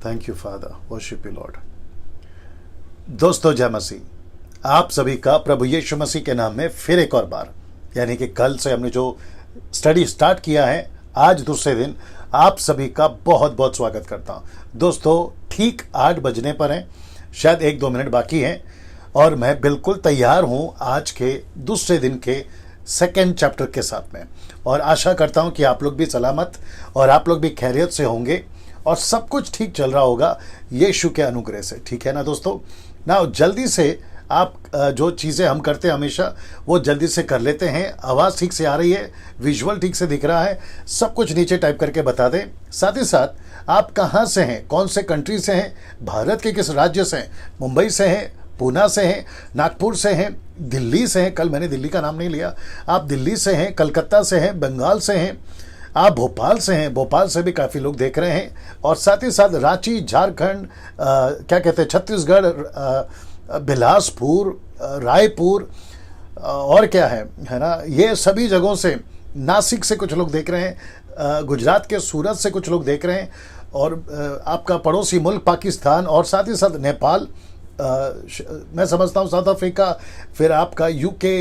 Thank you father, worship you Lord. दोस्तों जय मसीह, आप सभी का प्रभु यीशु मसीह के नाम में फिर एक और बार, यानी कि कल से हमने जो स्टडी स्टार्ट किया है, आज दूसरे दिन आप सभी का बहुत बहुत स्वागत करता हूं। दोस्तों ठीक 8 बजने पर हैं, शायद 1-2 मिनट बाकी हैं और मैं बिल्कुल तैयार हूं आज के दूसरे दिन के सेकेंड चैप्टर के साथ में, और आशा करता हूं कि आप लोग भी सलामत और आप लोग भी खैरियत से होंगे और सब कुछ ठीक चल रहा होगा यीशु के अनुग्रह से। ठीक है ना दोस्तों? ना जल्दी से आप जो चीज़ें हम करते हैं हमेशा वो जल्दी से कर लेते हैं। आवाज़ ठीक से आ रही है, विजुअल ठीक से दिख रहा है, सब कुछ नीचे टाइप करके बता दें। साथ ही साथ आप कहाँ से हैं, कौन से कंट्री से हैं, भारत के किस राज्य से हैं, मुंबई से हैं, पूना से हैं, नागपुर से हैं, दिल्ली से हैं, कल मैंने दिल्ली का नाम नहीं लिया, आप दिल्ली से हैं, कलकत्ता से हैं, बंगाल से हैं, आप भोपाल से हैं, भोपाल से भी काफ़ी लोग देख रहे हैं, और साथ ही साथ रांची, झारखंड, क्या कहते हैं, छत्तीसगढ़, बिलासपुर, रायपुर, और क्या है ना, ये सभी जगहों से, नासिक से कुछ लोग देख रहे हैं, गुजरात के सूरत से कुछ लोग देख रहे हैं, और आपका पड़ोसी मुल्क पाकिस्तान, और साथ ही साथ नेपाल, मैं समझता हूँ साउथ अफ्रीका, फिर आपका UK,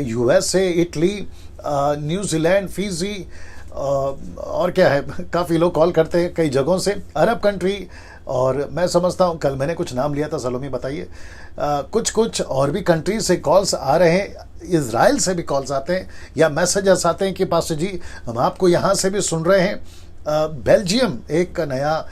USA, Italy, New Zealand, Fiji, और क्या है, काफ़ी लोग कॉल करते हैं कई जगहों से, अरब कंट्री, और मैं समझता हूँ कल मैंने कुछ नाम लिया था, सलोमी बताइए, कुछ और भी कंट्री से कॉल्स आ रहे हैं, इज़राइल से भी कॉल्स आते हैं या मैसेजेस आते हैं कि पास्टर जी हम आपको यहाँ से भी सुन रहे हैं। बेल्जियम एक नया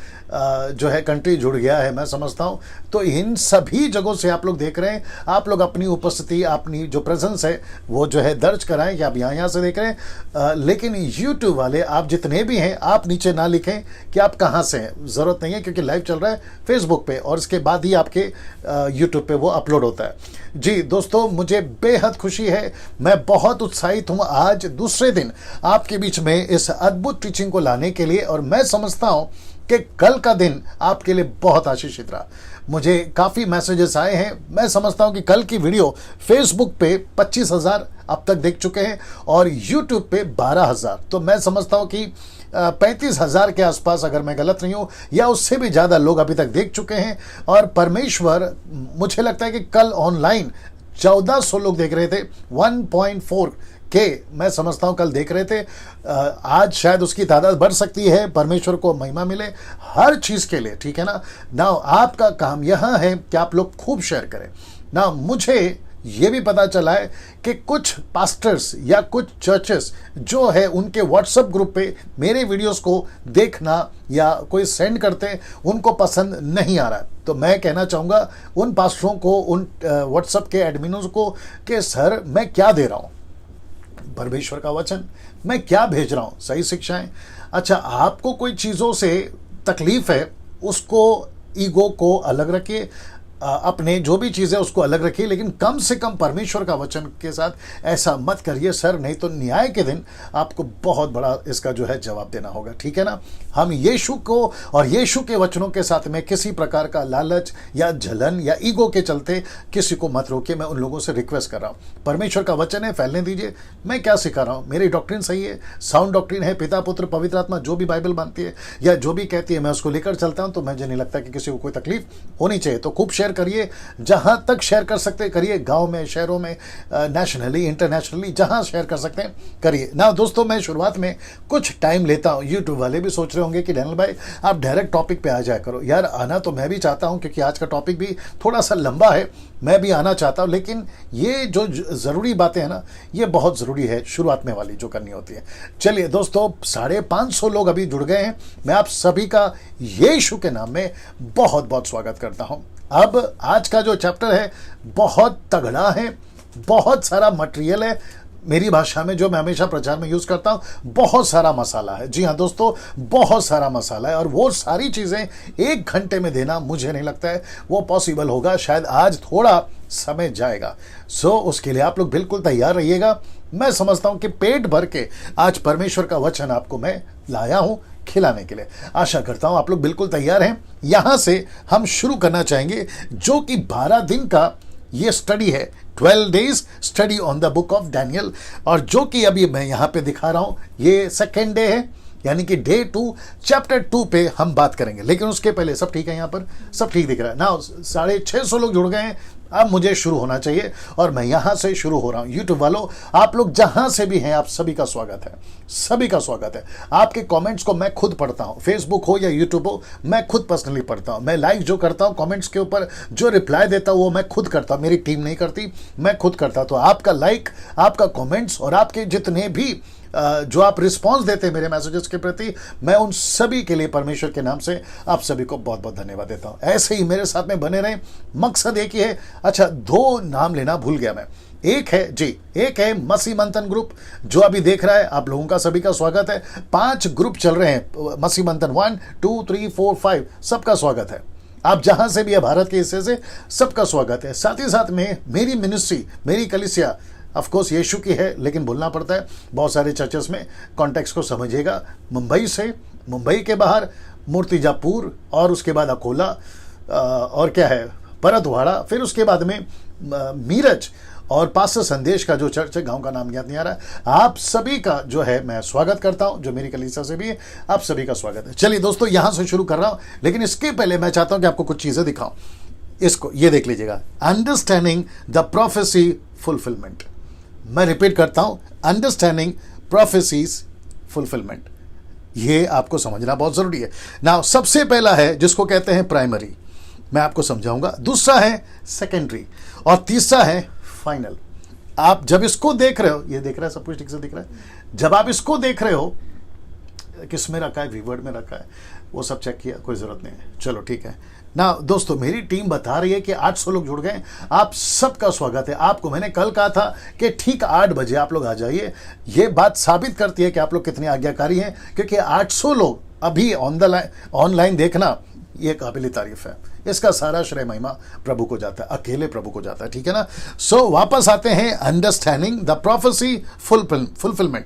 जो है कंट्री जुड़ गया है, मैं समझता हूँ। तो इन सभी जगहों से आप लोग देख रहे हैं, आप लोग अपनी उपस्थिति, अपनी जो प्रेजेंस है वो जो है दर्ज कराएं कि आप यहाँ से देख रहे हैं। लेकिन यूट्यूब वाले आप जितने भी हैं, आप नीचे ना लिखें कि आप कहाँ से हैं, ज़रूरत नहीं है, क्योंकि लाइव चल रहा है फेसबुक पे और इसके बाद ही आपके यूट्यूब पे वो अपलोड होता है। जी दोस्तों, मुझे बेहद खुशी है, मैं बहुत उत्साहित हूँ आज दूसरे दिन आपके बीच में इस अद्भुत टीचिंग को लाने के लिए, और मैं समझता हूँ कि कल का दिन आपके लिए बहुत आशीषित रहा। मुझे काफ़ी मैसेजेस आए हैं, मैं समझता हूं कि कल की वीडियो फेसबुक पे 25,000 अब तक देख चुके हैं और यूट्यूब पे 12,000, तो मैं समझता हूं कि 35,000 के आसपास, अगर मैं गलत नहीं हूं, या उससे भी ज़्यादा लोग अभी तक देख चुके हैं। और परमेश्वर, मुझे लगता है कि कल ऑनलाइन 1400 लोग देख रहे थे, 1.4 के मैं समझता हूं कल देख रहे थे। आज शायद उसकी तादाद बढ़ सकती है, परमेश्वर को महिमा मिले हर चीज़ के लिए। ठीक है ना? ना आपका काम यहां है कि आप लोग खूब शेयर करें ना। मुझे ये भी पता चला है कि कुछ पास्टर्स या कुछ चर्चेस जो है उनके व्हाट्सएप ग्रुप पे मेरे वीडियोस को देखना या कोई सेंड करते हैं, उनको पसंद नहीं आ रहा है। तो मैं कहना चाहूँगा उन पास्टरों को, उन व्हाट्सएप के एडमिनों को कि सर मैं क्या दे रहा हूँ, परमेश्वर का वचन मैं क्या भेज रहा हूँ, सही शिक्षाएं। अच्छा, आपको कोई चीज़ों से तकलीफ है, उसको, ईगो को अलग रखिए, अपने जो भी चीज़ें उसको अलग रखिए, लेकिन कम से कम परमेश्वर का वचन के साथ ऐसा मत करिए सर, नहीं तो न्याय के दिन आपको बहुत बड़ा इसका जो है जवाब देना होगा। ठीक है ना? हम यीशु को और यीशु के वचनों के साथ में किसी प्रकार का लालच या जलन या ईगो के चलते किसी को मत रोकिए। मैं उन लोगों से रिक्वेस्ट कर रहा हूँ, परमेश्वर का वचन है, फैलने दीजिए। मैं क्या सिखा रहा हूँ, मेरी डॉक्ट्रिन सही है, साउंड डॉक्ट्रिन है, पिता पुत्र पवित्र आत्मा जो भी बाइबल मानती है या जो भी कहती है मैं उसको लेकर चलता हूँ। तो मुझे नहीं लगता कि किसी को कोई तकलीफ होनी चाहिए। तो खूब शेयर करिए, जहां तक शेयर कर सकते करिए, गांव में, शहरों में, नेशनली, इंटरनेशनली, जहां शेयर कर सकते हैं करिए ना। दोस्तों, मैं शुरुआत में कुछ टाइम लेता हूं। यूट्यूब वाले भी सोच रहे होंगे कि डैनियल भाई आप डायरेक्ट टॉपिक पे आ जाया करो। यार, आना तो मैं भी चाहता हूं, क्योंकि आज का टॉपिक भी थोड़ा सा लंबा है, मैं भी आना चाहता हूं, लेकिन ये जो ज़रूरी बातें हैं ना, ये बहुत ज़रूरी है शुरुआत में वाली जो करनी होती है। चलिए दोस्तों, 550 लोग अभी जुड़ गए हैं। मैं आप सभी का यीशु के नाम में बहुत बहुत स्वागत करता हूं। अब आज का जो चैप्टर है बहुत तगड़ा है, बहुत सारा मटेरियल है, मेरी भाषा में जो मैं हमेशा प्रचार में यूज़ करता हूँ, बहुत सारा मसाला है। जी हाँ दोस्तों, बहुत सारा मसाला है, और वो सारी चीज़ें 1 घंटे में देना मुझे नहीं लगता है वो पॉसिबल होगा। शायद आज थोड़ा समय जाएगा। उसके लिए आप लोग बिल्कुल तैयार रहिएगा। मैं समझता हूँ कि पेट भर के आज परमेश्वर का वचन आपको मैं लाया हूँ खिलाने के लिए। आशा करता हूँ आप लोग बिल्कुल तैयार हैं। यहाँ से हम शुरू करना चाहेंगे, जो कि 12 दिन का ये स्टडी है, 12 days study on the book of Daniel, और जो कि अभी मैं यहाँ पे दिखा रहा हूँ, ये सेकेंड डे है। यानी कि डे 2 चैप्टर 2 पे हम बात करेंगे। लेकिन उसके पहले सब ठीक है, यहाँ पर सब ठीक दिख रहा है ना। 650 लोग जुड़ गए हैं, अब मुझे शुरू होना चाहिए और मैं यहां से शुरू हो रहा हूं। यूट्यूब वालों, आप लोग जहां से भी हैं, आप सभी का स्वागत है, सभी का स्वागत है। आपके कमेंट्स को मैं खुद पढ़ता हूं, फेसबुक हो या यूट्यूब हो, मैं खुद पर्सनली पढ़ता हूं। मैं लाइक जो करता हूं कमेंट्स के ऊपर, जो रिप्लाई देता हूं वो मैं खुद करता हूं, मेरी टीम नहीं करती, मैं खुद करता हूं। तो आपका लाइक, आपका कमेंट्स और आपके जितने भी जो आप रिस्पांस देते हैं मेरे मैसेजेस के प्रति, मैं उन सभी के लिए परमेश्वर के नाम से आप सभी को बहुत बहुत धन्यवाद देता हूं। ऐसे ही मेरे साथ में बने रहें, मकसद एक ही है। अच्छा, 2 नाम लेना भूल गया मैं। एक है मसीह मंथन ग्रुप जो अभी देख रहा है, आप लोगों का सभी का स्वागत है। 5 ग्रुप चल रहे हैं मसीह मंथन, 1 2 3 4 5, सबका स्वागत है। आप जहां से भी है भारत के हिस्से से, सबका स्वागत है। साथ ही साथ में मेरी मिनिस्ट्री, मेरी कलीसिया ऑफ कोर्स यीशु की है, लेकिन बोलना पड़ता है बहुत सारे चर्चेस में, कॉन्टेक्स्ट को समझिएगा। मुंबई से, मुंबई के बाहर मूर्तिजापुर, और उसके बाद अकोला, और क्या है परतवाड़ा, फिर उसके बाद में मीरज और पास्टर संदेश का जो चर्च है, गांव का नाम याद नहीं आ रहा। आप सभी का जो है मैं स्वागत करता हूं, जो मेरी कलीसिया से भी है, आप सभी का स्वागत है। चलिए दोस्तों, यहां से शुरू कर रहा हूं, लेकिन इसके पहले मैं चाहता हूं कि आपको कुछ चीजें दिखाऊं। इसको ये देख लीजिएगा, अंडरस्टैंडिंग द प्रोफेसी फुलफिलमेंट। मैं रिपीट करता हूं, अंडरस्टैंडिंग प्रोफेसीज फुलफिलमेंट। ये आपको समझना बहुत जरूरी है ना। सबसे पहला है जिसको कहते हैं प्राइमरी, मैं आपको समझाऊंगा। दूसरा है सेकेंडरी, और तीसरा है फाइनल। आप जब इसको देख रहे हो, ये देख रहा है, सब कुछ ठीक से दिख रहा है। जब आप इसको देख रहे हो, किस में रखा है, वीवर्ड में रखा है, वो सब चेक किया, कोई जरूरत नहीं है, चलो ठीक है ना। दोस्तों, मेरी टीम बता रही है कि 800 लोग जुड़ गए, आप सबका स्वागत है। आपको मैंने कल कहा था कि ठीक 8 बजे आप लोग आ जाइए। ये बात साबित करती है कि आप लोग कितने आज्ञाकारी हैं, क्योंकि 800 लोग अभी ऑनलाइन देखना, ये काबिल तारीफ है। इसका सारा श्रेय महिमा प्रभु को जाता है, अकेले प्रभु को जाता है, ठीक है ना। सो वापस आते हैं, अंडरस्टैंडिंग द प्रोफेसी फुलफिलमेंट।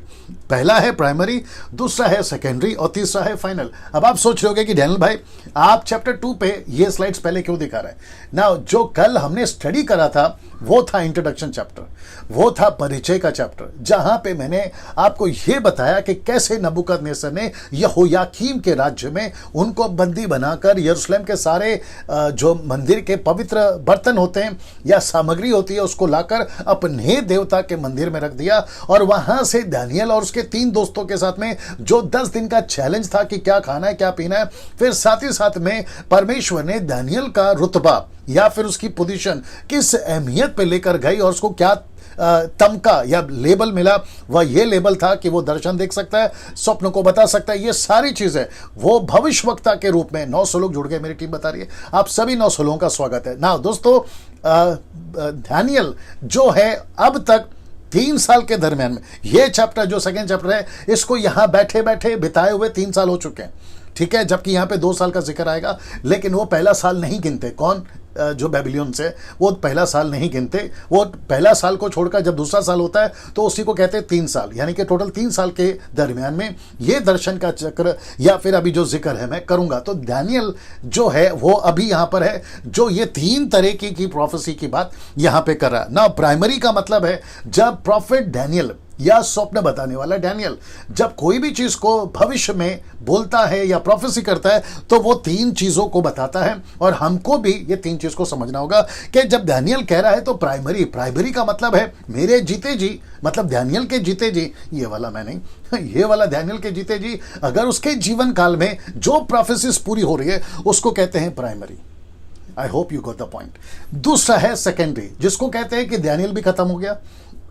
पहला है प्राइमरी, दूसरा है सेकेंडरी, और तीसरा है फाइनल। अब आप सोच रहे होंगे कि डैनियल भाई, आप चैप्टर 2 पे ये स्लाइड्स पहले क्यों दिखा रहे हैं ना। जो कल हमने स्टडी करा था वो था इंट्रोडक्शन चैप्टर, वो था परिचय का चैप्टर, जहां पे मैंने आपको यह बताया कि कैसे नबूकदनेस्सर ने यहोयाकीम के राज्य में उनको बंदी बनाकर यरूशलेम के सारे जो मंदिर के पवित्र बर्तन होते हैं या सामग्री होती है, उसको लाकर अपने देवता के मंदिर में रख दिया। और वहां से दानियल और उसके 3 दोस्तों के साथ में जो 10 दिन का चैलेंज था कि क्या खाना है क्या पीना है, फिर साथ ही साथ में परमेश्वर ने दानियल का रुतबा या फिर उसकी पोजीशन किस अहमियत पे लेकर गई, और उसको क्या तमका या लेबल मिला। वह ये लेबल था कि वो दर्शन देख सकता है, स्वप्न को बता सकता है, ये सारी चीजें वो भविष्यवक्ता के रूप में। 900 लोग जुड़ गए, मेरी टीम बता रही है। आप सभी 900 लोगों का स्वागत है ना। दोस्तों, दानियल जो है अब तक 3 साल के दरमियान में, ये चैप्टर जो सेकेंड चैप्टर है, इसको यहां बैठे बैठे बिताए हुए 3 साल हो चुके हैं, ठीक है। जबकि यहां पे 2 साल का जिक्र आएगा, लेकिन वो पहला साल नहीं गिनते। कौन? जो बेबीलोन से, वो पहला साल नहीं गिनते। वो पहला साल को छोड़कर जब दूसरा साल होता है तो उसी को कहते हैं 3 साल, यानी कि टोटल 3 साल के दरमियान में ये दर्शन का चक्र या फिर अभी जो जिक्र है मैं करूंगा। तो दानियल जो है वो अभी यहां पर है, जो ये 3 तरह की प्रोफेसी की बात यहां पे कर रहा है ना। प्राइमरी का मतलब है जब प्रॉफिट डैनियल या स्वप्न बताने वाला डैनियल जब कोई भी चीज को भविष्य में बोलता है या प्रोफेसी करता है, तो वो 3 चीजों को बताता है। और हमको भी ये 3 चीज को समझना होगा कि जब डैनियल कह रहा है तो प्राइमरी का मतलब है मेरे जीते जी, मतलब डैनियल के जीते जी, ये वाला मैं नहीं, ये वाला डैनियल के जीते जी, अगर उसके जीवन काल में जो प्रोफेसीज पूरी हो रही है उसको कहते हैं primary. I hope you got the point. दूसरा है सेकेंडरी, जिसको कहते हैं कि डैनियल भी खत्म हो गया,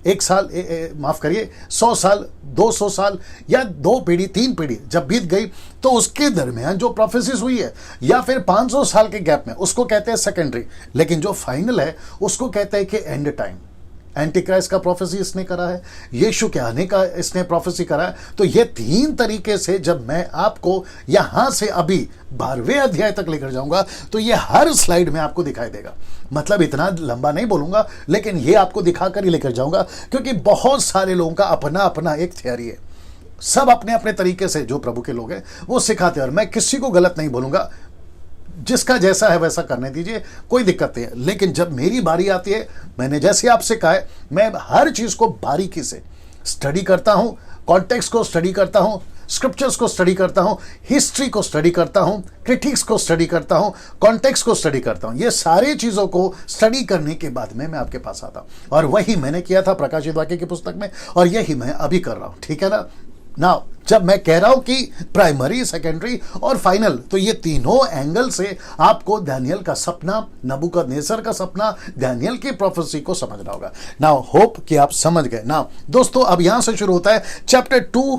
1 साल माफ करिए 100 साल 200 साल या 2 पीढ़ी 3 पीढ़ी जब बीत गई, तो उसके दरमियान जो प्रोफेसीज हुई है या फिर 500 साल के गैप में, उसको कहते हैं सेकेंडरी। लेकिन जो फाइनल है उसको कहते हैं कि एंड टाइम। एंटी क्राइस्ट का प्रोफेसी इसने करा है, यीशु के आने का इसने प्रोफेसी करा है। तो ये 3 तरीके से जब मैं आपको यहां से अभी 12वें अध्याय तक लेकर जाऊंगा, तो ये हर स्लाइड में आपको दिखाई देगा। मतलब इतना लंबा नहीं बोलूंगा, लेकिन ये आपको दिखाकर ही लेकर जाऊंगा, क्योंकि बहुत सारे लोगों का अपना अपना एक थियरी है। सब अपने अपने तरीके से जो प्रभु के लोग हैं वो सिखाते हैं, और मैं किसी को गलत नहीं बोलूंगा, जिसका जैसा है वैसा करने दीजिए, कोई दिक्कत नहीं है। लेकिन जब मेरी बारी आती है, मैंने जैसे आपसे कहा है, मैं हर चीज को बारीकी से स्टडी करता हूं, कॉन्टेक्स्ट को स्टडी करता हूं, स्क्रिप्चर्स को स्टडी करता हूं, हिस्ट्री को स्टडी करता हूं, क्रिटिक्स को स्टडी करता हूं, कॉन्टेक्स्ट को स्टडी करता हूं। ये सारे चीजों को स्टडी करने के बाद में मैं आपके पास आता हूं, और वही मैंने किया था प्रकाशित वाक्य की पुस्तक में, और यही मैं अभी कर रहा हूं। ठीक है ना। नाउ जब मैं कह रहा हूं कि प्राइमरी, सेकेंडरी और फाइनल, तो ये तीनों एंगल से आपको दानियल का सपना, नबूकदनेस्सर का सपना, दानियल की प्रोफेसी को समझना होगा। नाउ होप कि आप समझ गए। नाउ दोस्तों, अब यहां से शुरू होता है chapter 2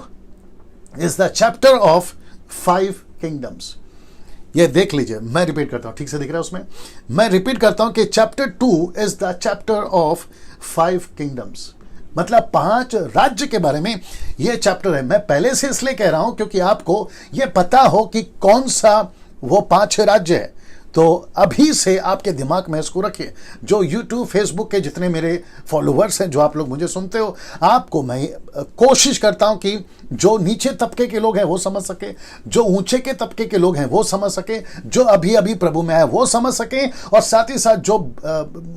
is the chapter of 5 kingdoms. ये देख लीजिए, मैं रिपीट करता हूं, ठीक से दिख रहा है उसमें, मैं रिपीट करता हूं कि chapter 2 is the chapter of 5 kingdoms, मतलब 5 राज्य के बारे में यह चैप्टर है। मैं पहले से इसलिए कह रहा हूं क्योंकि आपको यह पता हो कि कौन सा वो 5 राज्य है। तो अभी से आपके दिमाग में इसको रखिए। जो YouTube, Facebook के जितने मेरे फॉलोअर्स हैं, जो आप लोग मुझे सुनते हो, आपको मैं कोशिश करता हूं कि जो नीचे तबके के लोग हैं वो समझ सके, जो ऊंचे के तबके के लोग हैं वो समझ सके, जो अभी अभी प्रभु में आए वो समझ सके, और साथ ही साथ जो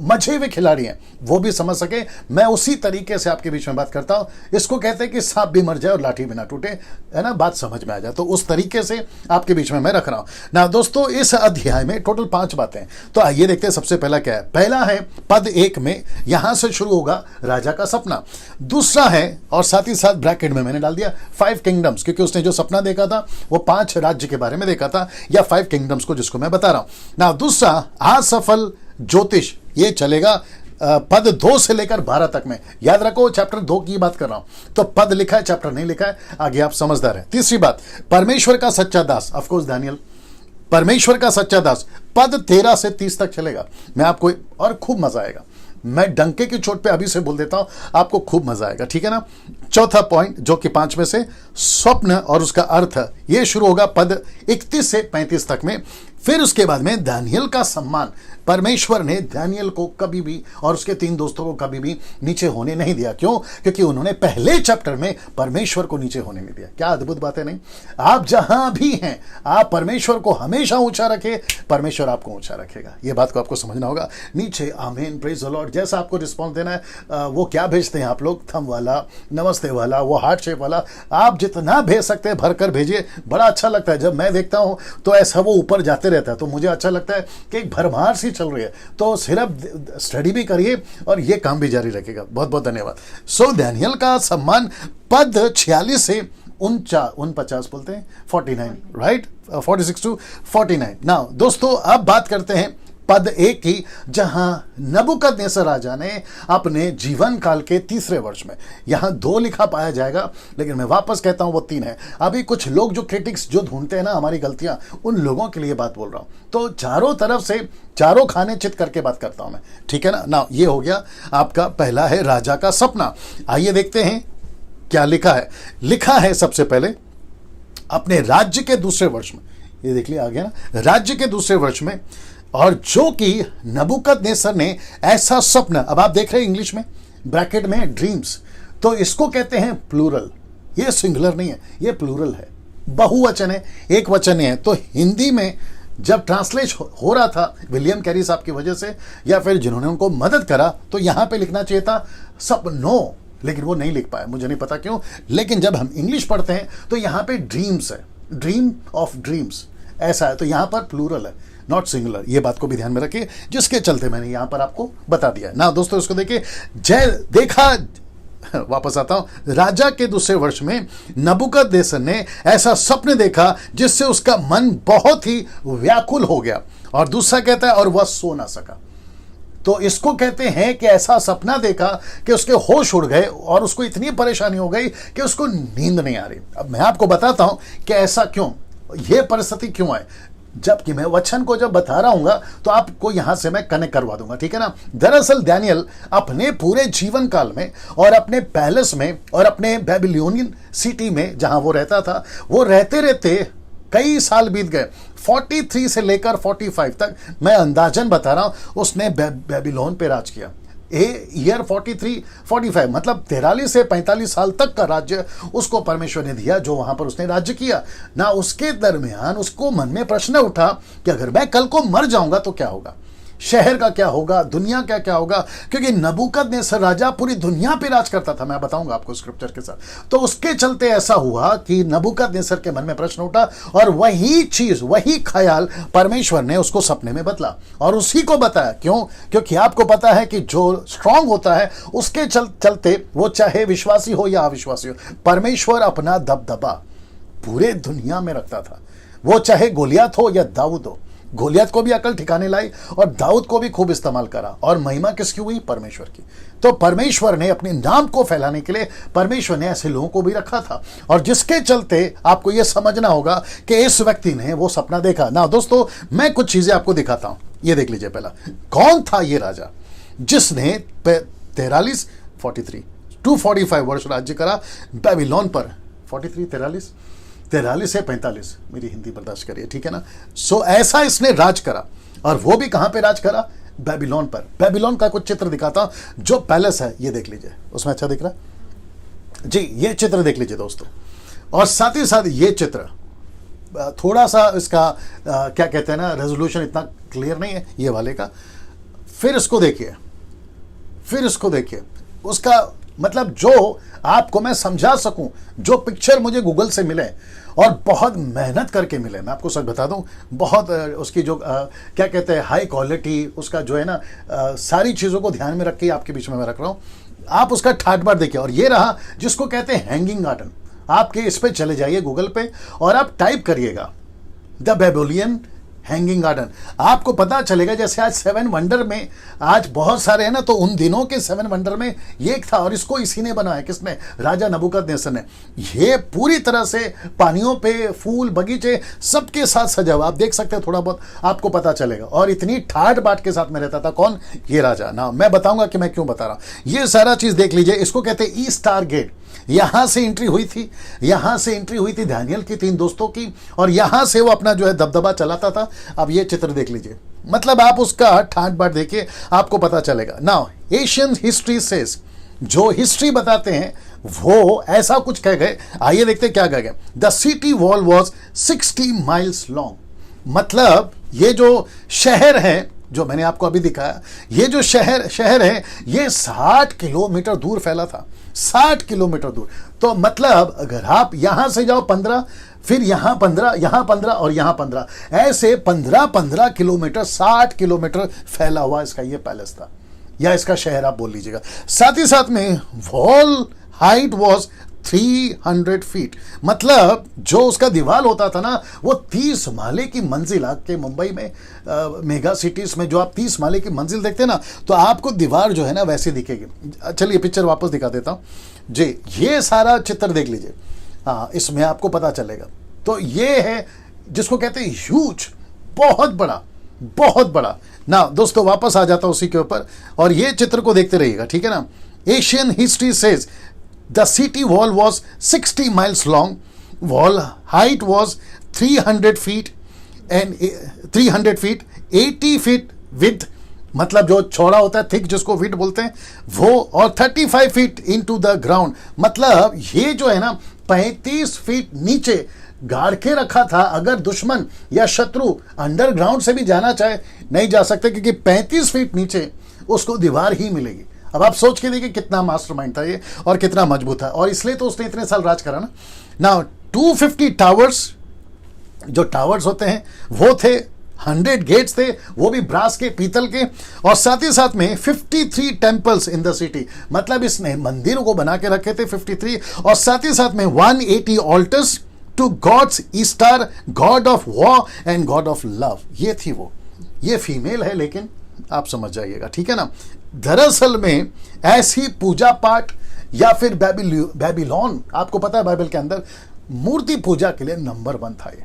मजे हुए खिलाड़ी हैं वो भी समझ सके। मैं उसी तरीके से आपके बीच में बात करता हूं। इसको कहते हैं कि सांप भी मर जाए और लाठी भी ना टूटे, है ना, बात समझ में आ जाए। तो उस तरीके से आपके बीच में मैं रख रहा हूं ना। दोस्तों, इस अध्याय में टोटल 5 बातें, तो आइए देखते हैं। सबसे पहला क्या है? पहला है पद 1 में, यहां से शुरू होगा राजा का सपना। दूसरा है, और साथ ही साथ ब्रैकेट में मैंने डाल दिया 5 किंगडम्स, क्योंकि उसने जो सपना देखा था वो 5 राज्य के बारे में देखा था, या 5 किंगडम्स को जिसको मैं बता रहा हूं ना। दूसरा, असफल ज्योतिष, ये चलेगा पद 2 से लेकर 12 तक में। याद रखो, चैप्टर 2 की बात कर रहा हूं, तो पद लिखा है, चैप्टर नहीं लिखा है, आगे आप समझदार हैं। तीसरी बात, परमेश्वर का सच्चा दास, ऑफ कोर्स दानियल, परमेश्वर का सच्चा दास, पद 13 से 30 तक चलेगा। मैं आपको, और खूब मजा आएगा, मैं डंके की चोट पे अभी से बोल देता हूं, आपको खूब मजा आएगा, ठीक है ना। चौथा पॉइंट, जो कि 5 में से, स्वप्न और उसका अर्थ, ये शुरू होगा पद 31 से 35 तक में। फिर उसके बाद में दानियल का सम्मान, परमेश्वर ने दानियल को कभी भी और उसके 3 दोस्तों को कभी भी नीचे होने नहीं दिया। क्यों? क्योंकि उन्होंने पहले चैप्टर में परमेश्वर को नीचे होने नहीं दिया। क्या अद्भुत बात है नहीं? आप जहां भी हैं, आप परमेश्वर को हमेशा ऊंचा रखें, परमेश्वर आपको ऊंचा रखेगा। यह बात को आपको समझना होगा। नीचे आमीन, प्रेज द लॉर्ड, जैसा आपको रिस्पॉन्स देना है, वो क्या भेजते हैं आप लोग, थम वाला, नमस्ते वाला, वो हार्ट शेप वाला, आप जितना भेज सकते हैं भरकर भेजिए। बड़ा अच्छा लगता है जब मैं देखता हूं, तो ऐसा वो ऊपर जाते रहता है, तो मुझे अच्छा लगता है कि एक भरमार सी चल रही है। तो सिर्फ स्टडी भी करिए और ये काम भी जारी रखेगा। बहुत बहुत धन्यवाद। सो दानियल का सम्मान, पद 46 से 49 बोलते हैं, 49, राइट, 46 टू 49। नाउ दोस्तों, अब बात करते हैं पद 1 की, जहां नबूकदनेस्सर राजा ने अपने जीवन काल के 3रे वर्ष में, यहां 2 लिखा पाया जाएगा, लेकिन मैं वापस कहता हूं वो 3 है। अभी कुछ लोग जो क्रिटिक्स जो ढूंढते हैं ना हमारी गलतियां, उन लोगों के लिए बात बोल रहा हूं। तो चारों तरफ से चारों खाने चित करके बात करता हूं मैं, ठीक है ना। ना ये हो गया आपका पहला है राजा का सपना। आइए देखते हैं क्या लिखा है। लिखा है सबसे पहले अपने राज्य के 2रे वर्ष में, ये देख लिया आ गया ना, राज्य के 2रे वर्ष में, और जो कि नबूकदनेस्सर ने ऐसा स्वप्न, अब आप देख रहे हैं इंग्लिश में ब्रैकेट में ड्रीम्स, तो इसको कहते हैं प्लूरल। ये सिंगुलर नहीं है, ये प्लूरल है, बहुवचन है, एक वचन नहीं है। तो हिंदी में जब ट्रांसलेट हो रहा था विलियम कैरी साहब की वजह से, या फिर जिन्होंने उनको मदद करा, तो यहां पे लिखना चाहिए था सपनों, लेकिन वो नहीं लिख पाया, मुझे नहीं पता क्यों। लेकिन जब हम इंग्लिश पढ़ते हैं तो यहां पे ड्रीम्स है, ड्रीम ऑफ ड्रीम्स ऐसा है, तो यहां पर प्लूरल है, नॉट सिंगुलर। ये बात को भी ध्यान में रखिए, जिसके चलते मैंने यहां पर आपको बता दिया ना। दोस्तों, इसको देखिए, देखा, वापस आता हूं, राजा के 2रे वर्ष में नबूकदनेस्सर ने ऐसा स्वप्न देखा जिससे उसका मन बहुत ही व्याकुल हो गया। और दूसरा कहता है, और वह सो ना सका। तो इसको कहते हैं कि ऐसा सपना देखा कि उसके होश उड़ गए और उसको इतनी परेशानी हो गई कि उसको नींद नहीं आ रही। अब मैं आपको बताता हूं कि ऐसा क्यों, यह परिस्थिति क्यों है, जबकि मैं वचन को जब बता रहा हूंगा तो आपको यहां से मैं कनेक्ट करवा दूंगा, ठीक है ना। दरअसल दानियल अपने पूरे जीवन काल में और अपने पैलेस में और अपने बेबीलोनियन सिटी में जहां वो रहता था, वो रहते रहते कई साल बीत गए, 43 से लेकर 45 तक, मैं अंदाजन बता रहा हूं, उसने बेबीलोन पे राज किया। ईयर 43-45 मतलब 43 से 45 साल तक का राज्य उसको परमेश्वर ने दिया, जो वहां पर उसने राज्य किया ना। उसके दरमियान उसको मन में प्रश्न उठा कि अगर मैं कल को मर जाऊंगा तो क्या होगा। शहर का क्या होगा, दुनिया का क्या होगा, क्योंकि नबूकदनेस्सर राजा पूरी दुनिया पे राज करता था। मैं बताऊंगा आपको स्क्रिप्चर के साथ। तो उसके चलते ऐसा हुआ कि नबूकदनेस्सर के मन में प्रश्न उठा और वही चीज, वही ख्याल परमेश्वर ने उसको सपने में बतला और उसी को बताया। क्यों? क्योंकि आपको पता है कि जो स्ट्रांग होता है उसके चलते, वो चाहे विश्वासी हो या अविश्वासी हो, परमेश्वर अपना दबदबा पूरे दुनिया में रखता था। वो चाहे गोलियत हो या दाऊद हो, गोलियत को भी अकल ठिकाने लाई और दाऊद को भी खूब इस्तेमाल करा। और महिमा किसकी हुई? परमेश्वर की। तो परमेश्वर ने अपने नाम को फैलाने के लिए परमेश्वर ने ऐसे लोगों को भी रखा था, और जिसके चलते आपको यह समझना होगा कि इस व्यक्ति ने वो सपना देखा ना। दोस्तों, मैं कुछ चीजें आपको दिखाता हूं, ये देख लीजिए। पहला, कौन था ये राजा जिसने 245 वर्ष राज्य करा बेबीलोन पर? 43 से 45, मेरी हिंदी बर्दाश्त करिए, ठीक है ना। सो ऐसा इसने राज करा, और वो भी कहां पे राज करा? बेबीलोन पर। बेबीलोन का कुछ चित्र दिखाता हूं। जो पैलेस है ये देख लीजिए, उसमें अच्छा दिख रहा जी, ये चित्र देख लीजिए दोस्तों। और साथ ही साथ ये चित्र थोड़ा सा इसका क्या कहते हैं ना, रेजोल्यूशन इतना क्लियर नहीं है ये वाले का। फिर इसको देखिए, उसका मतलब जो आपको मैं समझा सकूं, जो पिक्चर मुझे गूगल से मिले और बहुत मेहनत करके मिले, मैं आपको सच बता दूं, बहुत उसकी जो क्या कहते हैं हाई क्वालिटी, उसका जो है ना सारी चीज़ों को ध्यान में रख के आपके बीच में मैं रख रहा हूं। आप उसका ठाट बाट देखिए। और ये रहा जिसको कहते हैं हैंगिंग गार्डन। आपके इस पे चले जाइए गूगल पे और आप टाइप करिएगा द बेबीलोनियन हैंगिंग गार्डन। आपको पता चलेगा, जैसे आज 7 वंडर में आज बहुत सारे हैं ना, तो उन दिनों के 7 वंडर में ये एक था, और इसको इसी ने बनाया। किसने? राजा नबूकदनेस्सर ने। ये पूरी तरह से पानियों पे फूल बगीचे सबके साथ सजा हुआ, आप देख सकते हैं, थोड़ा बहुत आपको पता चलेगा। और इतनी ठाट बाट के साथ में रहता था। कौन? ये राजा। ना मैं बताऊंगा कि मैं क्यों बता रहा हूं। ये सारा चीज देख लीजिए। इसको कहते हैं ईस्ट स्टार गेट। यहां से एंट्री हुई थी दानियल की 3 दोस्तों की, और यहां से वो अपना जो है दबदबा चलाता था। अब ये चित्र देख लीजिए, मतलब आप उसका ठाट बाट देखिए, आपको पता चलेगा। नाउ एशियन हिस्ट्री सेज, जो हिस्ट्री बताते हैं वो ऐसा कुछ कह गए। आइए देखते क्या कह गए। The city wall was 60 miles long. मतलब ये जो शहर है, जो मैंने आपको अभी दिखाया, ये जो शहर है, ये 60 किलोमीटर दूर फैला था। 60 किलोमीटर दूर। तो मतलब अगर आप यहां से जाओ 15, फिर यहां 15, यहां 15 और यहां 15, ऐसे 15 किलोमीटर, 60 किलोमीटर फैला हुआ इसका ये पैलेस था, या इसका शहर आप बोल लीजिएगा। साथ ही साथ में वॉल हाइट वॉज 300 फीट। मतलब जो उसका दीवार होता था ना, वो 30 माले की मंजिल। आपके मुंबई में मेगा सिटीज में जो आप 30 माले की मंजिल देखते हैं ना, तो आपको दीवार जो है ना वैसे दिखेगी। चलिए पिक्चर वापस दिखा देता हूं जी। ये सारा चित्र देख लीजिए, हाँ, इसमें आपको पता चलेगा। तो ये है जिसको कहते हैं ह्यूज, बहुत बड़ा ना। दोस्तों वापस आ जाता उसी के ऊपर, और ये चित्र को देखते रहिएगा, ठीक है ना। Asian history says the city wall was 60 miles long, wall height was 300 feet and 80 feet width, मतलब जो चौड़ा होता है थिक, जिसको विड बोलते हैं वो, और 35 फीट इनटू द ग्राउंड। मतलब ये जो है ना 35 फीट नीचे गाड़ के रखा था। अगर दुश्मन या शत्रु अंडरग्राउंड से भी जाना चाहे, नहीं जा सकते, क्योंकि 35 फीट नीचे उसको दीवार ही मिलेगी। अब आप सोच के देखिए कितना मास्टरमाइंड था ये, और कितना मजबूत था, और इसलिए तो उसने इतने साल राज करा ना। नाउ 250 टावर्स, जो टावर्स होते हैं वो थे, 100 गेट्स थे, वो भी ब्रास के, पीतल के, और साथ ही साथ में 53 टेम्पल्स इन द सिटी। मतलब इसने मंदिरों को बना के रखे थे 53, और साथ ही साथ में 180 altars to gods Ishtar, god of war and god of love. ये थी वो। ये फीमेल है, लेकिन आप समझ जाइएगा, ठीक है ना। दरअसल में ऐसी पूजा पाठ या फिर बेबीलोन, आपको पता है बाइबल के अंदर मूर्ति पूजा के लिए नंबर 1 था। ये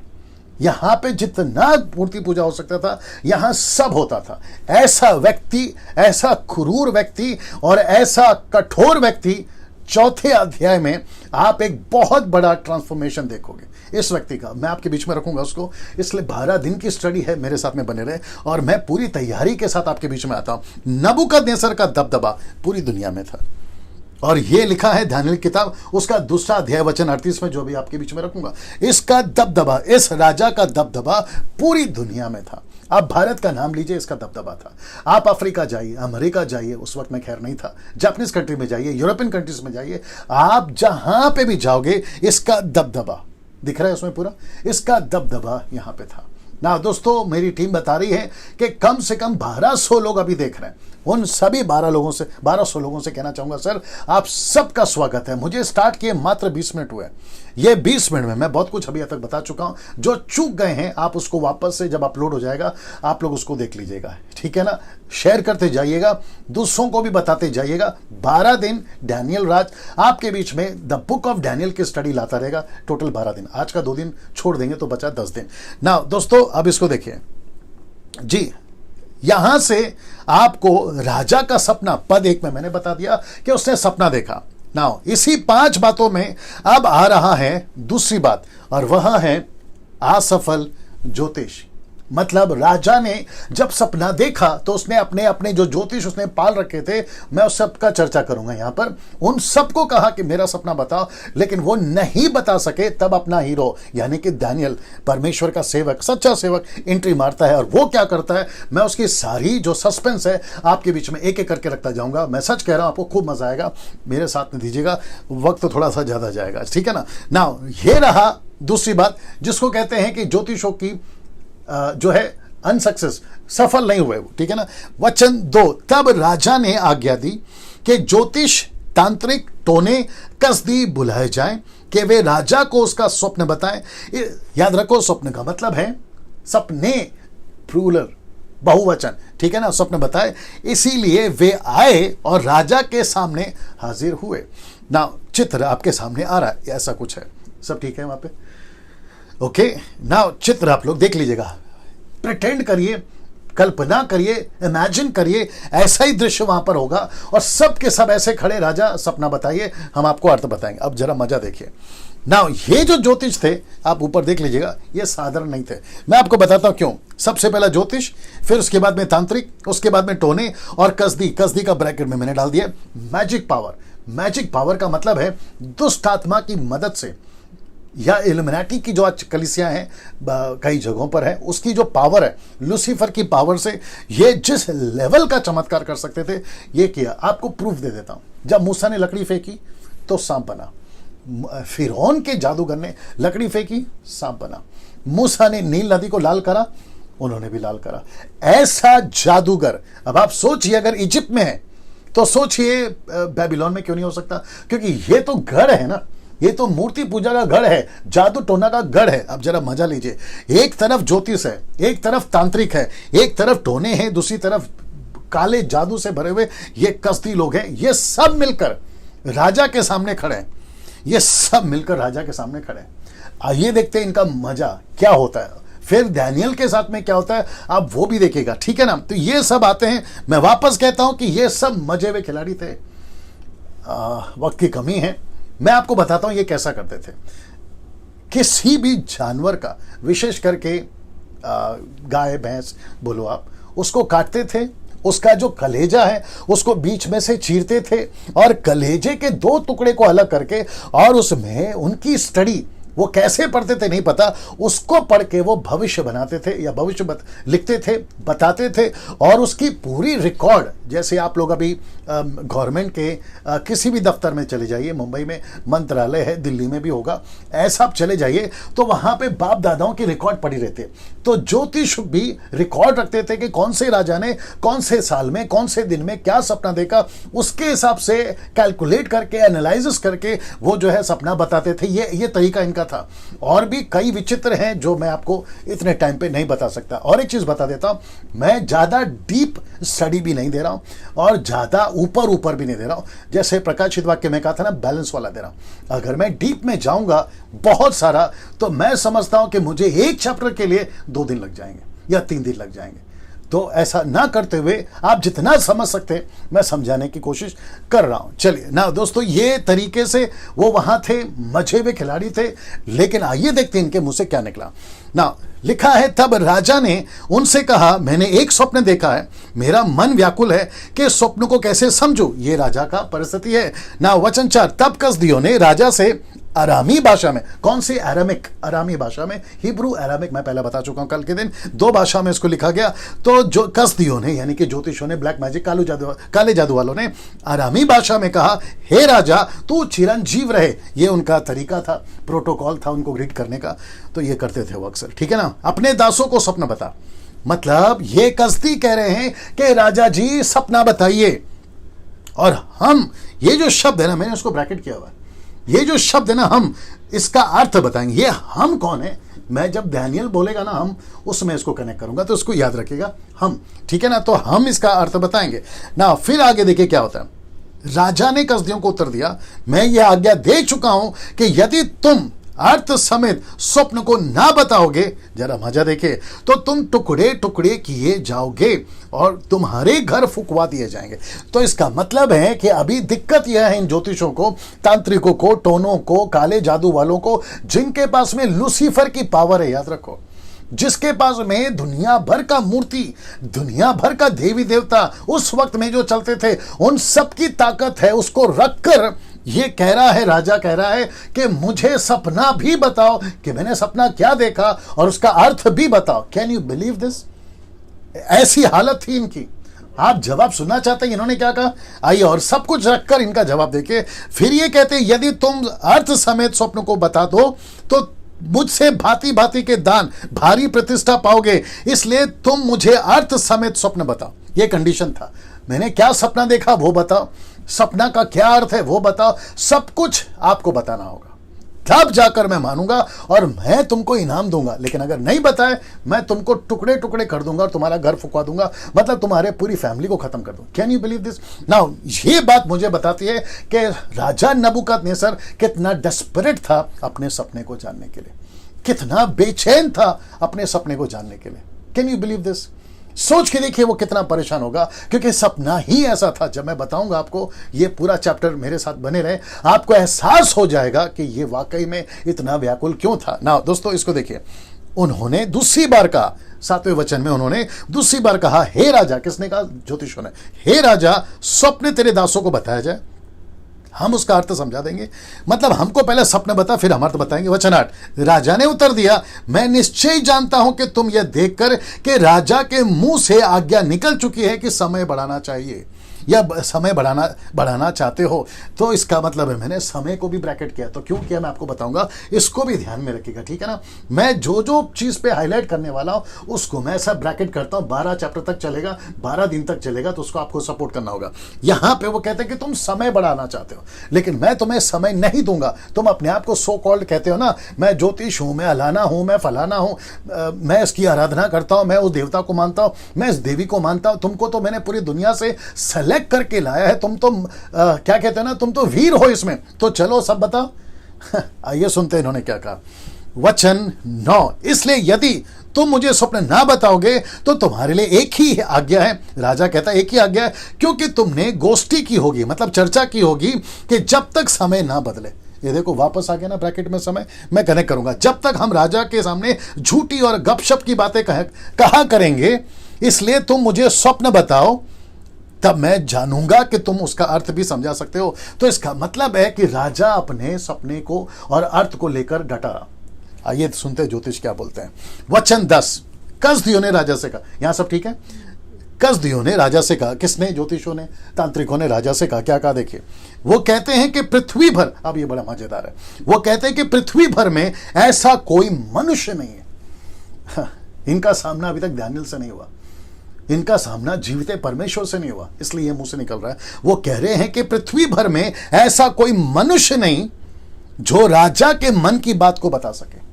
यहां पे जितना मूर्ति पूजा हो सकता था, यहां सब होता था। ऐसा व्यक्ति, ऐसा क्रूर व्यक्ति और ऐसा कठोर व्यक्ति, 4थे अध्याय में आप एक बहुत बड़ा ट्रांसफॉर्मेशन देखोगे इस व्यक्ति का। मैं आपके बीच में रखूंगा उसको, इसलिए 12 दिन की स्टडी है, मेरे साथ में बने रहे, और मैं पूरी तैयारी के साथ आपके बीच में आता हूं। नबूकदनेस्सर का दबदबा पूरी दुनिया में था, और ये लिखा है दानियल किताब, उसका 2 अध्याय वचन 38 में, जो भी आपके बीच में रखूंगा। इसका दबदबा, इस राजा का दबदबा पूरी दुनिया में था। आप भारत का नाम लीजिए, इसका दबदबा था। आप अफ्रीका जाइए, अमेरिका जाइए, उस वक्त में खैर नहीं था, जापानीज कंट्री में जाइए, यूरोपियन कंट्रीज में जाइए, आप जहां पे भी जाओगे इसका दबदबा दिख रहा है उसमें पूरा, इसका दबदबा यहां पे था ना। दोस्तों मेरी टीम बता रही है कि कम से कम 1200 लोग अभी देख रहे हैं। उन सभी 1200 लोगों से कहना चाहूंगा सर आप सबका स्वागत है। मुझे स्टार्ट किए मात्र 20 मिनट हुए। ये 20 मिनट में मैं बहुत कुछ अभी तक बता चुका हूं। जो चूक गए हैं आप उसको वापस से जब अपलोड हो जाएगा आप लोग उसको देख लीजिएगा, ठीक है ना। शेयर करते जाइएगा, दूसरों को भी बताते जाइएगा। 12 दिन डैनियल राज आपके बीच में द बुक ऑफ डैनियल की स्टडी लाता रहेगा। टोटल 12 दिन, आज का 2 दिन छोड़ देंगे तो बचा 10 दिन ना। दोस्तों अब इसको देखिए जी, यहां से आपको राजा का सपना, पद 1 में मैंने बता दिया कि उसने सपना देखा ना। इसी 5 बातों में अब आ रहा है दूसरी बात, और वह है असफल ज्योतिष। मतलब राजा ने जब सपना देखा तो उसने अपने अपने जो ज्योतिष उसने पाल रखे थे, मैं उस सब का चर्चा करूंगा यहां पर, उन सबको कहा कि मेरा सपना बताओ, लेकिन वो नहीं बता सके। तब अपना हीरो यानी कि डैनियल, परमेश्वर का सेवक, सच्चा सेवक एंट्री मारता है। और वो क्या करता है, मैं उसकी सारी जो सस्पेंस है आपके बीच में एक एक करके रखता जाऊंगा। मैं सच कह रहा हूं, आपको खूब मजा आएगा, मेरे साथ में दीजिएगा, वक्त तो थोड़ा सा ज्यादा जाएगा, ठीक है ना। नाउ ये रहा दूसरी बात जिसको कहते हैं कि ज्योतिषों की जो है अनसक्सेस, सफल नहीं हुए, ठीक है ना। वचन 2, तब राजा ने आज्ञा दी कि ज्योतिष, तांत्रिक, टोने, कसदी बुलाए जाएं कि वे राजा को उसका स्वप्न बताएं। याद रखो स्वप्न का मतलब है सपने, प्लूरल, बहुवचन, ठीक है ना, स्वप्न बताए। इसीलिए वे आए और राजा के सामने हाजिर हुए ना। चित्र आपके सामने आ रहा है, ऐसा कुछ है, सब ठीक है वहां पे, ओके ना। चित्र आप लोग देख लीजिएगा, प्रिटेंड करिए, कल्पना करिए, इमेजिन करिए, ऐसा ही दृश्य वहां पर होगा और सब के सब ऐसे खड़े, राजा सपना बताइए, हम आपको अर्थ बताएंगे। अब जरा मजा देखिए ना। ये जो ज्योतिष थे आप ऊपर देख लीजिएगा, ये साधारण नहीं थे। मैं आपको बताता हूं क्यों। सबसे पहला ज्योतिष, फिर उसके बाद में तांत्रिक, उसके बाद में टोने और कसदी। कसदी का ब्रैकेट में मैंने डाल दिया मैजिक पावर। मैजिक पावर का मतलब है दुष्ट आत्मा की मदद से, या इल्यूमिनाटी की जो आज कलीसियां हैं कई जगहों पर है, उसकी जो पावर है, लूसीफर की पावर से ये जिस लेवल का चमत्कार कर सकते थे ये किया। आपको प्रूफ दे देता हूं। जब मूसा ने लकड़ी फेंकी तो सांप बना, फिरौन के जादूगर ने लकड़ी फेंकी, सांप बना। मूसा ने नील नदी को लाल करा, उन्होंने भी लाल करा। ऐसा जादूगर, अब आप सोचिए अगर इजिप्ट में है तो सोचिए बेबीलोन में क्यों नहीं हो सकता, क्योंकि ये तो गढ़ है ना, ये तो मूर्ति पूजा का गढ़ है, जादू टोना का गढ़ है। अब जरा मजा लीजिए, एक तरफ ज्योतिष है, एक तरफ तांत्रिक है, एक तरफ टोने हैं, दूसरी तरफ काले जादू से भरे हुए ये कसदी लोग हैं। ये सब मिलकर राजा के सामने खड़े हैं, ये सब मिलकर राजा के सामने खड़े हैं। आइए देखते हैं इनका मजा क्या होता है, फिर डैनियल के साथ में क्या होता है आप वो भी देखिएगा, ठीक है ना। तो ये सब आते हैं, मैं वापस कहता हूं कि ये सब मजे हुए खिलाड़ी थे। वक्त की कमी है, मैं आपको बताता हूं ये कैसा करते थे। किसी भी जानवर का, विशेष करके गाय भैंस बोलो आप, उसको काटते थे, उसका जो कलेजा है उसको बीच में से चीरते थे और कलेजे के 2 टुकड़े को अलग करके, और उसमें उनकी स्टडी, वो कैसे पढ़ते थे नहीं पता, उसको पढ़ के वो भविष्य बनाते थे या भविष्य लिखते थे, बताते थे। और उसकी पूरी रिकॉर्ड, जैसे आप लोग अभी गवर्नमेंट के किसी भी दफ्तर में चले जाइए, मुंबई में मंत्रालय है, दिल्ली में भी होगा, ऐसा आप चले जाइए तो वहां पे बाप दादाओं की रिकॉर्ड पड़ी रहती है। तो ज्योतिष भी रिकॉर्ड रखते थे कि कौन से राजा ने कौन से साल में कौन से दिन में क्या सपना देखा, उसके हिसाब से कैलकुलेट करके, एनालिसिस करके वो जो है सपना बताते थे। ये तरीका इनका था। और भी कई विचित्र हैं जो मैं आपको इतने टाइम पे नहीं बता सकता। और एक चीज बता देता हूं, मैं ज्यादा डीप स्टडी भी नहीं दे रहा हूं और ज्यादा ऊपर भी नहीं दे रहा हूं। जैसे प्रकाशित वाक्य में कहा था ना, बैलेंस वाला दे रहा हूं। अगर मैं डीप में जाऊंगा बहुत सारा, तो मैं समझता हूं कि मुझे एक चैप्टर के लिए 2 दिन लग जाएंगे या 3 दिन लग जाएंगे। तो ऐसा ना करते हुए आप जितना समझ सकते हैं मैं समझाने की कोशिश कर रहा हूं। चलिए ना दोस्तों, ये तरीके से वो वहां थे, मजे हुए खिलाड़ी थे। लेकिन आइए देखते हैं इनके मुंह से क्या निकला ना। लिखा है, तब राजा ने उनसे कहा, मैंने एक स्वप्न देखा है, मेरा मन व्याकुल है कि स्वप्न को कैसे समझूं। ये राजा का परिस्थिति है ना। वचन 4, तब कसदियों ने राजा से अरामी भाषा में। कौन सी? अरामिक, अरामी भाषा में, हिब्रू अरामिक, मैं पहले बता चुका हूं कल के दिन, दो भाषा में इसको लिखा गया। तो जो कसदियों ने यानी कि ज्योतिषों ने, ब्लैक मैजिक, काले जादू वालों ने अरामी भाषा में कहा, हे राजा तू चिरंजीव रहे। ये उनका तरीका था, प्रोटोकॉल था उनको ग्रीट करने का, तो ये करते थे वो अक्सर, ठीक है ना। अपने दासों को सपना बता, मतलब ये कसदी कह रहे हैं कि राजा जी सपना बताइए। और हम, ये जो शब्द है ना, मैंने उसको ब्रैकेट किया हुआ है, ये जो शब्द है ना, हम इसका अर्थ बताएंगे। ये हम कौन है? मैं जब डैनियल बोलेगा ना हम, उसमें इसको कनेक्ट करूंगा, तो इसको याद रखिएगा, हम, ठीक है ना। तो हम इसका अर्थ बताएंगे ना। फिर आगे देखिए क्या होता है। राजा ने कसदियों को उत्तर दिया, मैं ये आज्ञा दे चुका हूं कि यदि तुम अर्थ समेत स्वप्न को ना बताओगे, जरा मजा देखे, तो तुम टुकड़े टुकड़े किए जाओगे और तुम्हारे घर फुकवा दिए जाएंगे। तो इसका मतलब है कि अभी दिक्कत यह है इन ज्योतिषों को, तांत्रिकों को, टोनों को, काले जादू वालों को, जिनके पास में लूसीफर की पावर है, याद रखो, जिसके पास में दुनिया भर का मूर्ति, दुनिया भर का देवी देवता उस वक्त में जो चलते थे, उन सब की ताकत है, उसको रखकर ये कह रहा है, राजा कह रहा है कि मुझे सपना भी बताओ कि मैंने सपना क्या देखा और उसका अर्थ भी बताओ। Can you believe this? ऐसी हालत थी इनकी। आप जवाब सुनना चाहते हैं इन्होंने क्या कहा? आइए और सब कुछ रखकर इनका जवाब देखिए। फिर ये कहते हैं, यदि तुम अर्थ समेत स्वप्न को बता दो तो मुझसे भांति भांति के दान, भारी प्रतिष्ठा पाओगे, इसलिए तुम मुझे अर्थ समेत स्वप्न बताओ। ये कंडीशन था। मैंने क्या सपना देखा वो बताओ, सपना का क्या अर्थ है वो बताओ, सब कुछ आपको बताना होगा, तब जाकर मैं मानूंगा और मैं तुमको इनाम दूंगा। लेकिन अगर नहीं बताए, मैं तुमको टुकड़े टुकड़े कर दूंगा और तुम्हारा घर फुकवा दूंगा, मतलब तुम्हारे पूरी फैमिली को खत्म कर दूंगा। Can you believe this? Now ये बात मुझे बताती है कि राजा नबूकदनेस्सर कितना डेस्परेट था अपने सपने को जानने के लिए, कितना बेचैन था अपने सपने को जानने के लिए। Can you believe this? सोच के देखिए वो कितना परेशान होगा, क्योंकि सपना ही ऐसा था। जब मैं बताऊंगा आपको, ये पूरा चैप्टर मेरे साथ बने रहे, आपको एहसास हो जाएगा कि ये वाकई में इतना व्याकुल क्यों था ना। दोस्तों इसको देखिए, उन्होंने दूसरी बार कहा, 7वें वचन में उन्होंने दूसरी बार कहा, हे राजा, किसने कहा? ज्योतिषों ने। हे राजा, स्वप्न तेरे दासों को बताया जाए, हम उसका अर्थ समझा देंगे। मतलब हमको पहले सपना बता, फिर हम अर्थ बताएंगे। वचन 8, राजा ने उत्तर दिया, मैं निश्चय जानता हूं कि तुम यह देखकर कि राजा के मुंह से आज्ञा निकल चुकी है कि समय बढ़ाना चाहिए या समय बढ़ाना चाहते हो। तो इसका मतलब है, मैंने समय को भी ब्रैकेट किया। तो क्यों किया मैं आपको बताऊंगा, इसको भी ध्यान में रखिएगा, ठीक है ना। मैं जो जो चीज पे हाईलाइट करने वाला हूं उसको मैं सब ब्रैकेट करता हूं। 12 चैप्टर तक चलेगा, 12 दिन तक चलेगा, तो उसको आपको सपोर्ट करना होगा। यहां पे वो कहते हैं कि तुम समय बढ़ाना चाहते हो, लेकिन मैं तुम्हें समय नहीं दूंगा। तुम अपने आप को सो कॉल्ड कहते हो ना, मैं ज्योतिष हूं, मैं अलाना हूं, मैं फलाना हूं, मैं इसकी आराधना करता हूं, मैं उस देवता को मानता हूं, मैं इस देवी को मानता हूं। तुमको तो मैंने पूरी दुनिया से करके लाया है, तुम तो क्या कहते हैं ना, तुम तो वीर हो इसमें, तो चलो सब बताओ। आइए सुनते हैं इन्होंने क्या कहा। वचन 9, इसलिए यदि तुम मुझे स्वप्न ना बताओगे तो तुम्हारे लिए एक ही आज्ञा है। राजा कहता है एक ही आज्ञा है, क्योंकि तुमने गोष्ठी की होगी, मतलब चर्चा की होगी कि जब तक समय ना बदले। ये देखो वापस आ गया ना ब्रैकेट में समय, मैं कनेक्ट करूंगा। जब तक हम राजा के सामने झूठी और गपशप की बातें कहा करेंगे, इसलिए तुम मुझे स्वप्न बताओ, तब मैं जानूंगा कि तुम उसका अर्थ भी समझा सकते हो। तो इसका मतलब है कि राजा अपने सपने को और अर्थ को लेकर डटा रहा। आइए सुनते हैं ज्योतिष क्या बोलते हैं। वचन 10, कसदियों ने राजा से कहा, यहां सब ठीक है। कसदियों ने राजा से कहा, किसने? ज्योतिषों ने, तांत्रिकों ने राजा से कहा। क्या कहा देखिए, वो कहते हैं कि पृथ्वी भर, अब ये बड़ा मजेदार है, वो कहते हैं कि पृथ्वी भर में ऐसा कोई मनुष्य नहीं है। इनका सामना अभी तक दानियल से नहीं हुआ, इनका सामना जीवित परमेश्वर से नहीं हुआ, इसलिए मुंह से निकल रहा है। वो कह रहे हैं कि पृथ्वी भर में ऐसा कोई मनुष्य नहीं जो राजा के मन की बात को बता सके।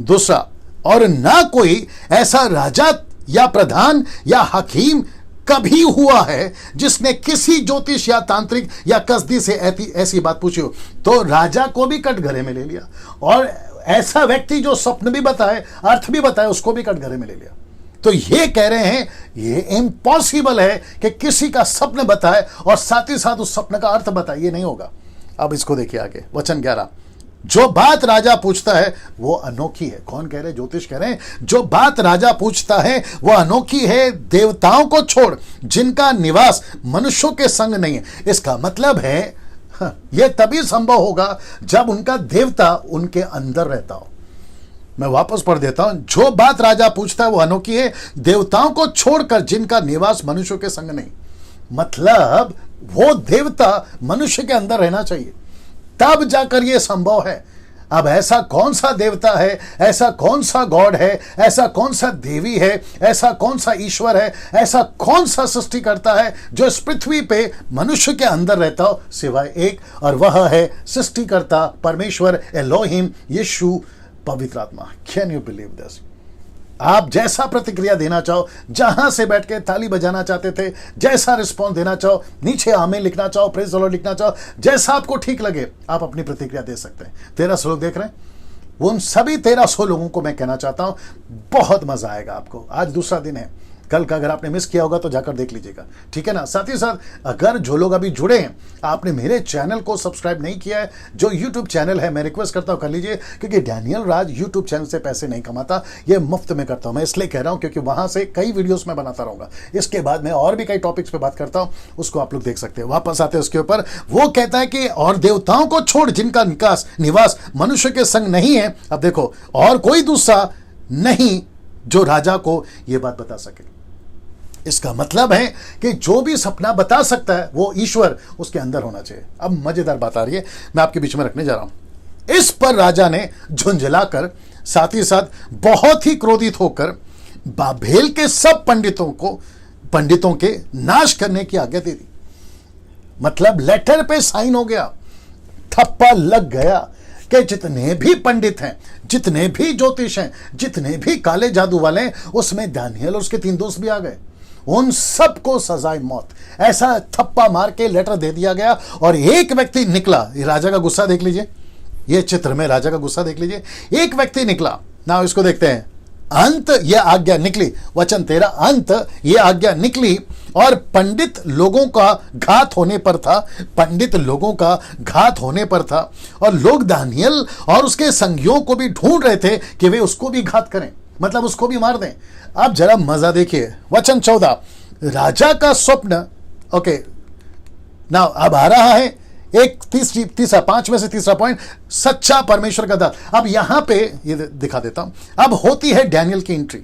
दूसरा, और ना कोई ऐसा राजा या प्रधान या हकीम कभी हुआ है जिसने किसी ज्योतिष या तांत्रिक या कसदी से ऐसी बात पूछी हो। तो राजा को भी कटघरे में ले लिया, और ऐसा व्यक्ति जो स्वप्न भी बताए, अर्थ भी बताए, उसको भी कटघरे में ले लिया। तो ये कह रहे हैं ये इम्पॉसिबल है कि किसी का स्वप्न बताए और साथ ही साथ उस स्वप्न का अर्थ बताए, ये नहीं होगा। अब इसको देखिए आगे, वचन 11, जो बात राजा पूछता है वो अनोखी है। कौन कह रहे? ज्योतिष कह रहे हैं जो बात राजा पूछता है वो अनोखी है, देवताओं को छोड़, जिनका निवास मनुष्यों के संग नहीं है। इसका मतलब है यह तभी संभव होगा जब उनका देवता उनके अंदर रहता हो। मैं वापस पढ़ देता हूं, जो बात राजा पूछता है वो अनोखी है, देवताओं को छोड़कर जिनका निवास मनुष्यों के संग नहीं। मतलब वो देवता मनुष्य के अंदर रहना चाहिए, तब जाकर यह संभव है। अब ऐसा कौन सा देवता है, ऐसा कौन सा गॉड है, ऐसा कौन सा देवी है, ऐसा कौन सा ईश्वर है, ऐसा कौन सा सृष्टि करता है जो इस पृथ्वी पे मनुष्य के अंदर रहता हो, सिवाय एक, और वह है सृष्टिकर्ता परमेश्वर एलोहिम यीशु पवित्र आत्मा। Can you believe this? आप जैसा प्रतिक्रिया देना चाहो, जहां से बैठ के ताली बजाना चाहते थे, जैसा रिस्पॉन्स देना चाहो, नीचे आमीन लिखना चाहो, प्रेज द लॉर्ड लिखना चाहो, जैसा आपको ठीक लगे आप अपनी प्रतिक्रिया दे सकते हैं। 1300 लोग देख रहे हैं, उन सभी 1300 लोगों को मैं कहना चाहता हूं बहुत मजा आएगा आपको। आज दूसरा दिन है, कल का अगर आपने मिस किया होगा तो जाकर देख लीजिएगा, ठीक है ना। साथ ही साथ अगर जो लोग अभी जुड़े हैं, आपने मेरे चैनल को सब्सक्राइब नहीं किया है, जो यूट्यूब चैनल है, मैं रिक्वेस्ट करता हूं कर लीजिए, क्योंकि डैनियल राज यूट्यूब चैनल से पैसे नहीं कमाता, ये मुफ्त में करता हूं। मैं इसलिए कह रहा हूं क्योंकि वहां से कई वीडियोस में बनाता रहूंगा। इसके बाद मैं और भी कई टॉपिक्स पे बात करता हूं, उसको आप लोग देख सकते हैं। वापस आते हैं उसके ऊपर, वो कहता है कि और देवताओं को छोड़ जिनका निवास मनुष्य के संग नहीं है। अब देखो, और कोई दूसरा नहीं जो राजा को यह बात बता सके। इसका मतलब है कि जो भी सपना बता सकता है वो ईश्वर उसके अंदर होना चाहिए। अब मजेदार बात आ रही है, मैं आपके बीच में रखने जा रहा हूं। इस पर राजा ने झुंझलाकर, साथ ही साथ बहुत ही क्रोधित होकर बाबेल के सब पंडितों के नाश करने की आज्ञा दे दी। मतलब लेटर पे साइन हो गया, थप्पा लग गया कि जितने भी पंडित हैं, जितने भी ज्योतिष हैं, जितने भी काले जादू वाले हैं, उसमें दानियल और उसके 3 दोस्त भी आ गए। उन सबको सजाए मौत, ऐसा थप्पा मार के लेटर दे दिया गया। और एक व्यक्ति निकला, ये राजा का गुस्सा देख लीजिए, ये चित्र में राजा का गुस्सा देख लीजिए। एक व्यक्ति निकला ना, इसको देखते हैं। अंत यह आज्ञा निकली, वचन 13, अंत यह आज्ञा निकली और पंडित लोगों का घात होने पर था, पंडित लोगों का घात होने पर था। और लोग दानियल और उसके संगियों को भी ढूंढ रहे थे कि वे उसको भी घात करें, मतलब उसको भी मार दें। आप जरा मजा देखिए, वचन 14, राजा का स्वप्न। ओके ना, अब आ रहा है एक तीसरा 5 में से तीसरा पॉइंट, सच्चा परमेश्वर का दास। अब यहां पे ये दिखा देता हूं, अब होती है डैनियल की एंट्री,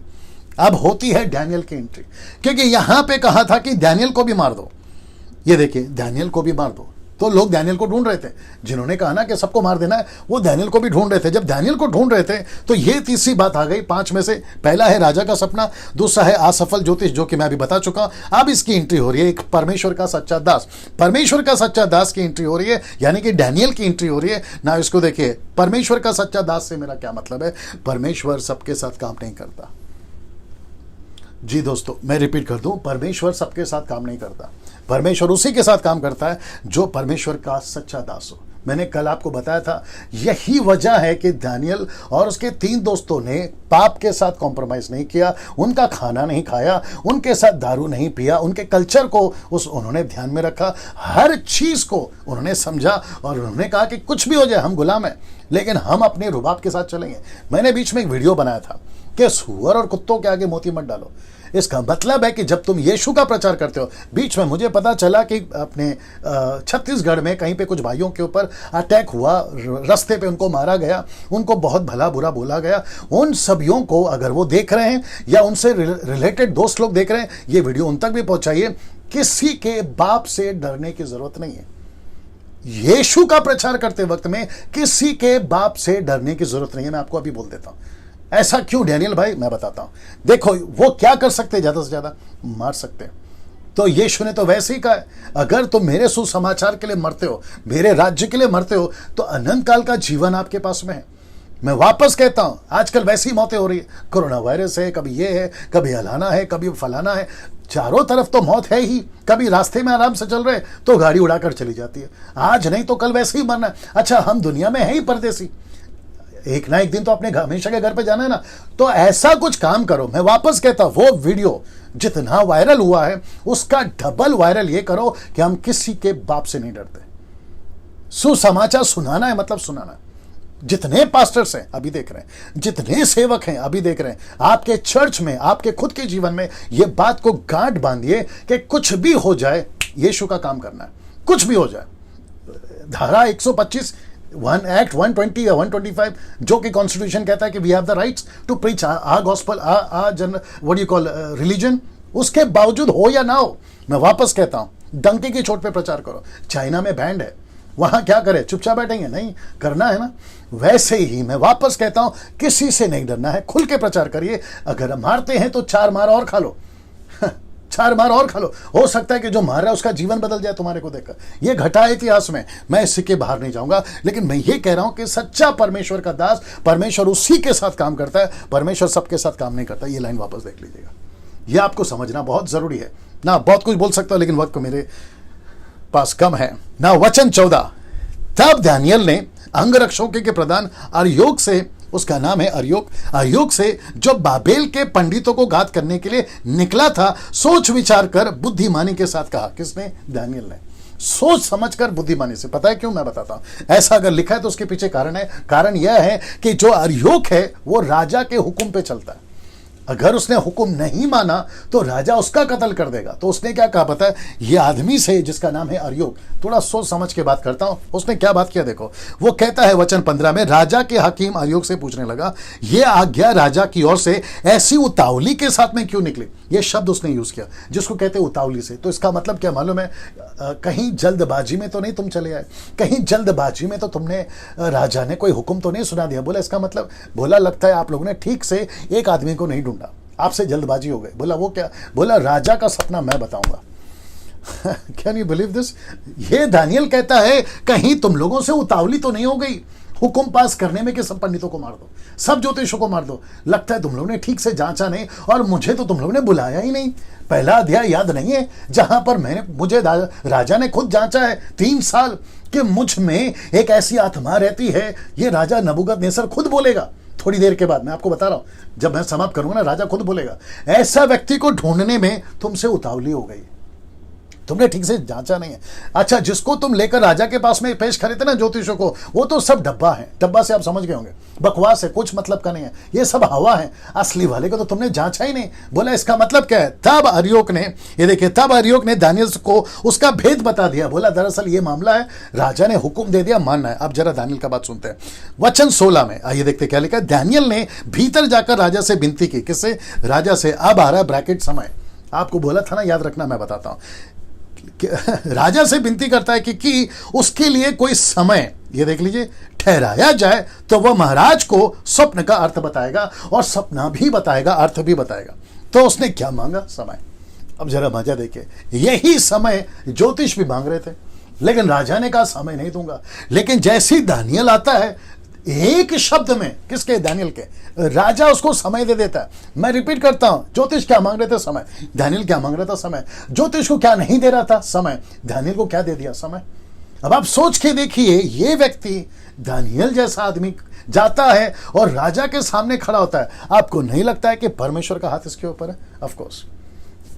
अब होती है डैनियल की एंट्री, क्योंकि यहां पे कहा था कि डैनियल को भी मार दो। ये देखिए, डैनियल को भी मार दो, तो लोग डैनियल को ढूंढ रहे थे। जिन्होंने कहा ना कि सबको मार देना है, वो डैनियल को भी ढूंढ रहे थे। जब डैनियल को ढूंढ रहे थे तो ये तीसरी बात आ गई 5 में से। पहला है राजा का सपना, दूसरा है असफल ज्योतिष, जो कि मैं अभी बता चुका। अब इसकी एंट्री हो रही है एक परमेश्वर का सच्चा दास, परमेश्वर का सच्चा दास की एंट्री हो रही है, यानी कि डैनियल की एंट्री हो रही है ना। इसको देखिए, परमेश्वर का सच्चा दास से मेरा क्या मतलब है? परमेश्वर सबके साथ काम नहीं करता। जी दोस्तों, मैं रिपीट कर दूं, परमेश्वर सबके साथ काम नहीं करता। परमेश्वर उसी के साथ काम करता है जो परमेश्वर का सच्चा दास हो। मैंने कल आपको बताया था, यही वजह है कि दानियल और उसके 3 दोस्तों ने पाप के साथ कॉम्प्रोमाइज नहीं किया, उनका खाना नहीं खाया, उनके साथ दारू नहीं पिया, उनके कल्चर को उन्होंने ध्यान में रखा, हर चीज को उन्होंने समझा और उन्होंने कहा कि कुछ भी हो जाए हम गुलाम हैं, लेकिन हम अपने रुबाब के साथ चलेंगे। मैंने बीच में एक वीडियो बनाया था कि सूअर और कुत्तों के आगे मोती मत डालो। इसका मतलब है कि जब तुम यीशु का प्रचार करते हो, बीच में मुझे पता चला कि अपने छत्तीसगढ़ में कहीं पे कुछ भाइयों के ऊपर अटैक हुआ, रास्ते पे उनको मारा गया, उनको बहुत भला बुरा बोला गया। उन सभियों को अगर वो देख रहे हैं या उनसे रिलेटेड दोस्त लोग देख रहे हैं, ये वीडियो उन तक भी पहुंचाइए। किसी के बाप से डरने की जरूरत नहीं है। यीशु का प्रचार करते वक्त में किसी के बाप से डरने की जरूरत नहीं है। मैं आपको अभी बोल देता हूं। ऐसा क्यों डैनियल भाई? मैं बताता हूं। देखो, वो क्या कर सकते हैं? ज्यादा से ज्यादा मार सकते हैं। तो यीशु ने तो वैसे ही कहा है, अगर तुम मेरे सुसमाचार के लिए मरते हो, मेरे राज्य के लिए मरते हो, तो अनंत काल का जीवन आपके पास में है। मैं वापस कहता हूं, आजकल वैसी मौतें हो रही है। कोरोना वायरस है, कभी ये है, कभी अलाना है, कभी फलाना है, चारों तरफ तो मौत है ही। कभी रास्ते में आराम से चल रहे तो गाड़ी उड़ाकर चली जाती है, आज नहीं तो कल वैसे ही मरना है। अच्छा, हम दुनिया में है ही परदेसी, एक ना एक दिन तो अपने हमेशा के घर पे जाना है ना। तो ऐसा कुछ काम करो। मैं वापस कहता हूं, वो वीडियो जितना वायरल हुआ है उसका डबल वायरल ये करो कि हम किसी के बाप से नहीं डरते। सुसमाचार सुनाना है, मतलब सुनाना है। जितने पास्टर्स हैं अभी देख रहे हैं, जितने सेवक हैं अभी देख रहे हैं, आपके चर्च में, आपके खुद के जीवन में ये बात को गांठ बांधिए कि कुछ भी हो जाए यीशु का काम करना है, कुछ भी हो जाए। धारा 125 वन एक्ट 120 या 125 जो कि कॉन्स्टिट्यूशन कहता है कि we have the rights to preach a gospel a जन व्हाट यू कॉल रिलीजन, उसके बावजूद हो या ना हो, मैं वापस कहता हूं डंके की चोट पे प्रचार करो। चाइना में बैंड है, वहां क्या करे, चुपचाप बैठेंगे? नहीं, करना है ना। वैसे ही मैं वापस कहता हूं किसी से नहीं डरना है, खुल के प्रचार करिए। अगर मारते हैं तो 4 मार और खा लो 4 मार और खा लो, हो सकता है कि जो मार रहा है उसका जीवन बदल जाए तुम्हारे को देखकर। ये घटा है इतिहास में, मैं इससे के बाहर नहीं जाऊंगा, लेकिन मैं ये कह रहा हूं कि सच्चा परमेश्वर का दास, परमेश्वर उसी के साथ काम करता है, परमेश्वर सबके साथ काम नहीं करता। ये लाइन वापस देख लीजिएगा, ये आपको समझना बहुत जरूरी है ना। बहुत कुछ बोल सकता हूं लेकिन वक्त मेरे पास कम है ना। वचन 14, तब दानियल ने अंगरक्षकों के प्रधान अर्योक से, उसका नाम है अर्योक, अर्योक से जो बाबेल के पंडितों को घात करने के लिए निकला था, सोच विचार कर बुद्धिमानी के साथ कहा। किसने? दानियल ने। सोच समझकर बुद्धिमानी से। पता है क्यों? मैं बताता हूं। ऐसा अगर लिखा है तो उसके पीछे कारण है। कारण यह है कि जो अर्योक है वो राजा के हुक्म पे चलता है। अगर उसने हुक्म नहीं माना तो राजा उसका कत्ल कर देगा। तो उसने क्या कहा पता है? ये आदमी से जिसका नाम है अर्योक, थोड़ा सोच समझ के बात करता हूं, उसने क्या बात किया देखो। वो कहता है वचन 15 में, राजा के हकीम अर्योक से पूछने लगा, ये आज्ञा राजा की ओर से ऐसी उतावली के साथ में क्यों निकली? ये शब्द उसने यूज किया जिसको कहते हैं उतावली से। तो इसका मतलब क्या मालूम है? कहीं जल्दबाजी में तो नहीं तुम चले आए, कहीं जल्दबाजी में तो तुमने, राजा ने कोई हुक्म तो नहीं सुना दिया। बोला इसका मतलब, बोला लगता है आप लोगों ने ठीक से एक आदमी को नहीं ढूंढा, आपसे जल्दबाजी हो गई। बोला वो क्या? बोला राजा का सपना मैं बताऊंगा। Can you believe this? ये दानियल कहता है कहीं तुम लोगों से उतावली तो नहीं हो गई हुक्म पास करने में कि सब पंडितों को मार दो, सब ज्योतिषों को मार दो। लगता है तुम लोगों ने ठीक से जांचा नहीं, और मुझे तो तुम लोगों ने बुलाया ही नहीं। पहला अध्याय याद नहीं है जहां पर मुझे राजा ने खुद जांचा है 3 साल कि मुझ में एक ऐसी आत्मा रहती है। ये राजा नबूकदनेस्सर खुद बोलेगा थोड़ी देर के बाद, मैं आपको बता रहा हूं, जब मैं समाप्त करूंगा ना, राजा खुद बोलेगा। ऐसा व्यक्ति को ढूंढने में तुमसे उतावली हो गई, तुमने ठीक से जांचा नहीं है। अच्छा, जिसको तुम लेकर राजा के पास में पेश करे थे ना ज्योतिषों को, वो तो सब डब्बा है। डब्बा से आप समझ गए होंगे, बकवास है, कुछ मतलब का नहीं है, ये सब हवा है। असली वाले को तो तुमने जांचा ही नहीं। बोला इसका मतलब क्या है? तब अर्योक ने, ये देखिए, तब अर्योक ने दानियल को उसका भेद बता दिया। बोला दरअसल ये मामला है, राजा ने हुक्म दे दिया, मानना है। अब जरा दानियल का बात सुनते हैं। वचन 16 में आइए देखते क्या लिखा है। दानियल ने भीतर जाकर राजा से विनती की। किससे? राजा से। अब आ रहा है ब्रैकेट समय, आपको बोला था ना, याद रखना, मैं बताता हूं। राजा से विनती करता है कि उसके लिए कोई समय, ये देख लीजिए, ठहराया जाए तो वह महाराज को स्वप्न का अर्थ बताएगा, और सपना भी बताएगा, अर्थ भी बताएगा। तो उसने क्या मांगा? समय। अब जरा मजा देखिए, यही समय ज्योतिष भी मांग रहे थे, लेकिन राजा ने कहा समय नहीं दूंगा। लेकिन जैसे ही दानियल आता है, एक शब्द में, किसके? दानियल के, राजा उसको समय दे देता है। मैं रिपीट करता हूं, ज्योतिष क्या मांग रहे थे? समय। दानियल क्या मांग रहा था? समय। ज्योतिष को क्या नहीं दे रहा था? समय। दानियल को क्या दे दिया? समय। अब आप सोच के देखिए, ये व्यक्ति दानियल जैसा आदमी जाता है और राजा के सामने खड़ा होता है। आपको नहीं लगता है कि परमेश्वर का हाथ इसके ऊपर है? Of course.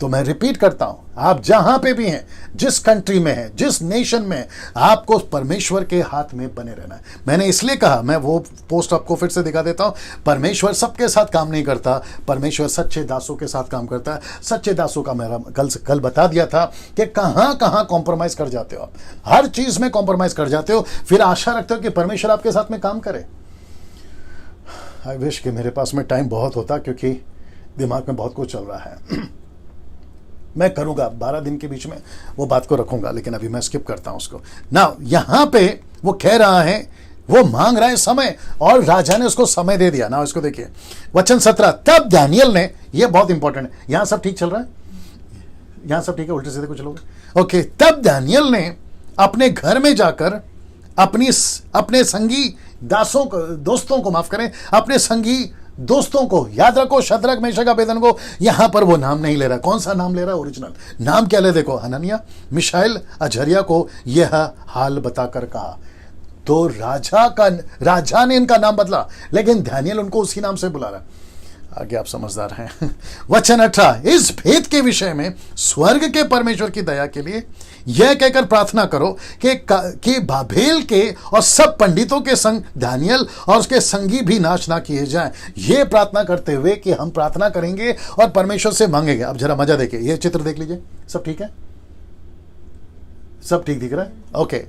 तो मैं रिपीट करता हूं, आप जहां पे भी हैं, जिस कंट्री में हैं, जिस नेशन में, आपको परमेश्वर के हाथ में बने रहना है। मैंने इसलिए कहा, मैं वो पोस्ट आपको फिर से दिखा देता हूं, परमेश्वर सबके साथ काम नहीं करता, परमेश्वर सच्चे दासों के साथ काम करता है। सच्चे दासों का मेरा कल बता दिया था कि कहां कहां कॉम्प्रोमाइज कर जाते हो आप, हर चीज में कॉम्प्रोमाइज कर जाते हो, फिर आशा रखते हो कि परमेश्वर आपके साथ में काम करे। आई विश कि मेरे पास में टाइम बहुत होता, क्योंकि दिमाग में बहुत कुछ चल रहा है। मैं करूंगा 12 दिन के बीच में वो बात को रखूंगा, लेकिन अभी मैं स्किप करता हूं उसको ना। यहां पे वो कह रहा है, वो मांग रहा है समय, और राजा ने उसको समय दे दिया ना। इसको देखिए, वचन 17, तब दानियल ने, ये बहुत इंपॉर्टेंट है, यहां सब ठीक चल रहा है, यहां सब ठीक है, उल्टे सीधे कुछ लोग, ओके। तब दानियल ने अपने घर में जाकर अपने संगी दासों को, दोस्तों को, माफ करें, अपने संगी दोस्तों को, याद रखो, शद्रक मेशक अबेदनगो, यहां पर वो नाम नहीं ले रहा। कौन सा नाम ले रहा है? ओरिजिनल नाम क्या ले? देखो, हनन्याह, मिशाएल, अजरिया को यह हाल बताकर कहा। तो राजा ने इनका नाम बदला, लेकिन दानियल उनको उसी नाम से बुला रहा है। आगे आप समझदार हैं। वचन 18, इस भेद के विषय में स्वर्ग के परमेश्वर की दया के लिए यह कहकर प्रार्थना करो कि बाबेल के और सब पंडितों के संग दानियल और उसके संगी भी नाश ना किए जाएं। यह प्रार्थना करते हुए कि हम प्रार्थना करेंगे और परमेश्वर से मांगेंगे। अब जरा मजा देखिए, यह चित्र देख लीजिए, सब ठीक है, सब ठीक दिख रहा है, ओके।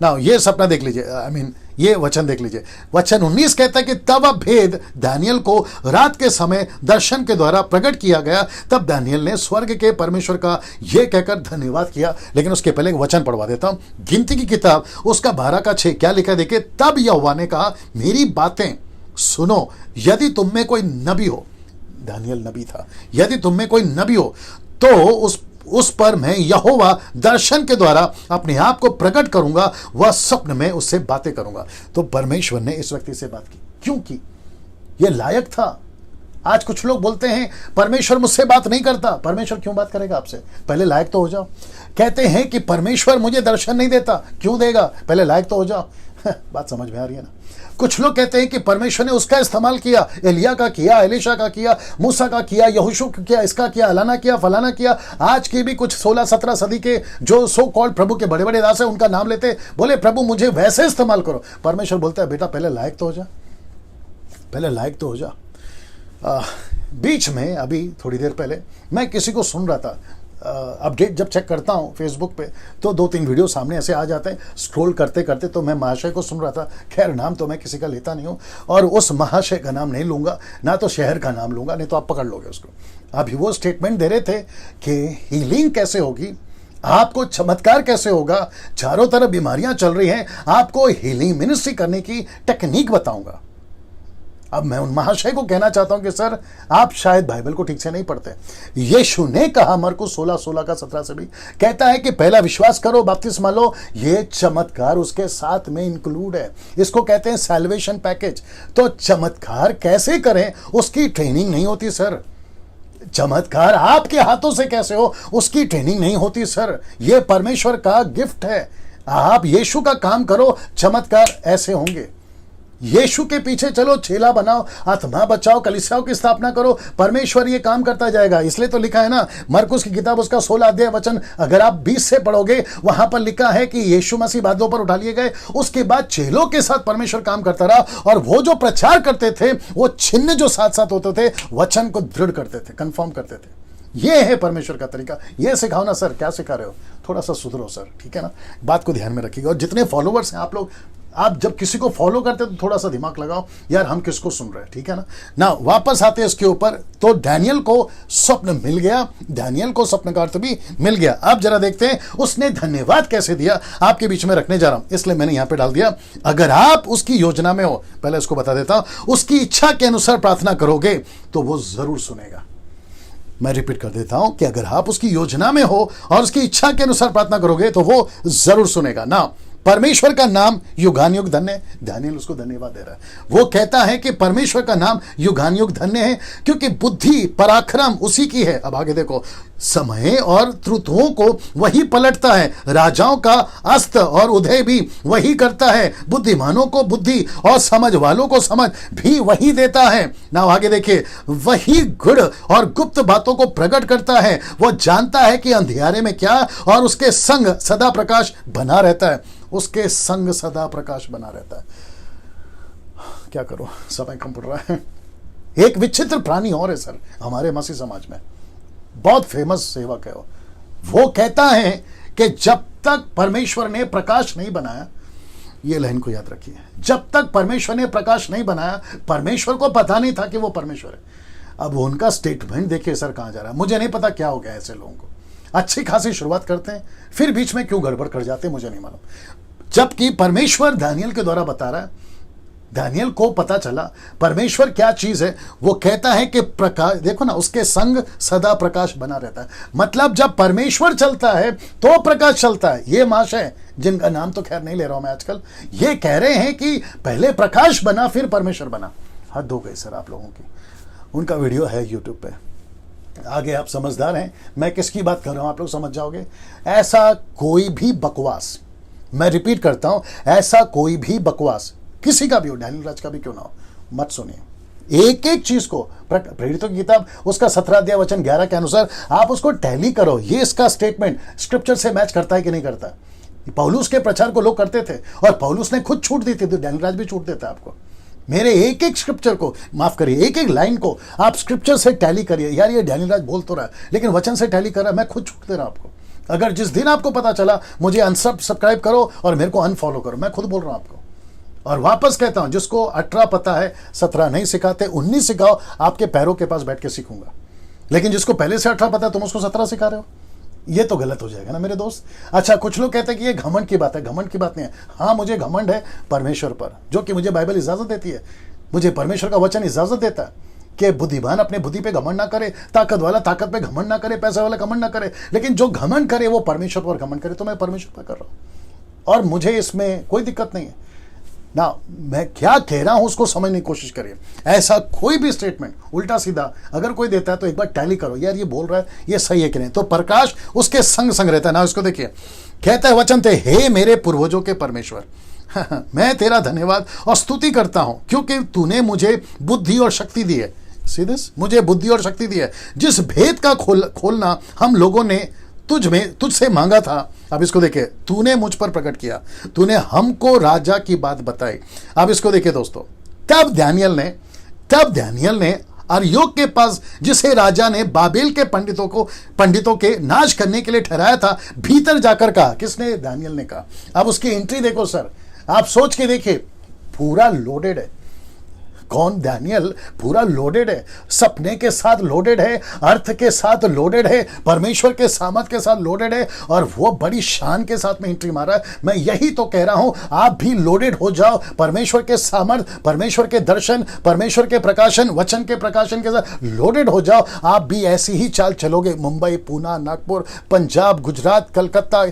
ना ये सपना देख लीजिए, ये वचन देख लीजिए। वचन 19 कहता है कि तब अब भेद दानियल को रात के समय दर्शन के द्वारा प्रकट किया गया। तब दानियल ने स्वर्ग के परमेश्वर का ये कहकर धन्यवाद किया। लेकिन उसके पहले एक वचन पढ़वा देता हूं, गिनती की किताब उसका 12 क्या लिखा है देखिए। तब यहोवा ने कहा, मेरी बातें सुनो, यदि तुम में कोई नबी हो, दानियल नबी था, यदि तुम में कोई नबी हो तो उस पर मैं यहोवा दर्शन के द्वारा अपने आप को प्रकट करूंगा, वह स्वप्न में उससे बातें करूंगा। तो परमेश्वर ने इस व्यक्ति से बात की। क्यों की? यह लायक था। आज कुछ लोग बोलते हैं परमेश्वर मुझसे बात नहीं करता। परमेश्वर क्यों बात करेगा आपसे? पहले लायक तो हो जाओ। कहते हैं कि परमेश्वर मुझे दर्शन नहीं देता, क्यों देगा? पहले लायक तो हो जाओ। बात समझ में आ रही है ना? कुछ लोग कहते हैं कि परमेश्वर ने उसका इस्तेमाल किया, एलिया का किया, एलिशा का किया, मूसा का किया, यहोशू का किया, इसका किया, अलाना किया, फलाना किया। आज की भी कुछ 16-17 सदी के जो सो कॉल्ड प्रभु के बड़े बड़े दास हैं, उनका नाम लेते, बोले प्रभु मुझे वैसे इस्तेमाल करो। परमेश्वर बोलता है बेटा पहले लायक तो हो जा, पहले लायक तो हो जा। बीच में अभी थोड़ी देर पहले मैं किसी को सुन रहा था, अपडेट जब चेक करता हूँ फेसबुक पे तो 2-3 वीडियो सामने ऐसे आ जाते हैं। स्क्रॉल करते करते तो मैं महाशय को सुन रहा था। खैर नाम तो मैं किसी का लेता नहीं हूँ और उस महाशय का नाम नहीं लूँगा, ना तो शहर का नाम लूँगा, नहीं तो आप पकड़ लोगे उसको। अभी वो स्टेटमेंट दे रहे थे कि हीलिंग कैसे होगी, आपको चमत्कार कैसे होगा, चारों तरफ बीमारियां चल रही हैं, आपको हीलिंग मिनिस्ट्री करने की टेक्निक बताऊंगा। अब मैं उन महाशय को कहना चाहता हूं कि सर आप शायद बाइबल को ठीक से नहीं पढ़ते। यीशु ने कहा मरकुस 16:16 का 17 से भी कहता है कि पहला विश्वास करो, बपतिस्मा लो। ये चमत्कार उसके साथ में इंक्लूड है। इसको कहते हैं सैल्वेशन पैकेज। तो चमत्कार कैसे करें उसकी ट्रेनिंग नहीं होती सर। चमत्कार आपके हाथों से कैसे हो उसकी ट्रेनिंग नहीं होती सर। यह परमेश्वर का गिफ्ट है। आप यीशु का काम करो, चमत्कार ऐसे होंगे। यीशु के पीछे चलो, चेला बनाओ, आत्मा बचाओ, कलीसियाओं की स्थापना करो, परमेश्वर ये काम करता जाएगा। इसलिए तो लिखा है ना मरकुस की किताब उसका 16 वचन अगर आप 20 से पढ़ोगे, वहां पर लिखा है कि यीशु मसीह बादलों पर उठा लिए गए, उसके बाद चेलों के साथ परमेश्वर काम करता रहा और वो जो प्रचार करते थे, वो चिन्ह जो साथ साथ होते थे, वचन को दृढ़ करते थे, कंफर्म करते थे। ये है परमेश्वर का तरीका। ये सिखाओ ना सर, क्या सिखा रहे हो? थोड़ा सा सुधरो सर, ठीक है ना? बात को ध्यान में रखिएगा। और जितने फॉलोवर्स हैं आप लोग, आप जब किसी को फॉलो करते हो तो थोड़ा सा दिमाग लगाओ यार, हम किसको सुन रहे हैं, ठीक है ना? ना वापस आते हैं इसके ऊपर। तो डैनियल को स्वप्न मिल गया, डैनियल को स्वप्न का अर्थ भी मिल गया। अब जरा देखते हैं उसने धन्यवाद कैसे दिया। आपके बीच में रखने जा रहा हूं, इसलिए मैंने यहां पे डाल दिया। अगर आप उसकी योजना में हो, पहले इसको बता देता हूं, उसकी इच्छा के अनुसार प्रार्थना करोगे तो वो जरूर सुनेगा। मैं रिपीट कर देता हूं कि अगर आप उसकी योजना में हो और उसकी इच्छा के अनुसार प्रार्थना करोगे तो वो जरूर सुनेगा। ना परमेश्वर का नाम युगानुयुग धन्य है। दानियल उसको धन्यवाद दे रहा है। वो कहता है कि परमेश्वर का नाम युगानुयुग धन्य है क्योंकि बुद्धि पराक्रम उसी की है। अब आगे देखो, समय और ऋतुओं को वही पलटता है, राजाओं का अस्त और उदय भी वही करता है, बुद्धिमानों को बुद्धि और समझ वालों को समझ भी वही देता है। ना आगे देखिए, वही गुड़ और गुप्त बातों को प्रकट करता है। वो जानता है कि अंधियारे में क्या, और उसके संग सदा प्रकाश बना रहता है। उसके संग सदा प्रकाश बना रहता है। क्या करो, समय कम पड़ रहा है। एक विचित्र प्राणी और है सर हमारे मसीह समाज में, बहुत फेमस सेवक है वो कहता है कि जब तक परमेश्वर ने प्रकाश नहीं बनाया, ये लाइन को याद रखिए, जब तक परमेश्वर ने प्रकाश नहीं बनाया, परमेश्वर को पता नहीं था कि वो परमेश्वर है। अब उनका स्टेटमेंट देखिए सर कहां जा रहा है। मुझे नहीं पता क्या हो गया ऐसे लोगों को। अच्छी खासी शुरुआत करते हैं, फिर बीच में क्यों गड़बड़ कर जाते हैं मुझे नहीं मालूम। जबकि परमेश्वर दानियल के द्वारा बता रहा है, दानियल को पता चला परमेश्वर क्या चीज है। वो कहता है कि प्रकाश, देखो ना, उसके संग सदा प्रकाश बना रहता है। मतलब जब परमेश्वर चलता है तो प्रकाश चलता है। ये महाशय, जिनका नाम तो खैर नहीं ले रहा हूं मैं आजकल, ये कह रहे हैं कि पहले प्रकाश बना फिर परमेश्वर बना। हद हो गई सर आप लोगों की। उनका वीडियो है यूट्यूब पे, आगे आप समझदार हैं, मैं किसकी बात कर रहा हूं आप लोग समझ जाओगे। ऐसा कोई भी बकवास, मैं रिपीट करता हूं, ऐसा कोई भी बकवास किसी का भी हो, डैनियल राज का भी क्यों ना हो, मत सुनिए। एक एक चीज को, प्रेरितों की किताब उसका 17-11 के अनुसार आप उसको टैली करो। ये इसका स्टेटमेंट स्क्रिप्चर से मैच करता है कि नहीं करता। पौलुस के प्रचार को लोग करते थे और पौलुस ने खुद छूट दी थी, तो डैनियल राज भी छूट देता है आपको। मेरे एक एक स्क्रिप्चर को, माफ करिए, एक एक लाइन को आप स्क्रिप्चर से टैली करिए। यार ये डैनियल राज बोल तो रहा है लेकिन वचन से टैली कर रहा है, मैं खुद छूट दे रहा हूं आपको। अगर जिस दिन आपको पता चला, मुझे अनसब्सक्राइब करो और मेरे को अनफॉलो करो। मैं खुद बोल रहा हूं आपको, और वापस कहता हूं, जिसको 18 पता है 17 नहीं सिखाते, 19 सिखाओ, आपके पैरों के पास बैठ के सीखूंगा। लेकिन जिसको पहले से 18 पता है, तुम उसको 17 सिखा रहे हो, ये तो गलत हो जाएगा ना मेरे दोस्त। अच्छा, कुछ लोग कहते हैं कि ये घमंड की बात है। घमंड की बात नहीं है। हाँ, मुझे घमंड है परमेश्वर पर, जो कि मुझे बाइबल इजाजत देती है। मुझे परमेश्वर का वचन इजाजत देता है कि बुद्धिमान अपने बुद्धि पे घमंड ना करे, ताकत वाला ताकत पे घमंड ना करे, पैसा वाला घमंड ना करे, लेकिन जो घमंड करे वो परमेश्वर पर घमंड करे। तो मैं परमेश्वर पर कर रहा हूं और मुझे इसमें कोई दिक्कत नहीं है ना। मैं क्या कह रहा हूं उसको समझने की कोशिश करिए। ऐसा कोई भी स्टेटमेंट उल्टा सीधा अगर कोई देता है तो एक बार टैली करो, यार ये बोल रहा है ये सही है कि नहीं। तो प्रकाश उसके संग संग रहता है ना। इसको देखिए, कहता है वचन थे, हे मेरे पूर्वजों के परमेश्वर, मैं तेरा धन्यवाद और स्तुति करता हूं, क्योंकि तूने मुझे बुद्धि और शक्ति दी है। मुझे बुद्धि और शक्ति दी है, जिस भेद का खोलना हम लोगों ने तुझसे मांगा था। अब इसको देखिए, तूने मुझ पर प्रकट किया, तूने हमको राजा की बात बताई। अब इसको देखिए दोस्तों, तब दानियल ने अरयोग के पास, जिसे राजा ने बाबेल के पंडितों के नाश करने के लिए ठहराया था, भीतर जाकर कहा। किसने? दानियल ने कहा। अब उसकी एंट्री देखो सर, आप सोच के देखिए, पूरा लोडेड है। कौन? दानियल पूरा लोडेड है, सपने के साथ लोडेड है, अर्थ के साथ लोडेड है, परमेश्वर के सामर्थ के साथ लोडेड है, और वो बड़ी शान के साथ में एंट्री मारा है। मैं यही तो कह रहा हूं, आप भी लोडेड हो जाओ परमेश्वर के सामर्थ, परमेश्वर के दर्शन, परमेश्वर के प्रकाशन, वचन के प्रकाशन के साथ लोडेड हो जाओ। आप भी ऐसी ही चाल चलोगे। मुंबई, पूना, नागपुर, पंजाब, गुजरात, कलकत्ता,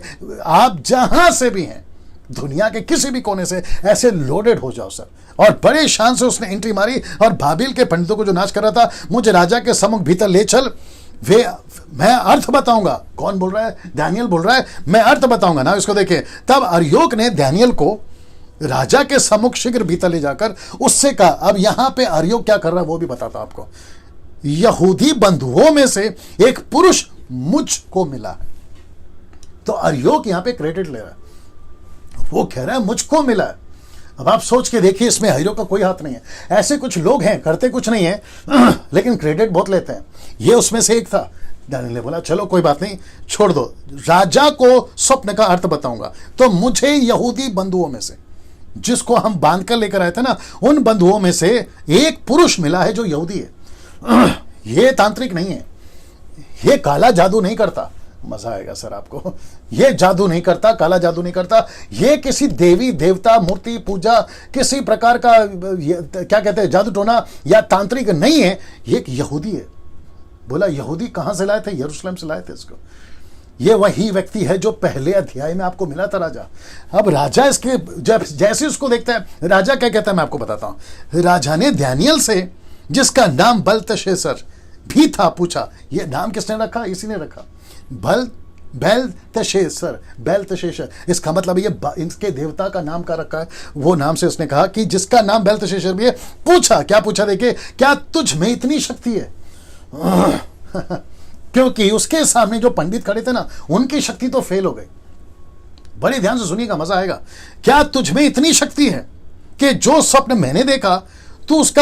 आप जहां से भी हैं, दुनिया के किसी भी कोने से ऐसे लोडेड हो जाओ सर। और बड़े शान से उसने एंट्री मारी और बाबिल के पंडितों को जो नाश कर रहा था, मुझे राजा के सम्मुख भीतर ले चल, मैं अर्थ बताऊंगा। कौन बोल रहा है? दानियल बोल रहा है, मैं अर्थ बताऊंगा ना। इसको देखिए, तब अरयोग ने दानियल को राजा के सम्मुख शीघ्र भीतर ले जाकर उससे कहा। अब यहां पे अरयोग क्या कर रहा है वो भी बताता आपको। यहूदी बंधुओं में से एक पुरुष मुझको मिला है। तो अरयोग यहां पे क्रेडिट ले रहा है, वो कह रहा है मुझको मिला है। अब आप सोच के देखिए, इसमें अरयोग का कोई हाथ नहीं है। ऐसे कुछ लोग हैं, करते कुछ नहीं है लेकिन क्रेडिट बहुत लेते हैं। ये उसमें से एक था। दानियल ने बोला चलो कोई बात नहीं, छोड़ दो, राजा को स्वप्न का अर्थ बताऊंगा। तो मुझे यहूदी बंधुओं में से, जिसको हम बांध कर लेकर आए थे ना, उन बंधुओं में से एक पुरुष मिला है जो यहूदी है। ये तांत्रिक नहीं है, ये काला जादू नहीं करता। मजा आएगा सर आपको। ये जादू नहीं करता, काला जादू नहीं करता। ये किसी देवी देवता मूर्ति पूजा, किसी प्रकार का क्या कहते हैं जादू टोना या तांत्रिक नहीं है। ये एक यहूदी है। बोला यहूदी कहां से लाए थे? यरूशलेम से लाए थे इसको। ये वही व्यक्ति है जो पहले अध्याय में आपको मिला था राजा। अब राजा इसके जब जैसे उसको देखता है, राजा क्या कहता है मैं आपको बताता हूं। राजा ने दानियल से, जिसका नाम बेलतशस्सर भी था, पूछा। ये नाम किसने रखा? इसी ने रखा, बेलतशस्सर। इसका मतलब ये इसके देवता का नाम का रखा है। वो नाम से उसने कहा कि जिसका नाम बेलतशस्सर भी है। पूछा, क्या पूछा देखिए, क्या तुझ में इतनी शक्ति है? क्योंकि उसके सामने जो पंडित खड़े थे ना, उनकी शक्ति तो फेल हो गई। बड़े ध्यान से सुनिएगा, मजा आएगा। क्या तुझ में इतनी शक्ति है कि जो स्वप्न मैंने देखा तू उसे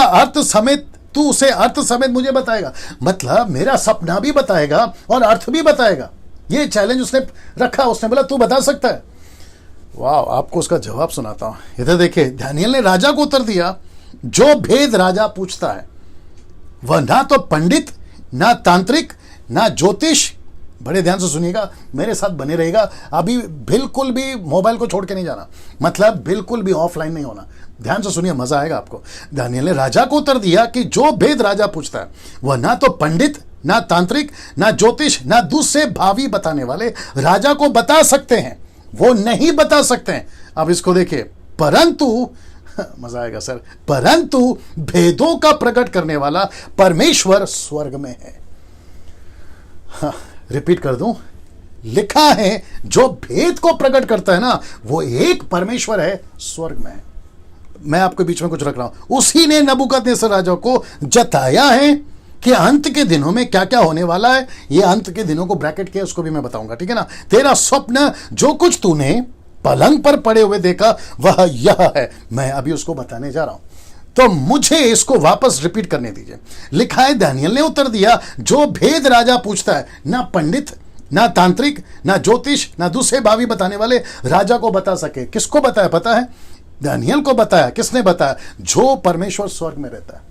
अर्थ समेत मुझे बताएगा? मतलब मेरा सपना भी बताएगा और अर्थ भी बताएगा। ये चैलेंज उसने रखा। उसने बोला तू बता सकता है? वाह, आपको उसका जवाब सुनाता हूं। इधर देखिए, दानियल ने राजा को उत्तर दिया, जो भेद राजा पूछता है वह ना तो पंडित, ना तांत्रिक, ना ज्योतिष। बड़े ध्यान से सुनिएगा, मेरे साथ बने रहेगा। अभी बिल्कुल भी मोबाइल को छोड़ के नहीं जाना, मतलब बिल्कुल भी ऑफलाइन नहीं होना। ध्यान से सुनिए, मजा आएगा आपको। दानियल ने राजा को उत्तर दिया कि जो भेद राजा पूछता है वह ना तो पंडित, ना तांत्रिक, ना ज्योतिष, ना दूसरे भावी बताने वाले राजा को बता सकते हैं। वो नहीं बता सकते हैं। अब इसको देखिए, परंतु मजा आएगा सर, परंतु भेदों का प्रकट करने वाला परमेश्वर स्वर्ग में है। रिपीट कर दूं, लिखा है जो भेद को प्रकट करता है ना, वो एक परमेश्वर है, स्वर्ग में है। मैं आपके बीच में कुछ रख रहा हूं। उसी ने नबूकदनेस्सर राजा को जताया है कि अंत के दिनों में क्या क्या होने वाला है। ये अंत के दिनों को ब्रैकेट किया, उसको भी मैं बताऊंगा, ठीक है ना। तेरा स्वप्न, जो कुछ तूने पलंग पर पड़े हुए देखा, वह यह है। मैं अभी उसको बताने जा रहा हूं, तो मुझे इसको वापस रिपीट करने दीजिए। लिखा है, दानियल ने उत्तर दिया, जो भेद राजा पूछता है, ना पंडित, ना तांत्रिक, ना ज्योतिष, ना दूसरे भावी बताने वाले राजा को बता सके। किसको बताया पता है? दानियल को बताया। किसने बताया? जो परमेश्वर स्वर्ग में रहता है।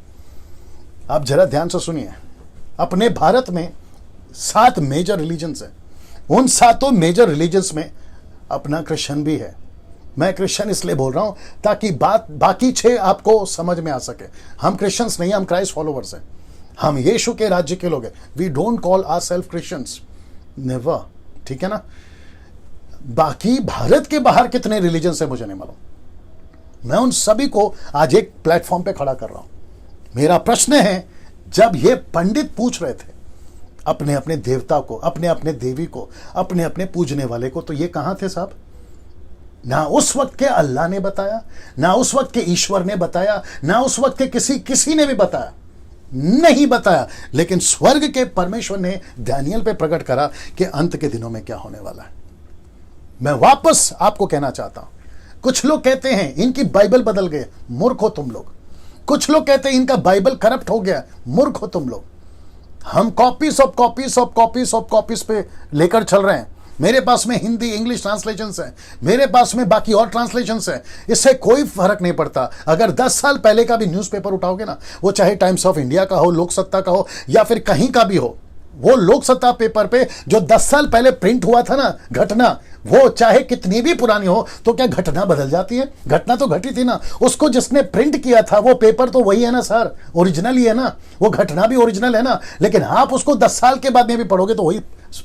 आप जरा ध्यान से सुनिए। अपने भारत में 7 मेजर रिलीजन्स है। उन 7 मेजर रिलीजन्स में अपना क्रिश्चियन भी है। मैं क्रिश्चियन इसलिए बोल रहा हूं ताकि बात बाकी 6 आपको समझ में आ सके। हम क्रिश्चियंस नहीं, हम क्राइस्ट फॉलोवर्स हैं। हम यीशु के राज्य के लोग हैं। We don't call our self Christians, never. ठीक है ना? बाकी भारत के बाहर कितने रिलीजन है मुझे नहीं मालूम। मैं उन सभी को आज एक प्लेटफॉर्म पे खड़ा कर रहा हूं। मेरा प्रश्न है, जब ये पंडित पूछ रहे थे अपने अपने देवता को, अपने अपने देवी को, अपने अपने पूजने वाले को, तो ये कहां थे साहब? ना उस वक्त के अल्लाह ने बताया, ना उस वक्त के ईश्वर ने बताया, ना उस वक्त के किसी ने भी बताया, नहीं बताया। लेकिन स्वर्ग के परमेश्वर ने दानियल पे प्रकट करा कि अंत के दिनों में क्या होने वाला है। मैं वापस आपको कहना चाहता हूं, कुछ लोग कहते हैं इनकी बाइबल बदल गए, मूर्ख हो तुम लोग। कुछ लोग कहते हैं इनका बाइबल करप्ट हो गया, मूर्ख हो तुम लोग। हम copies of copies of copies of copies पे लेकर चल रहे हैं। मेरे पास में हिंदी इंग्लिश ट्रांसलेशंस हैं, मेरे पास में बाकी और ट्रांसलेशंस हैं। इससे कोई फर्क नहीं पड़ता। अगर 10 साल पहले का भी न्यूज़पेपर उठाओगे ना, वो चाहे टाइम्स ऑफ इंडिया का हो, लोकसत्ता का हो, या फिर कहीं का भी हो, वो लोकसत्ता पेपर पे जो 10 साल पहले प्रिंट हुआ था ना घटना, वो चाहे कितनी भी पुरानी हो, तो क्या घटना बदल जाती है? घटना तो घटी थी ना। उसको जिसने प्रिंट किया था वो पेपर तो वही है ना सर, ओरिजिनल ही है ना, वो घटना भी ओरिजिनल है ना। लेकिन आप उसको 10 साल के बाद में भी पढ़ोगे तो वही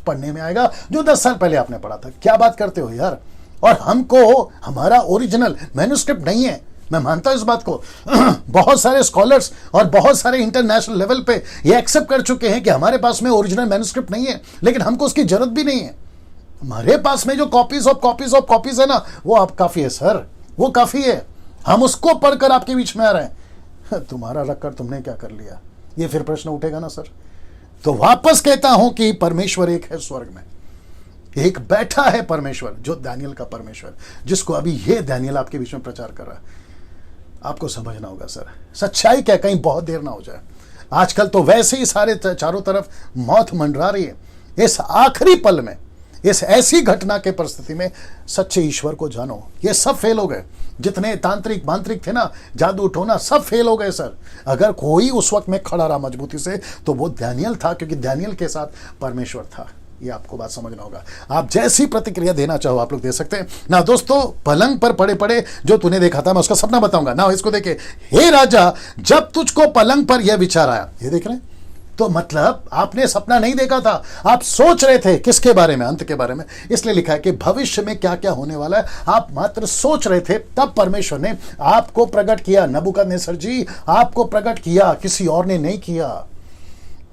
पढ़ने में आएगा जो 10 साल पहले आपने पढ़ा था। क्या बात करते हो यार? और हमको हमारा ओरिजिनल मैन्युस्क्रिप्ट नहीं है, मैं मानता हूं इस बात को। बहुत सारे स्कॉलर्स और बहुत सारे इंटरनेशनल लेवल पे ये एक्सेप्ट कर चुके हैं कि हमारे पास में ओरिजिनल मैन्युस्क्रिप्ट नहीं है, लेकिन हमको उसकी जरूरत भी नहीं है। हमारे पास में जो copies of copies of copies है ना, वो आप काफी है सर, वो काफी है। हम उसको पढ़कर आपके बीच में आ रहे हैं। तुम्हारा रखकर तुमने क्या कर लिया, ये फिर प्रश्न उठेगा ना सर। तो वापस कहता हूं कि परमेश्वर एक है स्वर्ग में, एक बैठा है परमेश्वर, जो दानियल का परमेश्वर, जिसको अभी ये दानियल आपके बीच में प्रचार कर रहा है। आपको समझना होगा सर, सच्चाई क्या, कहीं बहुत देर ना हो जाए। आजकल तो वैसे ही सारे चारों तरफ मौत मंडरा रही है। इस आखिरी पल में, इस ऐसी घटना के परिस्थिति में सच्चे ईश्वर को जानो। ये सब फेल हो गए, जितने तांत्रिक मांत्रिक थे ना, जादू टोना, सब फेल हो गए सर। अगर कोई उस वक्त में खड़ा रहा मजबूती से, तो वो दानियल था, क्योंकि दानियल के साथ परमेश्वर था। ये आपको बात समझना होगा। आप जैसी प्रतिक्रिया देना चाहो आप लोग दे सकते हैं ना। दोस्तों, पलंग पर पड़े पड़े जो तूने देखा था, मैं उसका सपना बताऊंगा ना। इसको देखे, हे राजा, जब तुझको पलंग पर यह विचार आया। ये देख रहे हैं? तो मतलब आपने सपना नहीं देखा था, आप सोच रहे थे किसके बारे में? अंत के बारे में। इसलिए लिखा है कि भविष्य में क्या क्या होने वाला है, आप मात्र सोच रहे थे। तब परमेश्वर ने आपको प्रकट किया। नबूकदनेस्सर जी, आपको प्रकट किया, किसी और ने नहीं किया,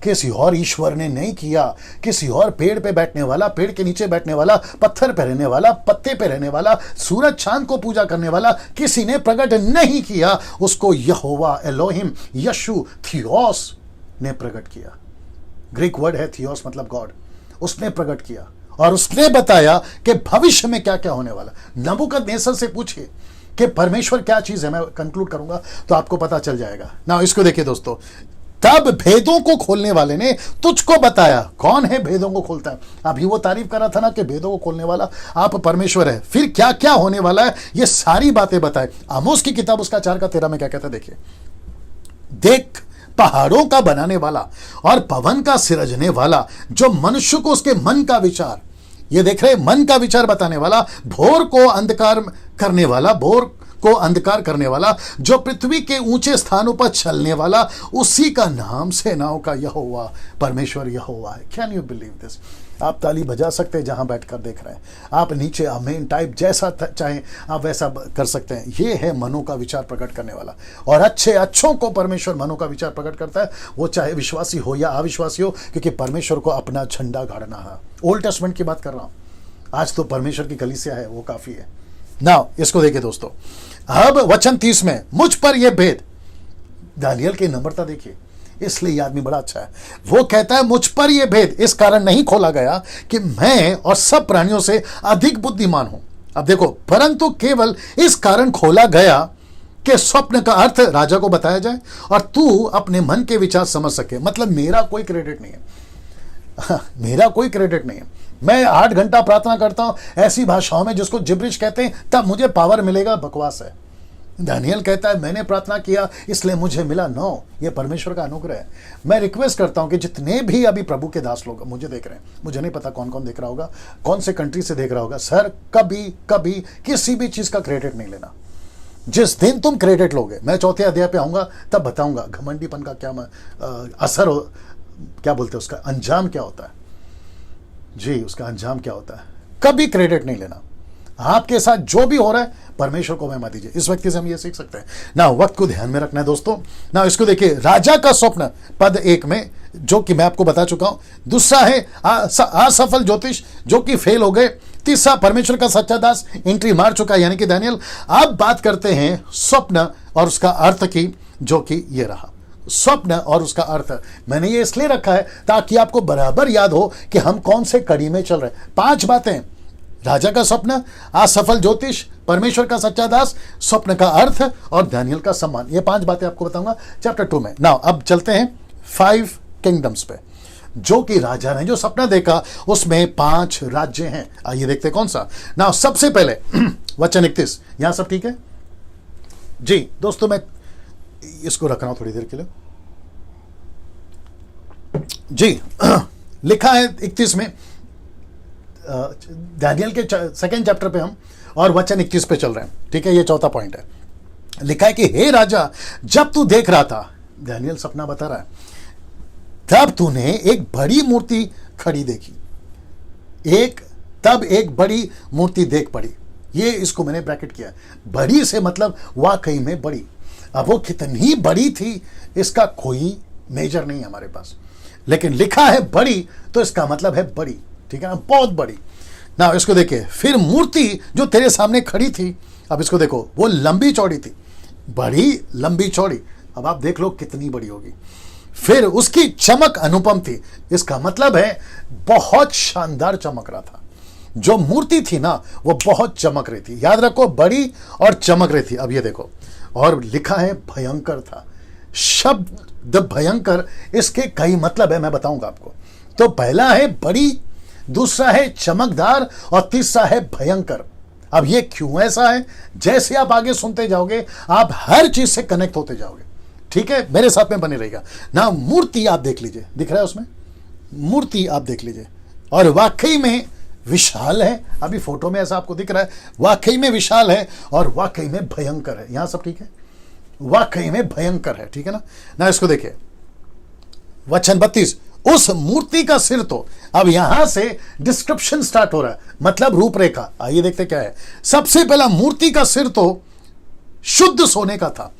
किसी और ईश्वर ने नहीं किया। किसी और पेड़ पे बैठने वाला, पेड़ के नीचे बैठने वाला, पत्थर पे रहने वाला, पत्ते पे रहने वाला, सूरज चांद को पूजा करने वाला किसी ने प्रकट नहीं किया। उसको यहोवा एलोहिम, यशु, थियोस ने प्रकट किया। ग्रीक वर्ड है थियोस, मतलब गॉड। उसने प्रकट किया और उसने बताया कि भविष्य में क्या क्या होने वाला। नबूकदनेस्सर से पूछिए कि परमेश्वर क्या चीज है। मैं कंक्लूड करूंगा तो आपको पता चल जाएगा ना। इसको देखिए दोस्तों, तब भेदों को खोलने वाले ने तुझको बताया। कौन है भेदों को खोलता है? अभी वो तारीफ कर रहा था ना कि भेदों को खोलने वाला आप परमेश्वर है। फिर क्या क्या होने वाला है, ये सारी बातें बताए। आमोस की किताब उसका 4:13 में क्या कहता है, देखिए। देख, पहाड़ों का बनाने वाला और पवन का सिरजने वाला, जो मनुष्य को उसके मन का विचार, ये देख रहे, मन का विचार बताने वाला, भोर को अंधकार करने वाला, भोर को अंधकार करने वाला, जो पृथ्वी के ऊंचे स्थानों पर चलने वाला, उसी का नाम सेनाओं का यहोवा परमेश्वर यहोवा है। Can you believe this? आप ताली बजा सकते हैं जहां बैठकर देख रहे हैं। आप नीचे आमीन टाइप जैसा चाहें आप वैसा कर सकते हैं। ये है मनों का विचार प्रकट करने वाला। और अच्छों को परमेश्वर मनों का विचार प्रकट करता है, वो चाहे विश्वासी हो या अविश्वासी हो, क्योंकि परमेश्वर को अपना झंडा गाड़ना है। ओल्ड टेस्टमेंट की बात कर रहा हूं। आज तो परमेश्वर की कलीसिया है, वो काफी है ना। इसको देखिए दोस्तों, अब वचन 30 में, मुझ पर यह भेद। दानियल की नम्रता देखिए, इसलिए यह आदमी बड़ा अच्छा है। वो कहता है मुझ पर यह भेद इस कारण नहीं खोला गया कि मैं और सब प्राणियों से अधिक बुद्धिमान हूं। अब देखो, परंतु केवल इस कारण खोला गया कि स्वप्न का अर्थ राजा को बताया जाए और तू अपने मन के विचार समझ सके। मतलब मेरा कोई क्रेडिट नहीं है, मेरा कोई क्रेडिट नहीं है। मैं 8 घंटा प्रार्थना करता हूं ऐसी भाषाओं में जिसको जिब्रिश कहते हैं, तब मुझे पावर मिलेगा, बकवास है। दानियल कहता है मैंने प्रार्थना किया इसलिए मुझे मिला। नो, ये परमेश्वर का अनुग्रह है। मैं रिक्वेस्ट करता हूं कि जितने भी अभी प्रभु के दास लोग मुझे देख रहे हैं, मुझे नहीं पता कौन कौन देख रहा होगा, कौन से कंट्री से देख रहा होगा, सर कभी कभी किसी भी चीज का क्रेडिट नहीं लेना। जिस दिन तुम क्रेडिट लोगे, मैं चौथे अध्याय पे आऊंगा तब बताऊंगा घमंडीपन का क्या असर हो, क्या बोलते हैं उसका अंजाम क्या होता है। जी, उसका अंजाम क्या होता है। कभी क्रेडिट नहीं लेना। आपके साथ जो भी हो रहा है परमेश्वर को महिमा दीजिए। इस व्यक्ति से हम ये सीख सकते हैं ना। वक्त को ध्यान में रखना है दोस्तों ना। इसको देखिए, राजा का स्वप्न पद 1 में, जो कि मैं आपको बता चुका हूं। दूसरा है असफल ज्योतिष, जो कि फेल हो गए। तीसरा, परमेश्वर का सच्चा दास एंट्री मार चुका, यानी कि दानियल। अब बात करते हैं स्वप्न और उसका अर्थ की, जो कि ये रहा स्वप्न और उसका अर्थ। मैंने ये इसलिए रखा है ताकि आपको बराबर याद हो कि हम कौन से कड़ी में चल रहे हैं। 5 बातें, राजा का स्वप्न, असफल ज्योतिष, परमेश्वर का सच्चा दास, स्वप्न का अर्थ और दानियल का सम्मान। ये 5 बातें आपको बताऊंगा चैप्टर 2 में। नाउ अब चलते हैं 5 किंगडम्स पे, जो कि राजा ने जो सपना देखा उसमें 5 राज्य हैं। आइए देखते हैं कौन सा। नाउ सबसे पहले वचन 31, यहां सब ठीक है जी दोस्तों। मैं इसको रख रहा हूं थोड़ी देर के लिए जी। लिखा है 31 में, दानियल के 2nd चैप्टर पे हम, और वचन 21 पे चल रहे हैं, ठीक है। ये चौथा पॉइंट है। लिखा है कि हे राजा, जब तू देख रहा था, दानियल सपना बता रहा है, तब तूने एक बड़ी मूर्ति खड़ी देखी। तब एक बड़ी मूर्ति देख पड़ी। ये इसको मैंने ब्रैकेट किया। बड़ी से मतलब वाकई में बड़ी। अब वो कितनी बड़ी थी इसका कोई मेजर नहीं है हमारे पास, लेकिन लिखा है बड़ी तो इसका मतलब है बड़ी, ठीक है ना, बहुत बड़ी। ना इसको देखिए, फिर मूर्ति जो तेरे सामने खड़ी थी, अब इसको देखो, वो लंबी चौड़ी थी, बड़ी लंबी चौड़ी। अब आप देख लो कितनी बड़ी होगी। फिर उसकी चमक अनुपम थी, इसका मतलब है बहुत शानदार चमक रहा था। जो मूर्ति थी ना वो बहुत चमक रही थी। याद रखो, बड़ी और चमक रही थी। अब ये देखो, और लिखा है भयंकर था। शब्द भयंकर, इसके कई मतलब है, मैं बताऊंगा आपको। तो पहला है बड़ी, दूसरा है चमकदार और तीसरा है भयंकर। अब ये क्यों ऐसा है, जैसे आप आगे सुनते जाओगे आप हर चीज से कनेक्ट होते जाओगे, ठीक है। मेरे साथ में बने रहेगा ना। मूर्ति आप देख लीजिए, दिख रहा है उसमें, मूर्ति आप देख लीजिए, और वाकई में विशाल है। अभी फोटो में ऐसा आपको दिख रहा है, वाकई में विशाल है और वाकई में भयंकर है। यहां सब ठीक है, वाकई में भयंकर है, ठीक है ना। इसको देखिए, वचन 32, उस मूर्ति का सिर तो, अब यहां से डिस्क्रिप्शन स्टार्ट हो रहा है, मतलब रूपरेखा। आइए देखते क्या है। सबसे पहला, मूर्ति का सिर तो शुद्ध सोने का था।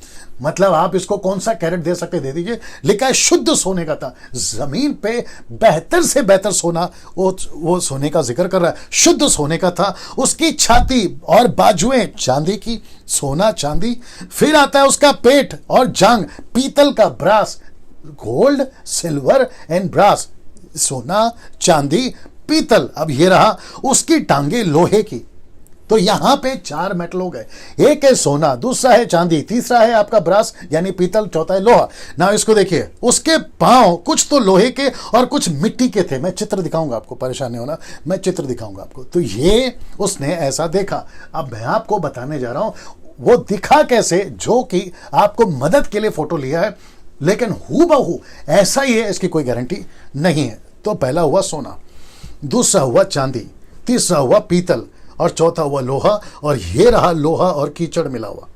मतलब आप इसको कौन सा कैरेट दे सकते दे दीजिए, लिखा है शुद्ध सोने का था। जमीन पे बेहतर से बेहतर सोना, वो सोने का जिक्र कर रहा है, शुद्ध सोने का था। उसकी छाती और बाजुएं चांदी की, सोना चांदी। फिर आता है उसका पेट और जांग पीतल का, brass, gold, silver and brass, सोना चांदी पीतल। अब ये रहा उसकी टांगे लोहे की। तो यहां पे 4 मेटल हो गए, एक है सोना, दूसरा है चांदी, तीसरा है आपका ब्रास यानी पीतल, चौथा है लोहा। ना इसको देखिए, उसके पांव कुछ तो लोहे के और कुछ मिट्टी के थे। मैं चित्र दिखाऊंगा आपको, परेशान नहीं होना, मैं चित्र दिखाऊंगा आपको। तो ये उसने ऐसा देखा। अब मैं आपको बताने जा रहा हूं वो दिखा कैसे, जो कि आपको मदद के लिए फोटो लिया है, लेकिन हूबहू ऐसा ही है इसकी कोई गारंटी नहीं है। तो पहला हुआ सोना, दूसरा हुआ चांदी, तीसरा हुआ पीतल और चौथा हुआ लोहा। और ये रहा लोहा और कीचड़ मिला हुआ,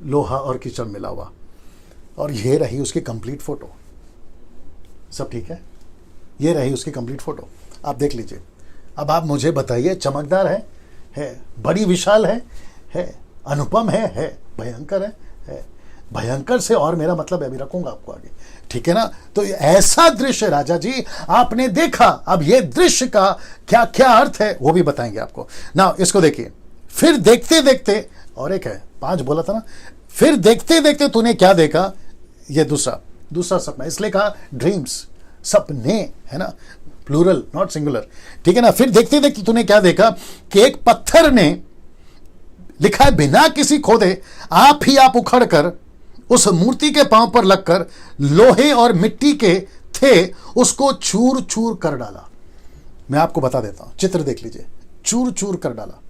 लोहा और कीचड़ मिला हुआ। और ये रही उसकी कंप्लीट फोटो। सब ठीक है, ये रही उसकी कंप्लीट फोटो, आप देख लीजिए। अब आप मुझे बताइए, चमकदार है, बड़ी विशाल है, अनुपम है, भयंकर है। भयंकर से और मेरा मतलब अभी रखूंगा आपको आगे, ठीक है ना। तो ऐसा दृश्य राजा जी आपने देखा। अब ये दृश्य का क्या क्या अर्थ है वो भी बताएंगे आपको ना। इसको देखिए, फिर देखते देखते, और एक है 5 बोला था ना, फिर देखते देखते तूने क्या देखा। ये दूसरा सपना, इसलिए कहा ड्रीम्स, सपने, है ना, प्लूरल नॉट सिंगुलर, ठीक है ना। फिर देखते देखते तूने क्या देखा कि एक पत्थर ने, लिखा है बिना किसी खोदे आप ही आप उखड़ कर उस मूर्ति के पांव पर लगकर लोहे और मिट्टी के थे उसको चूर चूर कर डाला। मैं आपको बता देता हूं, चित्र देख लीजिए, चूर चूर कर डाला।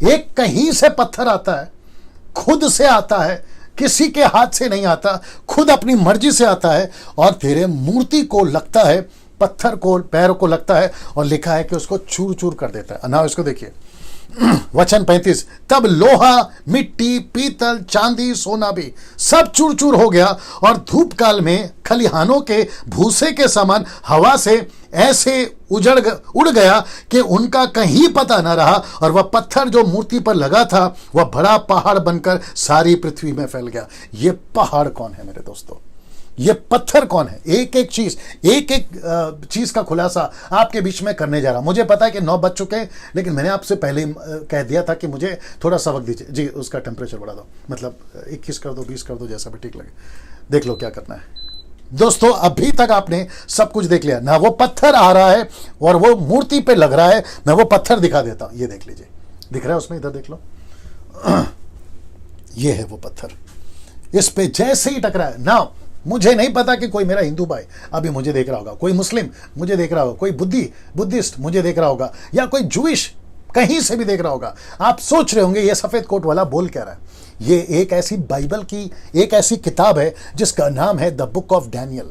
एक कहीं से पत्थर आता है, खुद से आता है, किसी के हाथ से नहीं आता, खुद अपनी मर्जी से आता है और तेरे मूर्ति को लगता है, पत्थर को, पैरों को लगता है और लिखा है कि उसको चूर चूर कर देता है। ना इसको देखिए वचन 35, तब लोहा, मिट्टी, पीतल, चांदी, सोना भी सब चूर चूर हो गया और धूप काल में खलिहानों के भूसे के समान हवा से ऐसे उड़ गया कि उनका कहीं पता न रहा, और वह पत्थर जो मूर्ति पर लगा था वह बड़ा पहाड़ बनकर सारी पृथ्वी में फैल गया। ये पहाड़ कौन है मेरे दोस्तों? ये पत्थर कौन है? एक एक चीज का खुलासा आपके बीच में करने जा रहा हूं। मुझे पता है कि 9 बज चुके हैं, लेकिन मैंने आपसे पहले ही कह दिया था कि मुझे थोड़ा सा वक्त दीजिए। जी, उसका टेम्परेचर बढ़ा दो, मतलब 21 कर दो, 20 कर दो, जैसा भी ठीक लगे। देख लो क्या करना है दोस्तों। अभी तक आपने सब कुछ देख लिया ना, वो पत्थर आ रहा है और वो मूर्ति पे लग रहा है। मैं वो पत्थर दिखा देता हूं, ये देख लीजिए, दिख रहा है उसमें, इधर देख लो, ये है वो पत्थर। इस पे जैसे ही टकरा है ना, मुझे नहीं पता कि कोई मेरा हिंदू भाई अभी मुझे देख रहा होगा, कोई मुस्लिम मुझे देख रहा होगा, कोई बुद्धिस्ट मुझे देख रहा होगा, या कोई जूइश कहीं से भी देख रहा होगा। आप सोच रहे होंगे ये सफेद कोट वाला बोल क्या रहा है। ये एक ऐसी बाइबल की एक ऐसी किताब है जिसका नाम है द बुक ऑफ डैनियल।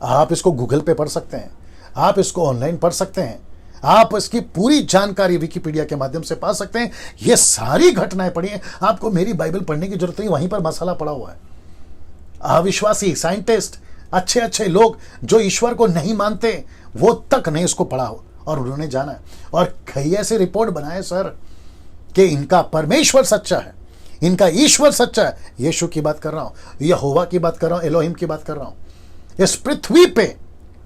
आप इसको गूगल पे पढ़ सकते हैं, आप इसको ऑनलाइन पढ़ सकते हैं, आप इसकी पूरी जानकारी विकिपीडिया के माध्यम से पा सकते हैं। ये सारी घटनाएं पढ़ी हैं, आपको मेरी बाइबल पढ़ने की जरूरत नहीं, वहीं पर मसाला पड़ा हुआ है। अविश्वासी साइंटिस्ट, अच्छे अच्छे लोग जो ईश्वर को नहीं मानते, वो तक नहीं इसको पढ़ा हो और उन्होंने जाना है और कई ऐसे रिपोर्ट बनाए सर कि इनका परमेश्वर सच्चा है, इनका ईश्वर सच्चा है। यीशु की बात कर रहा हूं, यहोवा की बात कर रहा हूं, एलोहिम की बात कर रहा हूं। इस पृथ्वी पे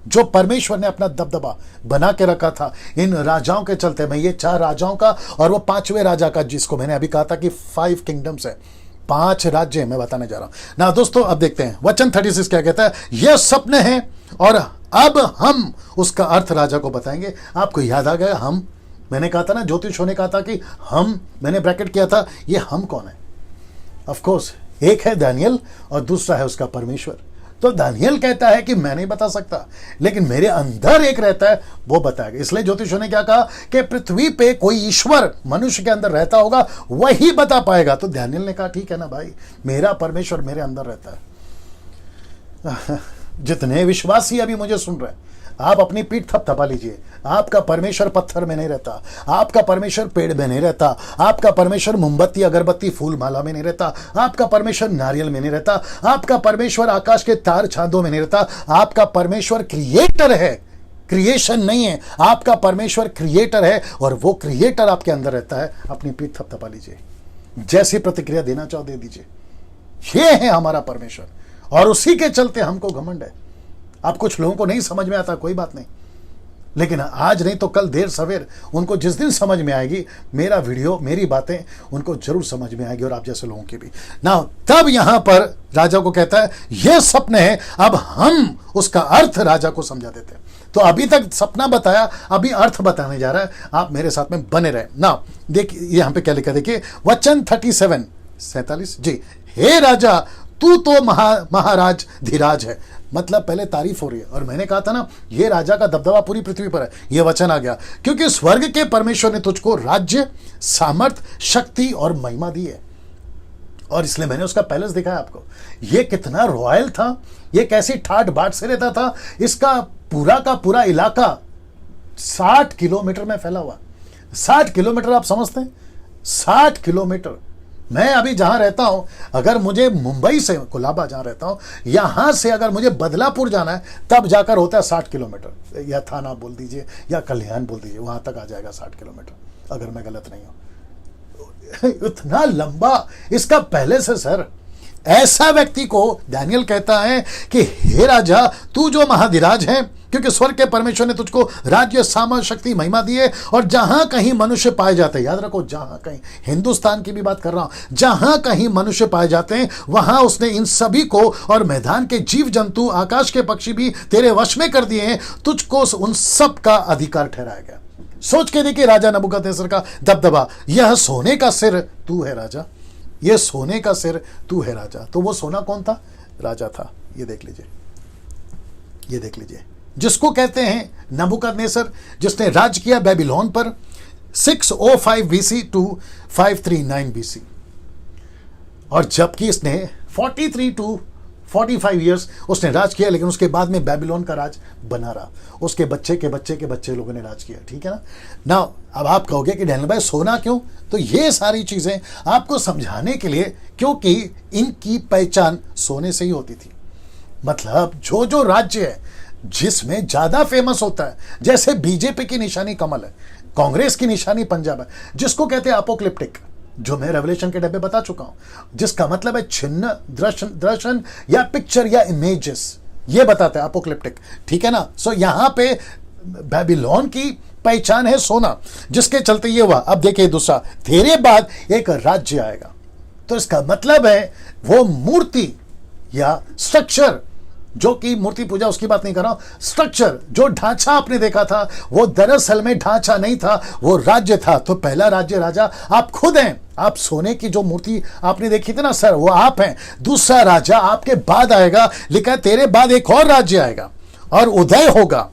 जो परमेश्वर ने अपना दबदबा बना के रखा था इन राजाओं के चलते, मैं ये 4 राजाओं का और वो 5वें राजा का, जिसको मैंने अभी कहा था कि 5 किंगडम्स है, 5 राज्य मैं बताने जा रहा हूं ना दोस्तों। अब देखते हैं वचन 36 क्या कहता है। यह सपने हैं और अब हम उसका अर्थ राजा को बताएंगे। आपको याद आ गया, हम, मैंने कहा था ना, ज्योतिषों ने कहा था कि हम, मैंने ब्रैकेट किया था, ये हम कौन है? ऑफ कोर्स एक है दानियल और दूसरा है उसका परमेश्वर। तो दानियल कहता है कि मैं नहीं बता सकता, लेकिन मेरे अंदर एक रहता है, वो बताएगा। इसलिए ज्योतिषों ने क्या कहा कि पृथ्वी पे कोई ईश्वर मनुष्य के अंदर रहता होगा, वही बता पाएगा। तो दानियल ने कहा ठीक है ना भाई, मेरा परमेश्वर मेरे अंदर रहता है। जितने विश्वासी अभी मुझे सुन रहे हैं, आप अपनी पीठ थपथपा लीजिए। आपका परमेश्वर पत्थर में नहीं रहता, आपका परमेश्वर पेड़ में नहीं रहता, आपका परमेश्वर मोमबत्ती, अगरबत्ती, फूल माला में नहीं रहता, आपका परमेश्वर नारियल में नहीं रहता, आपका परमेश्वर आकाश के तार छांदों में नहीं रहता। आपका परमेश्वर क्रिएटर है, क्रिएशन नहीं है। आपका परमेश्वर क्रिएटर है और वो क्रिएटर आपके अंदर रहता है। अपनी पीठ थपथपा लीजिए, जैसी प्रतिक्रिया देना चाहो दे दीजिए। ये है हमारा परमेश्वर और उसी के चलते हमको घमंड है। अब कुछ लोगों को नहीं समझ में आता, कोई बात नहीं, लेकिन आज नहीं तो कल देर सवेर उनको जिस दिन समझ में आएगी, मेरा वीडियो, मेरी बातें उनको जरूर समझ में आएगी और आप जैसे लोगों की भी ना। तब यहां पर राजा को कहता है यह सपने हैं, अब हम उसका अर्थ राजा को समझा देते हैं। तो अभी तक सपना बताया, अभी अर्थ बताने जा रहा है। आप मेरे साथ में बने रहे ना। देखिए यहां पे क्या लिखा, देखिए वचन 47 जी। हे राजा, तू तो महाराज धीराज है। मतलब पहले तारीफ हो रही है, और मैंने कहा था ना ये राजा का दबदबा पूरी पृथ्वी पर है। ये वचन आ गया क्योंकि स्वर्ग के परमेश्वर ने तुझको राज्य, सामर्थ, शक्ति और महिमा दी है। और इसलिए मैंने उसका पैलेस दिखाया आपको। ये कितना रॉयल था, ये कैसी ठाट बाट से रहता था। इसका पूरा का पूरा इलाका 60 किलोमीटर में फैला हुआ। 60 किलोमीटर आप समझते हैं? 60 किलोमीटर। मैं अभी जहां रहता हूं, अगर मुझे मुंबई से, कोलाबा जहां रहता हूं, यहां से अगर मुझे बदलापुर जाना है तब जाकर होता है 60 किलोमीटर, या थाना बोल दीजिए या कल्याण बोल दीजिए, वहां तक आ जाएगा 60 किलोमीटर, अगर मैं गलत नहीं हूं। इतना लंबा इसका पहले से सर। ऐसा व्यक्ति को दानियल कहता है कि हे राजा, तू जो महाधिराज है, क्योंकि स्वर्ग के परमेश्वर ने तुझको राज्य, सामर्थ, शक्ति, महिमा दी है। और जहां कहीं मनुष्य पाए जाते हैं, याद रखो, जहां कहीं, हिंदुस्तान की भी बात कर रहा हूं, जहां कहीं मनुष्य पाए जाते हैं वहां उसने इन सभी को, और मैदान के जीव जंतु, आकाश के पक्षी भी तेरे वश में कर दिए हैं। तुझको उन सब का अधिकार ठहराया गया। सोच के देखिए राजा नबूकदनेस्सर का दबदबा। यह सोने का सिर तू है राजा, ये सोने का सिर तू है राजा। तो वो सोना कौन था? राजा था। ये देख लीजिए, ये देख लीजिए, जिसको कहते हैं नबूकदनेस्सर, जिसने राज किया बेबीलोन पर 605 BC टू 539 BC। और जबकि इसने 43 टू 45 ईयर्स उसने राज किया, लेकिन उसके बाद में बेबीलोन का राज बना रहा। उसके बच्चे के बच्चे के बच्चे लोगों ने राज किया, ठीक है ना। ना अब आप कहोगे कि डैनियल भाई सोना क्यों? तो ये सारी चीजें आपको समझाने के लिए, क्योंकि इनकी पहचान सोने से ही होती थी। मतलब जो जो राज्य है जिसमें ज्यादा फेमस होता है, जैसे बीजेपी की निशानी कमल है, कांग्रेस की निशानी पंजाब है, जिसको कहते हैं अपोक्लिप्टिक, जो मैं रेवलेशन के डब्बे बता चुका हूं, जिसका मतलब है छिन्न, दर्शन या पिक्चर या इमेजेस, ये बताता है अपोक्लिप्टिक, ठीक है ना। सो यहां पे बेबीलोन की पहचान है सोना, जिसके चलते ये हुआ। अब देखिए दूसरा, तेरे बाद एक राज्य आएगा, तो इसका मतलब है वो मूर्ति या स्ट्रक्चर, जो कि मूर्ति पूजा उसकी बात नहीं कर रहा हूं, स्ट्रक्चर जो ढांचा आपने देखा था वो दरअसल में ढांचा नहीं था, वो राज्य था। तो पहला राज्य राजा आप खुद हैं, आप सोने की जो मूर्ति आपने देखी थी ना सर, वो आप हैं। दूसरा राजा आपके बाद आएगा, लिखा है तेरे बाद एक और राज्य आएगा और उदय होगा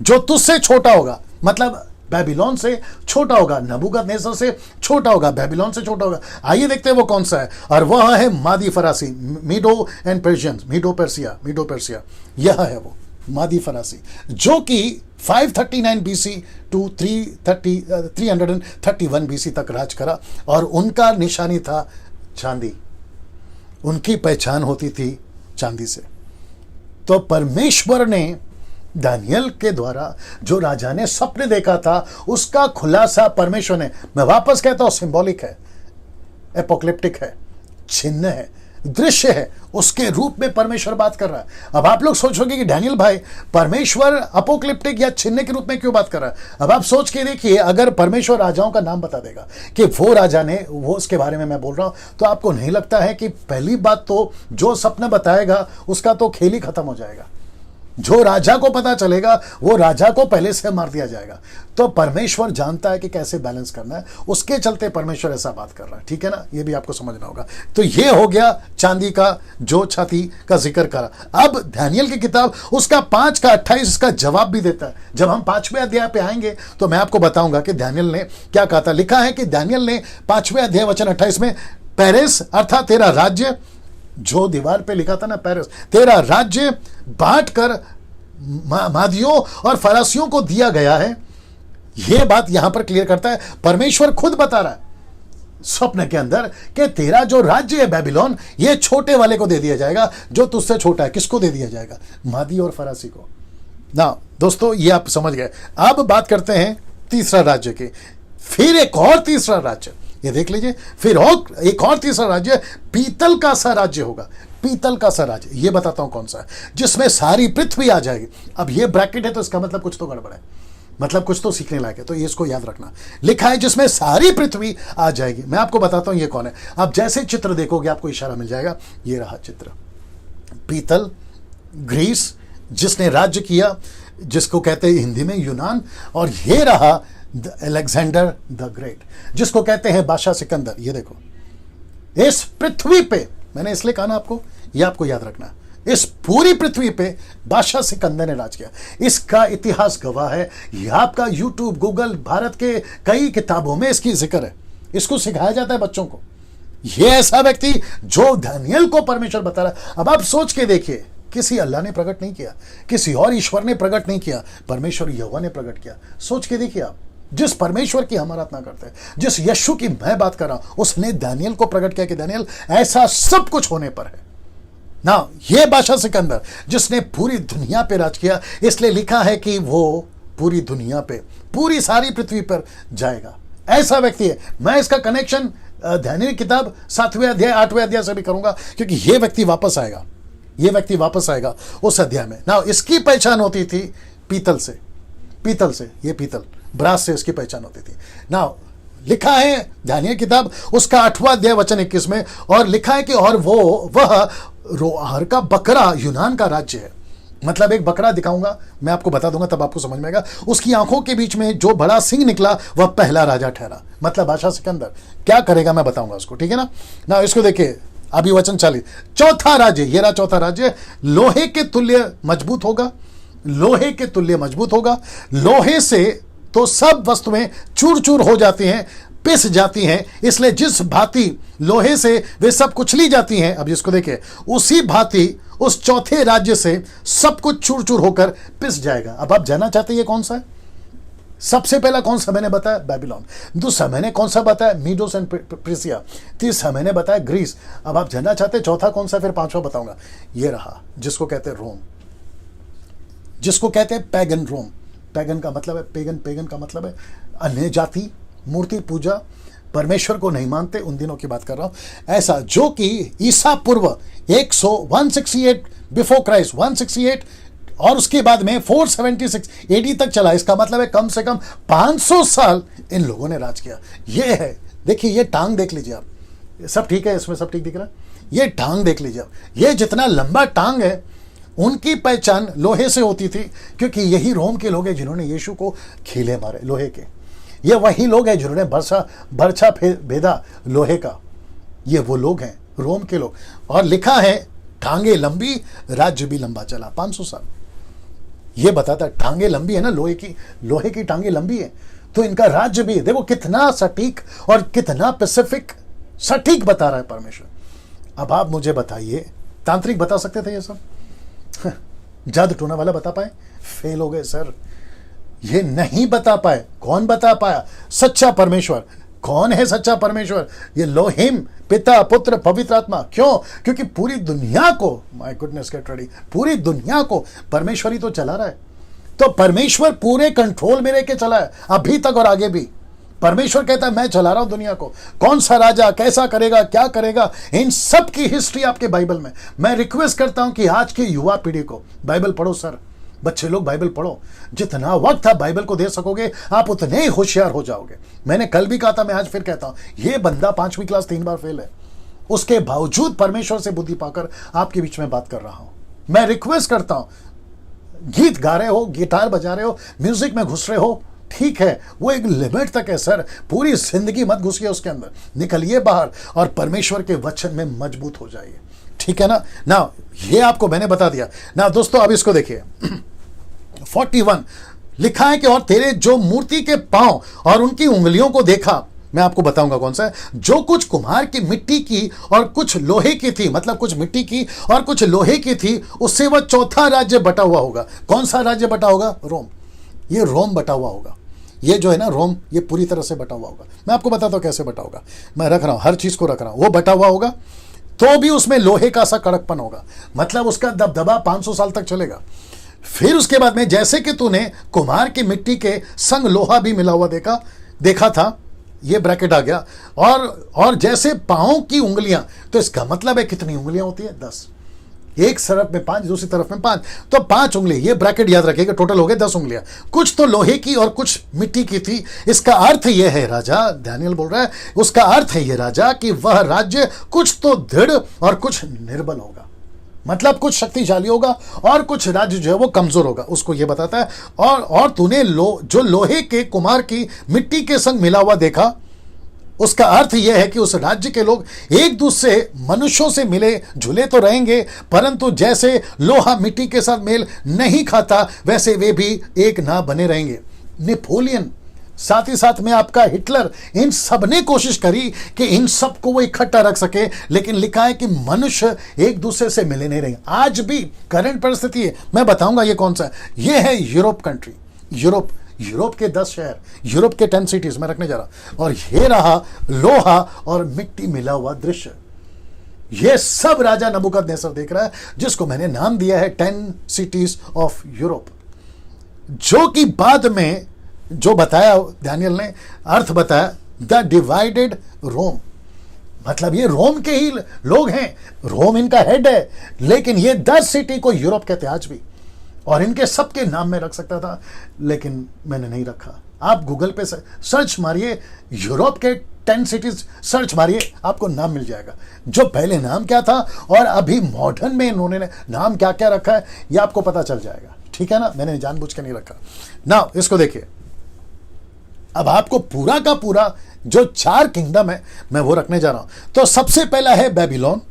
जो तुझसे छोटा होगा, मतलब बेबीलोन से छोटा होगा, नबूकदनेस्सर से छोटा होगा, बेबीलोन से छोटा होगा। आइए देखते हैं वो कौन सा है, और वह है मादी फरासी, Medo and Persian, Medo Persia, यह है वो मादी फरासी, जो कि 539 BC टू 331 BC तक राज करा, और उनका निशानी था चांदी, उनकी पहचान होती थी चांदी से। तो परमेश्वर ने दानियल के द्वारा जो राजा ने स्वप्न देखा था, उसका खुलासा परमेश्वर ने, मैं वापस कहता हूं, सिंबॉलिक है, एपोक्लिप्टिक है, छिन्न है, दृश्य है, उसके रूप में परमेश्वर बात कर रहा है। अब आप लोग सोचोगे कि डैनियल भाई परमेश्वर अपोक्लिप्टिक या छिन्न के रूप में क्यों बात कर रहा है? अब आप सोच के देखिए, अगर परमेश्वर राजाओं का नाम बता देगा कि वो राजा ने, वो उसके बारे में मैं बोल रहा हूं, तो आपको नहीं लगता है कि पहली बात तो जो सपना बताएगा उसका तो खेल ही खत्म हो जाएगा। जो राजा को पता चलेगा वो राजा को पहले से मार दिया जाएगा। तो परमेश्वर जानता है कि कैसे बैलेंस करना है, उसके चलते परमेश्वर ऐसा बात कर रहा है, ठीक है ना। ये भी आपको समझना होगा। तो ये हो गया चांदी का जो छाती का जिक्र करा। अब दानियल की किताब उसका 5 का 28 इसका जवाब भी देता है। जब हम 5वें अध्याय पे आएंगे तो मैं आपको बताऊंगा कि दानियल ने क्या कहा था। लिखा है कि दानियल ने 5वें अध्याय वचन 28 में, पेरेस अर्थात तेरा राज्य, जो दीवार पे लिखा था ना पेरिस, तेरा राज्य बांट कर मादियों और फरासियों को दिया गया है। यह बात यहां पर क्लियर करता है, परमेश्वर खुद बता रहा है स्वप्न के अंदर कि तेरा जो राज्य है बेबीलोन, ये छोटे वाले को दे दिया जाएगा जो तुझसे छोटा है। किसको दे दिया जाएगा? मादी और फरासी को ना। दोस्तों ये आप समझ गए। अब बात करते हैं तीसरा राज्य की। फिर एक और तीसरा राज्य, ये देख लीजिए, फिर और एक और तीसरा राज्य पीतल का सा राज्य होगा। पीतल का सा राज्य, ये बताता हूं कौन सा है, जिसमें सारी पृथ्वी आ जाएगी। अब ये ब्रैकेट है तो इसका मतलब कुछ तो गड़बड़ है, मतलब कुछ तो सीखने लायक है, तो ये इसको याद रखना। लिखा है जिसमें सारी पृथ्वी आ जाएगी। मैं आपको बताता हूं ये कौन है। आप जैसे चित्र देखोगे आपको इशारा मिल जाएगा। ये रहा चित्र, पीतल, ग्रीस जिसने राज्य किया, जिसको कहते हैं हिंदी में यूनान, और ये रहा अलेक्जेंडर द ग्रेट, जिसको कहते हैं बादशाह सिकंदर। ये देखो, इस पृथ्वी पे, मैंने इसलिए कहा ना आपको, ये आपको याद रखना, इस पूरी पृथ्वी पे बादशाह सिकंदर ने राज किया। इसका इतिहास गवाह है। यह आपका यूट्यूब, गूगल, भारत के कई किताबों में इसकी जिक्र है। इसको सिखाया जाता है बच्चों को। यह ऐसा व्यक्ति जो दानियल को परमेश्वर बता रहा है। अब आप सोच के देखिए, किसी अल्लाह ने प्रकट नहीं किया, किसी और ईश्वर ने प्रकट नहीं किया, परमेश्वर यहोवा ने प्रकट किया। सोच के देखिए आप, जिस परमेश्वर की हम आराधना करते हैं, जिस यीशु की मैं बात कर रहा हूं, उसने दानियल को प्रकट किया कि दानियल ऐसा सब कुछ होने पर है ना। यह बादशाह सिकंदर जिसने पूरी दुनिया पे राज किया, इसलिए लिखा है कि वो पूरी दुनिया पे, पूरी सारी पृथ्वी पर जाएगा। ऐसा व्यक्ति है। मैं इसका कनेक्शन दानियल किताब 7वें अध्याय 8वें अध्याय से भी करूंगा, क्योंकि यह व्यक्ति वापस आएगा। यह व्यक्ति वापस आएगा उस अध्याय में ना। इसकी पहचान होती थी पीतल से, पीतल से, ये पीतल, ब्रास से इसकी पहचान होती थी ना। लिखा है दानियल किताब उसका 8वां अध्याय वचन 21 में, और लिखा है कि और वह रोआर का बकरा यूनान का राज्य है। मतलब एक बकरा दिखाऊंगा, मैं आपको बता दूंगा, तब आपको समझ में आएगा। उसकी आंखों के बीच में जो बड़ा सिंह निकला वह पहला राजा ठहरा। मतलब बादशाह सिकंदर क्या करेगा मैं बताऊंगा उसको, ठीक है ना। इसको देखिए, अभी वचन 40, चौथा राज्य, ये रहा चौथा राज्य, लोहे के तुल्य मजबूत होगा, लोहे के तुल्य मजबूत होगा। लोहे से तो सब वस्तुएं चूर चूर हो जाती हैं, पिस जाती हैं, इसलिए जिस भांति लोहे से वे सब कुचली जाती हैं, अब इसको देखिए, उसी भांति उस चौथे राज्य से सब कुछ चूर चूर होकर पिस जाएगा। अब आप जानना चाहते हैं ये कौन सा है? सबसे पहला कौन सा मैंने बताया? बेबीलोन। दूसरा मैंने कौन सा बताया? मीडोस एंड प्रिसिया। तीसरा मैंने बताया ग्रीस। अब आप जानना चाहते हैं चौथा कौन सा? फिर पांचवा बताऊंगा। ये रहा, जिसको कहते हैं रोम, जिसको कहते हैं पैगन रोम। पैगन का मतलब है पेगन का मतलब है अन्य जाति, मूर्ति पूजा, परमेश्वर को नहीं मानते, उन दिनों की बात कर रहा हूं। ऐसा जो कि ईसा पूर्व 168 बिफोर क्राइस्ट, 168 और उसके बाद में 476 एडी तक चला। इसका मतलब है कम से कम 500 साल इन लोगों ने राज किया। ये है, देखिए ये टांग देख लीजिए आप, सब ठीक है, इसमें सब ठीक दिख रहा है। ये टांग देख लीजिए आप, ये जितना लंबा टांग है, उनकी पहचान लोहे से होती थी, क्योंकि यही रोम के लोग हैं जिन्होंने यीशु को खीले मारे लोहे के। ये वही लोग हैं जिन्होंने बरछा भेदा लोहे का। ये वो लोग हैं, रोम के लोग। और लिखा है टांगे लंबी, राज्य भी लंबा चला 500 साल। ये बताता है टांगे लंबी है ना, लोहे की टांगे लंबी है, तो इनका राज्य भी, देखो कितना सटीक और कितना पैसिफिक सटीक बता रहा है परमेश्वर। अब आप मुझे बताइए, तांत्रिक बता सकते थे ये सब? जादू टोना वाला बता पाए? फेल हो गए सर, ये नहीं बता पाए। कौन बता पाया? सच्चा परमेश्वर। कौन है सच्चा परमेश्वर? ये लोहिम, पिता, पुत्र, पवित्र आत्मा। क्यों? क्योंकि पूरी दुनिया को, माय गुडनेस गेट रेडी, पूरी दुनिया को परमेश्वर ही तो चला रहा है। तो परमेश्वर पूरे कंट्रोल में रह के चला है अभी तक और आगे भी। परमेश्वर कहता है मैं चला रहा हूं दुनिया को। कौन सा राजा कैसा करेगा, क्या करेगा, इन सब की हिस्ट्री आपके बाइबल में। मैं रिक्वेस्ट करता हूं कि आज की युवा पीढ़ी को बाइबल पढ़ो सर, बच्चे लोग बाइबल पढ़ो। जितना वक्त आप बाइबल को दे सकोगे आप उतने ही होशियार हो जाओगे। मैंने कल भी कहा था, मैं आज फिर कहता हूं, ये बंदा 5वीं क्लास 3 बार फेल है, उसके बावजूद परमेश्वर से बुद्धि पाकर आपके बीच में बात कर रहा हूं। मैं रिक्वेस्ट करता हूं, गीत गा रहे हो, गिटार बजा रहे हो, म्यूजिक में घुस रहे हो, ठीक है, वो एक लिमिट तक है सर। पूरी जिंदगी मत घुसिए उसके अंदर, निकलिए बाहर और परमेश्वर के वचन में मजबूत हो जाइए, ठीक है ना। ये आपको मैंने बता दिया ना दोस्तों। अब इसको देखिए 41 लिखा है कि और तेरे जो मूर्ति के पांव और उनकी उंगलियों को देखा, मैं आपको बताऊंगा कौन सा है, जो कुछ कुम्हार की मिट्टी की और कुछ लोहे की थी, मतलब कुछ मिट्टी की और कुछ लोहे की थी, उससे वह चौथा राज्य बटा हुआ होगा। कौन सा राज्य बटा होगा? रोम। ये रोम बटा हुआ होगा। ये जो है ना रोम, ये पूरी तरह से बटा हुआ होगा। मैं आपको बताता हूं कैसे बटा होगा, मैं रख रहा हूं, हर चीज को रख रहा हूं। वो बटा हुआ होगा तो भी उसमें लोहे का सा कड़कपन होगा, मतलब उसका दबदबा 500 साल तक चलेगा। फिर उसके बाद में जैसे कि तूने कुम्हार की मिट्टी के संग लोहा भी मिला हुआ देखा था, ये ब्रैकेट आ गया। और जैसे पांवों की उंगलियां, तो इसका मतलब है कितनी उंगलियां होती है? 10। एक तरफ में 5, दूसरी तरफ में 5, तो 5 उंगली। ये ब्रैकेट याद रखिएगा, टोटल हो गए 10 उंगलियां। कुछ तो लोहे की और कुछ मिट्टी की थी। इसका अर्थ यह है, राजा डैनियल बोल रहा है, उसका अर्थ है ये राजा कि वह राज्य कुछ तो दृढ़ और कुछ निर्बल होगा, मतलब कुछ शक्तिशाली होगा और कुछ राज्य जो है वो कमजोर होगा, उसको ये बताता है। और तूने जो लोहे के कुम्हार की मिट्टी के संग मिला हुआ देखा, उसका अर्थ यह है कि उस राज्य के लोग एक दूसरे मनुष्यों से मिले जुले तो रहेंगे, परंतु जैसे लोहा मिट्टी के साथ मेल नहीं खाता वैसे वे भी एक ना बने रहेंगे। नेपोलियन, साथ ही साथ में आपका हिटलर, इन सब ने कोशिश करी कि इन सब को वो इकट्ठा रख सके, लेकिन लिखा है कि मनुष्य एक दूसरे से मिले नहीं रहेंगे। आज भी करंट परिस्थिति है, मैं बताऊंगा ये कौन सा है। ये है यूरोप कंट्री, यूरोप के 10 शहर, यूरोप के 10 सिटीज में रखने जा रहा। और ये रहा लोहा और मिट्टी मिला हुआ दृश्य। ये सब राजा नबूकदनेस्सर देख रहा है, जिसको मैंने नाम दिया है 10 सिटीज ऑफ यूरोप, जो कि बाद में जो बताया डैनियल ने अर्थ बताया, द डिवाइडेड रोम। मतलब ये रोम के ही लोग हैं, रोम इनका हेड है, लेकिन ये 10 सिटी को यूरोप कहते हैं आज भी। और इनके सबके नाम में रख सकता था, लेकिन मैंने नहीं रखा। आप गूगल पे सर्च मारिए, यूरोप के 10 सिटीज सर्च मारिए, आपको नाम मिल जाएगा। जो पहले नाम क्या था और अभी मॉडर्न में इन्होंने नाम क्या क्या रखा है, ये आपको पता चल जाएगा, ठीक है ना। मैंने जानबूझ के नहीं रखा ना। इसको देखिए, अब आपको पूरा का पूरा जो 4 किंगडम है मैं वो रखने जा रहा हूं। तो सबसे पहला है बेबीलोन,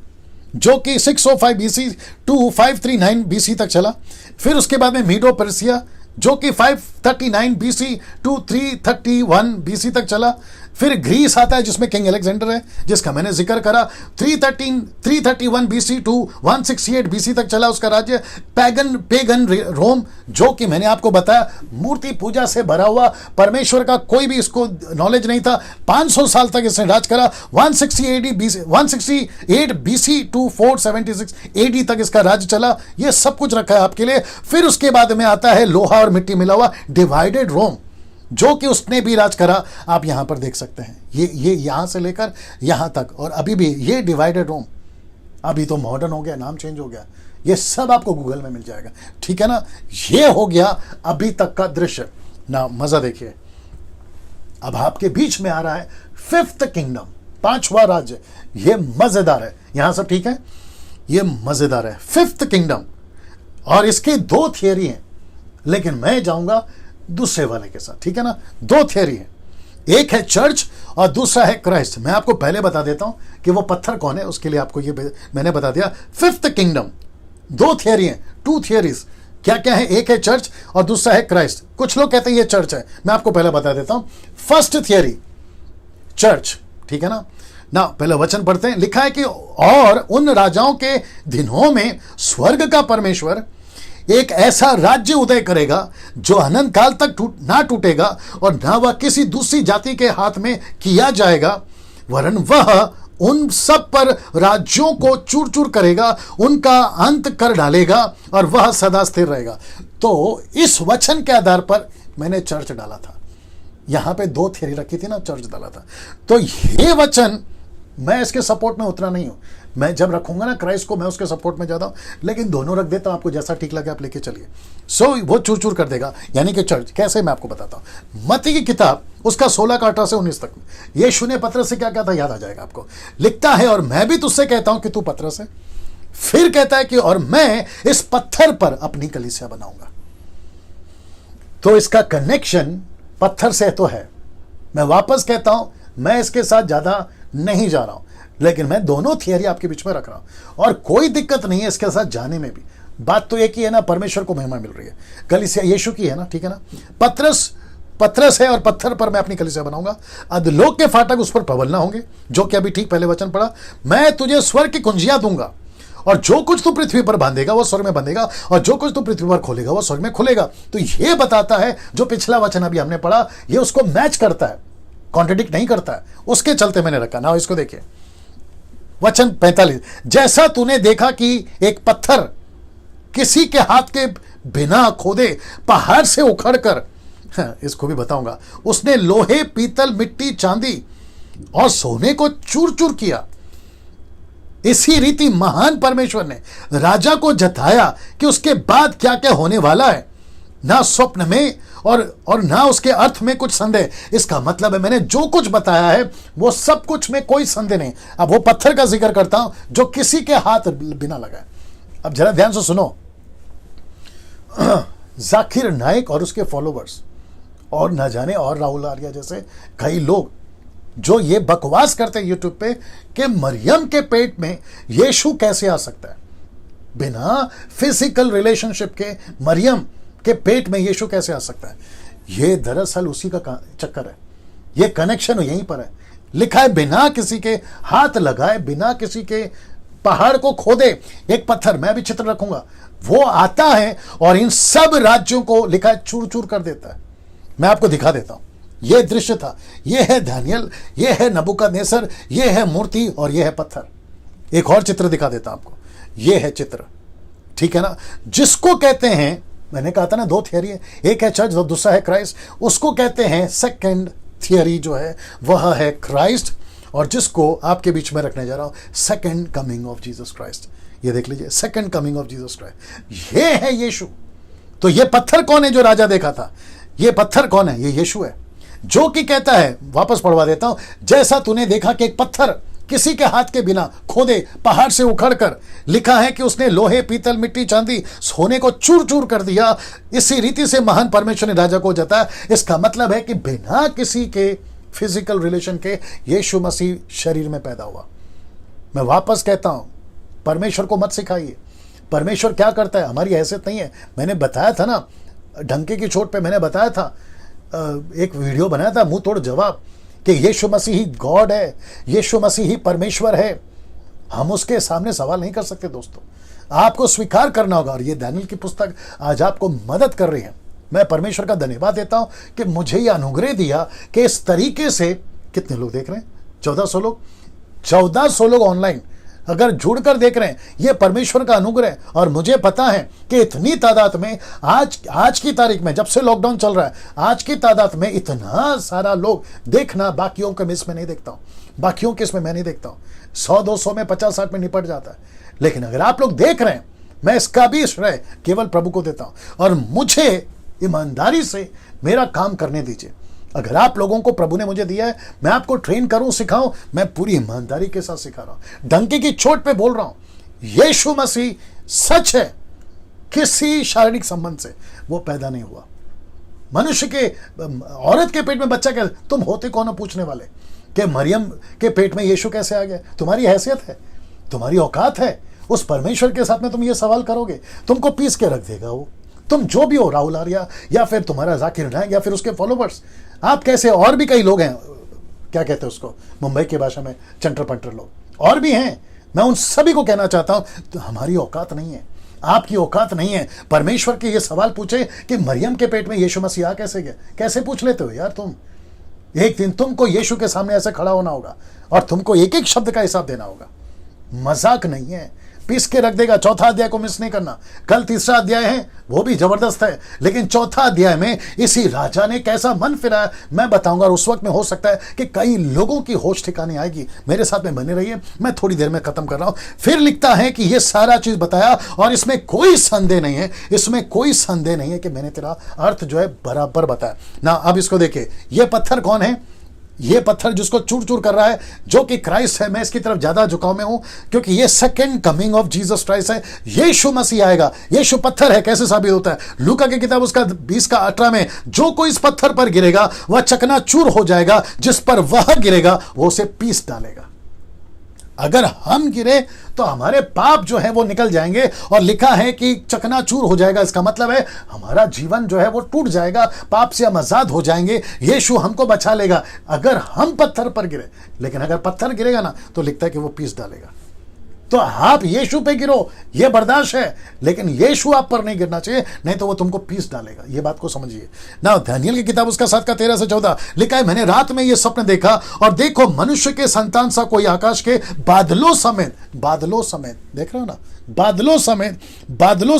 जो कि 605 BC टू 539 BC तक चला। फिर उसके बाद में मीडो पर्सिया जो कि 539 BC टू 331 BC तक चला। फिर ग्रीस आता है जिसमें किंग अलेक्जेंडर है जिसका मैंने जिक्र करा। 331 BC टू 168 BC तक चला उसका राज्य। पेगन रोम जो कि मैंने आपको बताया मूर्ति पूजा से भरा हुआ, परमेश्वर का कोई भी इसको नॉलेज नहीं था। 500 साल तक इसने राज करा। 168 BC टू 476 AD तक इसका राज्य चला। ये सब कुछ रखा है आपके लिए। फिर उसके बाद में आता है लोहा और मिट्टी मिला हुआ डिवाइडेड रोम जो कि उसने भी राज करा। आप यहां पर देख सकते हैं ये यहां से लेकर यहां तक, और अभी भी ये डिवाइडेड रोम, अभी तो मॉडर्न हो गया, नाम चेंज हो गया। ये सब आपको गूगल में मिल जाएगा, ठीक है ना। ये हो गया अभी तक का दृश्य ना। मजा देखिए, अब आपके बीच में आ रहा है फिफ्थ किंगडम, पांचवा राज्य। ये मजेदार है, यहां सब ठीक है, ये मजेदार है फिफ्थ किंगडम। और इसके दो थियरी हैं, लेकिन मैं जाऊंगा दूसरे वाले के साथ, ठीक है ना। दो थियरी है, एक है चर्च और दूसरा है क्राइस्ट। मैं आपको पहले बता देता हूं कि वो पत्थर कौन है, उसके लिए आपको ये मैंने बता दिया। फिफ्थ किंगडम, दो थियरी हैं, टू थियरीज। क्या क्या है, एक है चर्च और दूसरा है क्राइस्ट। कुछ लोग कहते हैं ये चर्च है, मैं आपको पहले बता देता हूं। फर्स्ट थियरी चर्च, ठीक है ना। पहले वचन पढ़ते हैं। लिखा है कि और उन राजाओं के दिनों में स्वर्ग का परमेश्वर एक ऐसा राज्य उदय करेगा जो अनंत काल तक ना टूटेगा और ना वह किसी दूसरी जाति के हाथ में किया जाएगा, वरन वह उन सब पर राज्यों को चूर चूर करेगा, उनका अंत कर डालेगा और वह सदा स्थिर रहेगा। तो इस वचन के आधार पर मैंने चर्च डाला था। यहां पे दो थियरी रखी थी ना, चर्च डाला था। तो ये वचन मैं इसके सपोर्ट में उतना नहीं हूं। मैं जब रखूंगा ना क्राइस्ट को, मैं उसके सपोर्ट में जाता हूं, लेकिन दोनों रख देता हूं। आपको जैसा ठीक लगे आप लेके चलिए। वो चूर चूर कर देगा, यानी कि चर्च कैसे, मैं आपको बताता हूं। मत्ती की किताब उसका 16 का 18 से 19 तक यीशु ने पतरस से क्या कहता है, याद आ जाएगा आपको। लिखता है, और मैं भी तुझसे कहता हूं कि तू पतरस है। फिर कहता है कि और मैं इस पत्थर पर अपनी कलीसिया बनाऊंगा। तो इसका कनेक्शन पत्थर से तो है। मैं वापस कहता हूं, मैं इसके साथ ज्यादा नहीं जा रहा हूं, लेकिन मैं दोनों थियरी आपके बीच में रख रहा हूं और कोई दिक्कत नहीं है इसके साथ जाने में भी। बात तो एक ही है ना, परमेश्वर को महिमा मिल रही है, कलीसिया यीशु की है ना, ठीक है ना। पतरस है और पत्थर पर मैं अपनी कलीसिया बनाऊंगा, अधोलोक के फाटक उस पर प्रबल होंगे। जो कि अभी ठीक पहले वचन पढ़ा, मैं तुझे स्वर्ग की कुंजियां दूंगा और जो कुछ तू पृथ्वी पर बांधेगा वो स्वर्ग में बंधेगा और जो कुछ तू पृथ्वी पर खोलेगा वो स्वर्ग में खुलेगा। तो ये बताता है, जो पिछला वचन अभी हमने पढ़ा, ये उसको मैच करता है, कॉन्ट्रडिक्ट नहीं करता है। उसके चलते मैंने रखा ना। इसको देखिए, वचन 45, जैसा तूने देखा कि एक पत्थर किसी के हाथ के बिना खोदे पहाड़ से उखड़कर, इसको भी बताऊंगा, उसने लोहे, पीतल, मिट्टी, चांदी और सोने को चूर चूर किया। इसी रीति महान परमेश्वर ने राजा को जताया कि उसके बाद क्या क्या होने वाला है। ना स्वप्न में और ना उसके अर्थ में कुछ संदेह। इसका मतलब है मैंने जो कुछ बताया है वो सब कुछ में कोई संदेह नहीं। अब वो पत्थर का जिक्र करता हूं जो किसी के हाथ बिना लगाए। अब जरा ध्यान से सुनो। जाकिर नाइक और उसके फॉलोवर्स और न जाने और राहुल आर्या जैसे कई लोग जो ये बकवास करते हैं यूट्यूब पे कि मरियम के पेट में यीशु कैसे आ सकता है, बिना फिजिकल रिलेशनशिप के मरियम के पेट में यीशु कैसे आ सकता है। ये दरअसल उसी का चक्कर है, ये कनेक्शन यहीं पर है। लिखा है बिना किसी के हाथ लगाए, बिना किसी के पहाड़ को खोदे एक पत्थर, मैं भी चित्र रखूंगा, वो आता है और इन सब राज्यों को लिखा है चूर चूर कर देता है। मैं आपको दिखा देता हूं, यह दृश्य था। यह है दानियल, यह है नबूकदनेस्सर, यह है मूर्ति और यह है पत्थर। एक और चित्र दिखा देता हूं आपको, यह है चित्र, ठीक है ना। जिसको कहते हैं, मैंने कहा था ना दो थियरी है, एक है चर्च और दूसरा है क्राइस्ट। उसको कहते हैं सेकंड थियरी जो है वह है क्राइस्ट, और जिसको आपके बीच में रखने जा रहा हूं second coming of Jesus Christ. ये देख लीजिए, second coming of Jesus Christ, ये है यीशु। तो ये पत्थर कौन है जो राजा देखा था? ये पत्थर कौन है? ये यीशु है, जो कि कहता है, वापस पढ़वा देता हूं, जैसा तूने देखा कि एक पत्थर किसी के हाथ के बिना खोदे पहाड़ से उखड़कर, लिखा है कि उसने लोहे, पीतल, मिट्टी, चांदी, सोने को चूर चूर कर दिया। इसी रीति से महान परमेश्वर ने राजा को जताया। इसका मतलब है कि बिना किसी के फिजिकल रिलेशन के यीशु मसीह शरीर में पैदा हुआ। मैं वापस कहता हूं, परमेश्वर को मत सिखाइए। परमेश्वर क्या करता है, हमारी हैसियत नहीं है। मैंने बताया था ना, डंके की चोट पे मैंने बताया था, एक वीडियो बनाया था मुंह तोड़ जवाब, कि यीशु मसीह ही गॉड है, यीशु मसीह ही परमेश्वर है। हम उसके सामने सवाल नहीं कर सकते दोस्तों, आपको स्वीकार करना होगा। और ये दानियेल की पुस्तक आज आपको मदद कर रही है। मैं परमेश्वर का धन्यवाद देता हूं कि मुझे यह अनुग्रह दिया कि इस तरीके से, कितने लोग देख रहे हैं, 1400 लोग, 1400 लोग ऑनलाइन अगर जुड़कर देख रहे हैं, यह परमेश्वर का अनुग्रह। और मुझे पता है कि इतनी तादाद में आज की तारीख में, जब से लॉकडाउन चल रहा है, आज की तादाद में इतना सारा लोग देखना, बाकियों के इसमें नहीं देखता हूं, बाकियों के इसमें मैं नहीं देखता हूं। 100-200 में, 50-60 में निपट जाता है। लेकिन अगर आप लोग देख रहे हैं, मैं इसका भी श्रेय केवल प्रभु को देता हूं। और मुझे ईमानदारी से मेरा काम करने दीजिए। अगर आप लोगों को प्रभु ने मुझे दिया है, मैं आपको ट्रेन करूं, सिखाऊं, मैं पूरी ईमानदारी के साथ सिखा रहा हूं। डंके की चोट पे बोल रहा हूं, यीशु मसीह सच है। किसी शारीरिक संबंध से वो पैदा नहीं हुआ। मनुष्य के, औरत के पेट में बच्चा कैसे, तुम होते कौन हो पूछने वाले कि मरियम के पेट में यीशु कैसे आ गया? तुम्हारी हैसियत है, तुम्हारी औकात है, उस परमेश्वर के साथ में तुम ये सवाल करोगे, तुमको पीस के रख देगा वो। तुम जो भी हो, राहुल आर्या या फिर तुम्हारा जाकिर नायक या फिर उसके फॉलोवर्स, आप कैसे, और भी कई लोग हैं, क्या कहते हैं उसको मुंबई की भाषा में, चंटर पंटर लोग और भी हैं। मैं उन सभी को कहना चाहता हूं, तो हमारी औकात नहीं है, आपकी औकात नहीं है परमेश्वर के ये सवाल पूछे कि मरियम के पेट में यीशु मसीह आ कैसे गया। कैसे पूछ लेते हो यार तुम? एक दिन तुमको यीशु के सामने ऐसे खड़ा होना होगा और तुमको एक एक शब्द का हिसाब देना होगा। मजाक नहीं है, पीस के रख देगा। चौथा अध्याय को मिस नहीं करना। कल तीसरा अध्याय है, वो भी जबरदस्त है, लेकिन चौथा अध्याय में इसी राजा ने कैसा मन फिराया मैं बताऊंगा। और उस वक्त में हो सकता है कि कई लोगों की होश ठिकाने आएगी। मेरे साथ में बने रहिए, मैं थोड़ी देर में खत्म कर रहा हूं। फिर लिखता है कि ये सारा चीज बताया और इसमें कोई संदेह नहीं है, इसमें कोई संदेह नहीं है कि मैंने तेरा अर्थ जो है बराबर बताया ना। अब इसको देखिए, ये पत्थर कौन है? ये पत्थर जिसको चूर चूर कर रहा है, जो कि क्राइस्ट है। मैं इसकी तरफ ज्यादा झुकाव में हूं क्योंकि ये second coming of Jesus Christ है। यीशु मसीह आएगा। यीशु पत्थर है, कैसे साबित होता है? लूका की किताब उसका 20:18 में, जो कोई इस पत्थर पर गिरेगा वह चकनाचूर हो जाएगा, जिस पर वह गिरेगा वो उसे पीस डालेगा। अगर हम गिरे तो हमारे पाप जो है वो निकल जाएंगे, और लिखा है कि चकनाचूर हो जाएगा। इसका मतलब है हमारा जीवन जो है वो टूट जाएगा, पाप से हम आजाद हो जाएंगे, यीशु हमको बचा लेगा अगर हम पत्थर पर गिरे। लेकिन अगर पत्थर गिरेगा ना, तो लिखता है कि वो पीस डालेगा। तो आप यीशु पे गिरो, ये बर्दाश्त है, लेकिन यीशु आप पर नहीं गिरना चाहिए, नहीं तो वो तुमको पीस डालेगा। ये बात को समझिए ना। दानियेल की किताब उसका 7:13-14 लिखा है, मैंने रात में ये स्वप्न देखा और देखो मनुष्य के संतान सा कोई आकाश के बादलों समेत देख रहे हो ना, बादलों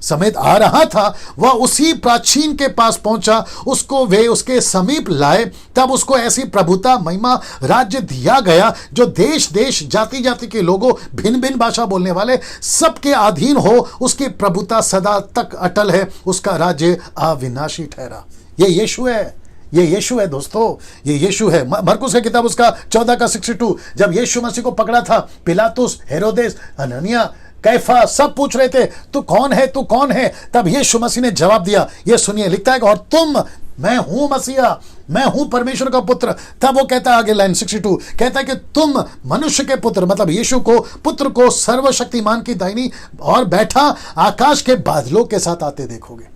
समेत आ रहा था। वह उसी प्राचीन के पास पहुंचा, उसको वे उसके समीप लाए। तब उसको ऐसी प्रभुता, महिमा, राज्य दिया गया जो देश देश, जाति जाति के लोगों, भिन्न भिन्न भाषा बोलने वाले सबके अधीन हो। उसकी प्रभुता सदा तक अटल है, उसका राज्य अविनाशी ठहरा। ये यीशु है, ये यीशु है दोस्तों, ये यीशु है। मरकुस की किताब उसका 14:62, जब यीशु मसीह को पकड़ा था, पिलातुस, हेरोदेस, हनन्याह, कैफा सब पूछ रहे थे तू कौन है, तू कौन है? तब यीशु मसीह ने जवाब दिया, ये सुनिए, लिखता है और तुम, मैं हूं मसीहा, मैं हूं परमेश्वर का पुत्र। तब वो कहता है आगे लाइन 62, कहता है कि तुम मनुष्य के पुत्र, मतलब यीशु को, पुत्र को सर्वशक्तिमान की दाहिनी और बैठा आकाश के बादलों के साथ आते देखोगे।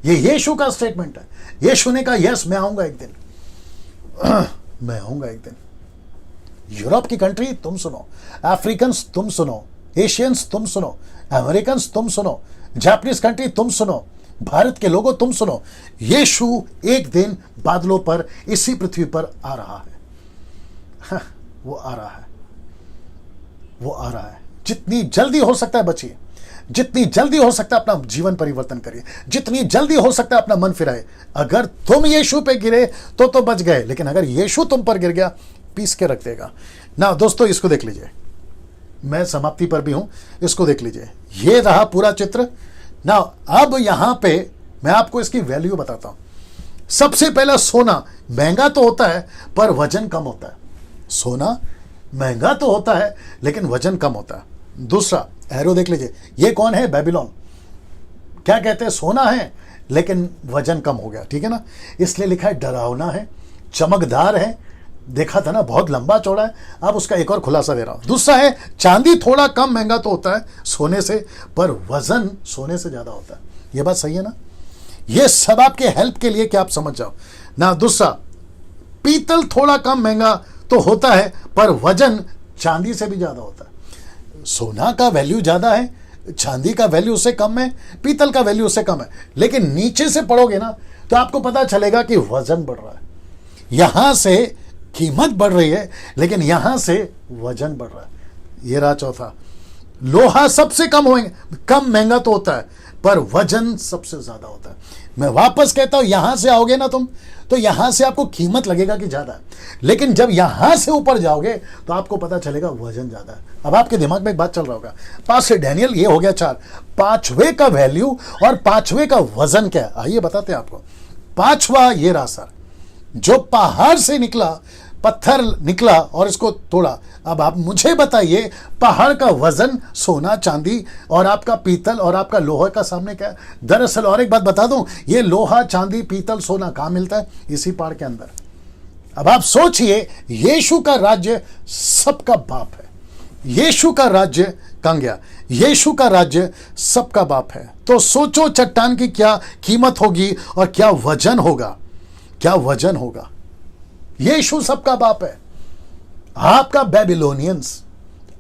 ये यीशु का स्टेटमेंट है। यीशु ने कहा यस, मैं आऊंगा एक दिन, मैं आऊंगा एक दिन। यूरोप की कंट्री तुम सुनो, अफ्रीकन तुम सुनो, एशियंस तुम सुनो, अमेरिकन तुम सुनो, जापानीज कंट्री तुम सुनो, भारत के लोगों तुम सुनो, यीशु एक दिन बादलों पर इसी पृथ्वी पर आ रहा है। वो आ रहा है, वो आ रहा है। जितनी जल्दी हो सकता है बचिए, जितनी जल्दी हो सकता है अपना जीवन परिवर्तन करिए, जितनी जल्दी हो सकता है अपना मन फिराए। अगर तुम यीशु पे गिरे तो बच गए, लेकिन अगर यीशु तुम पर गिर गया, पीस के रख देगा ना। दोस्तों इसको देख लीजिए, मैं समाप्ति पर भी हूं, इसको देख लीजिए। ये रहा पूरा चित्र ना। अब यहां पे मैं आपको इसकी वैल्यू बताता हूं। सबसे पहला, सोना महंगा तो होता है पर वजन कम होता है। सोना महंगा तो होता है लेकिन वजन कम होता है। दूसरा एरो देख लीजिए, ये कौन है? बेबीलोन। क्या कहते हैं? सोना है लेकिन वजन कम हो गया, ठीक है ना। इसलिए लिखा है डरावना है, चमकदार है, देखा था ना, बहुत लंबा चौड़ा है। अब उसका एक और खुलासा दे रहा हूं। दूसरा है, चांदी थोड़ा कम महंगा तो होता है सोने से, पर वजन सोने से ज्यादा होता है। यह बात सही है ना? यह सब आपके हेल्प के लिए कि आप समझ जाओ ना। दूसरा, पीतल थोड़ा कम महंगा तो होता है, पर वजन चांदी से भी ज्यादा होता है। सोना का वैल्यू ज्यादा है, चांदी का वैल्यू उससे कम है, पीतल का वैल्यू उससे कम है। लेकिन नीचे से पढ़ोगे ना तो आपको पता चलेगा कि वजन बढ़ रहा है। यहां से कीमत बढ़ रही है, लेकिन यहां से वजन बढ़ रहा है। ये रहा चौथा, लोहा सबसे कम महंगा तो होता है, पर वजन सबसे ज्यादा होता है। मैं वापस कहता हूं, यहां से आओगे ना तुम, तो यहां से आपको कीमत लगेगा कि ज्यादा है, लेकिन जब यहां से ऊपर जाओगे तो आपको पता चलेगा वजन ज्यादा है। अब आपके दिमाग में एक बात चल रहा होगा, पांच से डैनियल, ये हो गया 4। पांचवे का वैल्यू और पांचवे का वजन क्या है, आइए बताते हैं आपको। पांचवा ये रहा सर, जो पहाड़ से निकला, पत्थर निकला और इसको तोड़ा। अब आप मुझे बताइए, पहाड़ का वजन सोना चांदी और आपका पीतल और आपका लोहे का सामने क्या है? दरअसल और एक बात बता दूं, ये लोहा चांदी पीतल सोना कहां मिलता है? इसी पहाड़ के अंदर। अब आप सोचिए, यीशु का राज्य सबका बाप है। यीशु का राज्य कहां गया? यीशु का राज्य सबका बाप है। तो सोचो चट्टान की क्या कीमत होगी और क्या वजन होगा, क्या वजन होगा। यीशु सबका बाप है। आपका बेबीलोनियंस,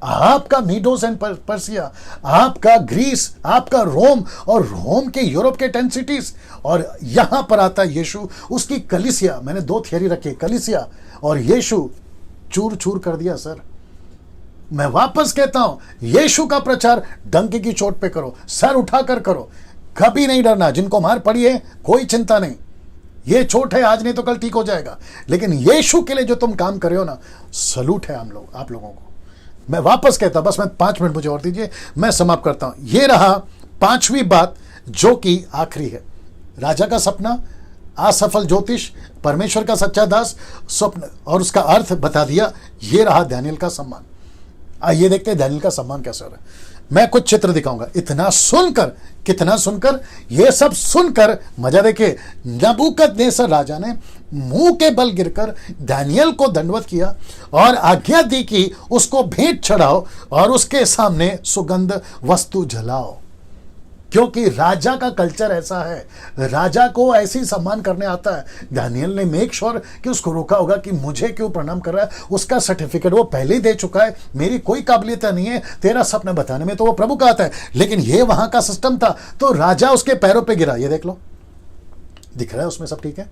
आपका मीडोस एंड पर्सिया, आपका ग्रीस, आपका रोम और रोम के यूरोप के 10 सिटीज, और यहां पर आता है यीशु, उसकी कलीसिया। मैंने 2 थियरी रखी, कलीसिया और यीशु चूर चूर कर दिया सर। मैं वापस कहता हूं, यीशु का प्रचार डंके की चोट पे करो, सर उठाकर करो, कभी नहीं डरना। जिनको मार पड़ी है कोई चिंता नहीं, ये चोट है आज नहीं तो कल ठीक हो जाएगा। लेकिन यीशु के लिए जो तुम काम कर रहे हो ना, सलूट है आप लोगों को। मैं वापस कहता हूं, बस मैं 5 मिनट मुझे और दीजिए, मैं समाप्त करता हूं। ये रहा 5वीं बात, जो कि आखिरी है। राजा का सपना, असफल ज्योतिष, परमेश्वर का सच्चा दास, स्वप्न और उसका अर्थ बता दिया। ये रहा दानियेल का सम्मान। आइए देखते हैं दानियेल का सम्मान कैसे हो रहा है। मैं कुछ चित्र दिखाऊंगा। इतना सुनकर, कितना सुनकर, ये सब सुनकर मजा देखिए। नबूकदनेस्सर राजा ने मुंह के बल गिरकर दानियेल को दंडवत किया और आज्ञा दी कि उसको भेंट चढ़ाओ और उसके सामने सुगंध वस्तु जलाओ, क्योंकि राजा का कल्चर ऐसा है, राजा को ऐसी सम्मान करने आता है। दानियेल ने मेक श्योर कि उसको रोका होगा कि मुझे क्यों प्रणाम कर रहा है। उसका सर्टिफिकेट वो पहले ही दे चुका है, मेरी कोई काबिलियत नहीं है, तेरा सपना बताने में तो वो प्रभु का आता है। लेकिन ये वहां का सिस्टम था, तो राजा उसके पैरों पे गिरा। ये देख लो, दिख रहा है उसमें सब ठीक है।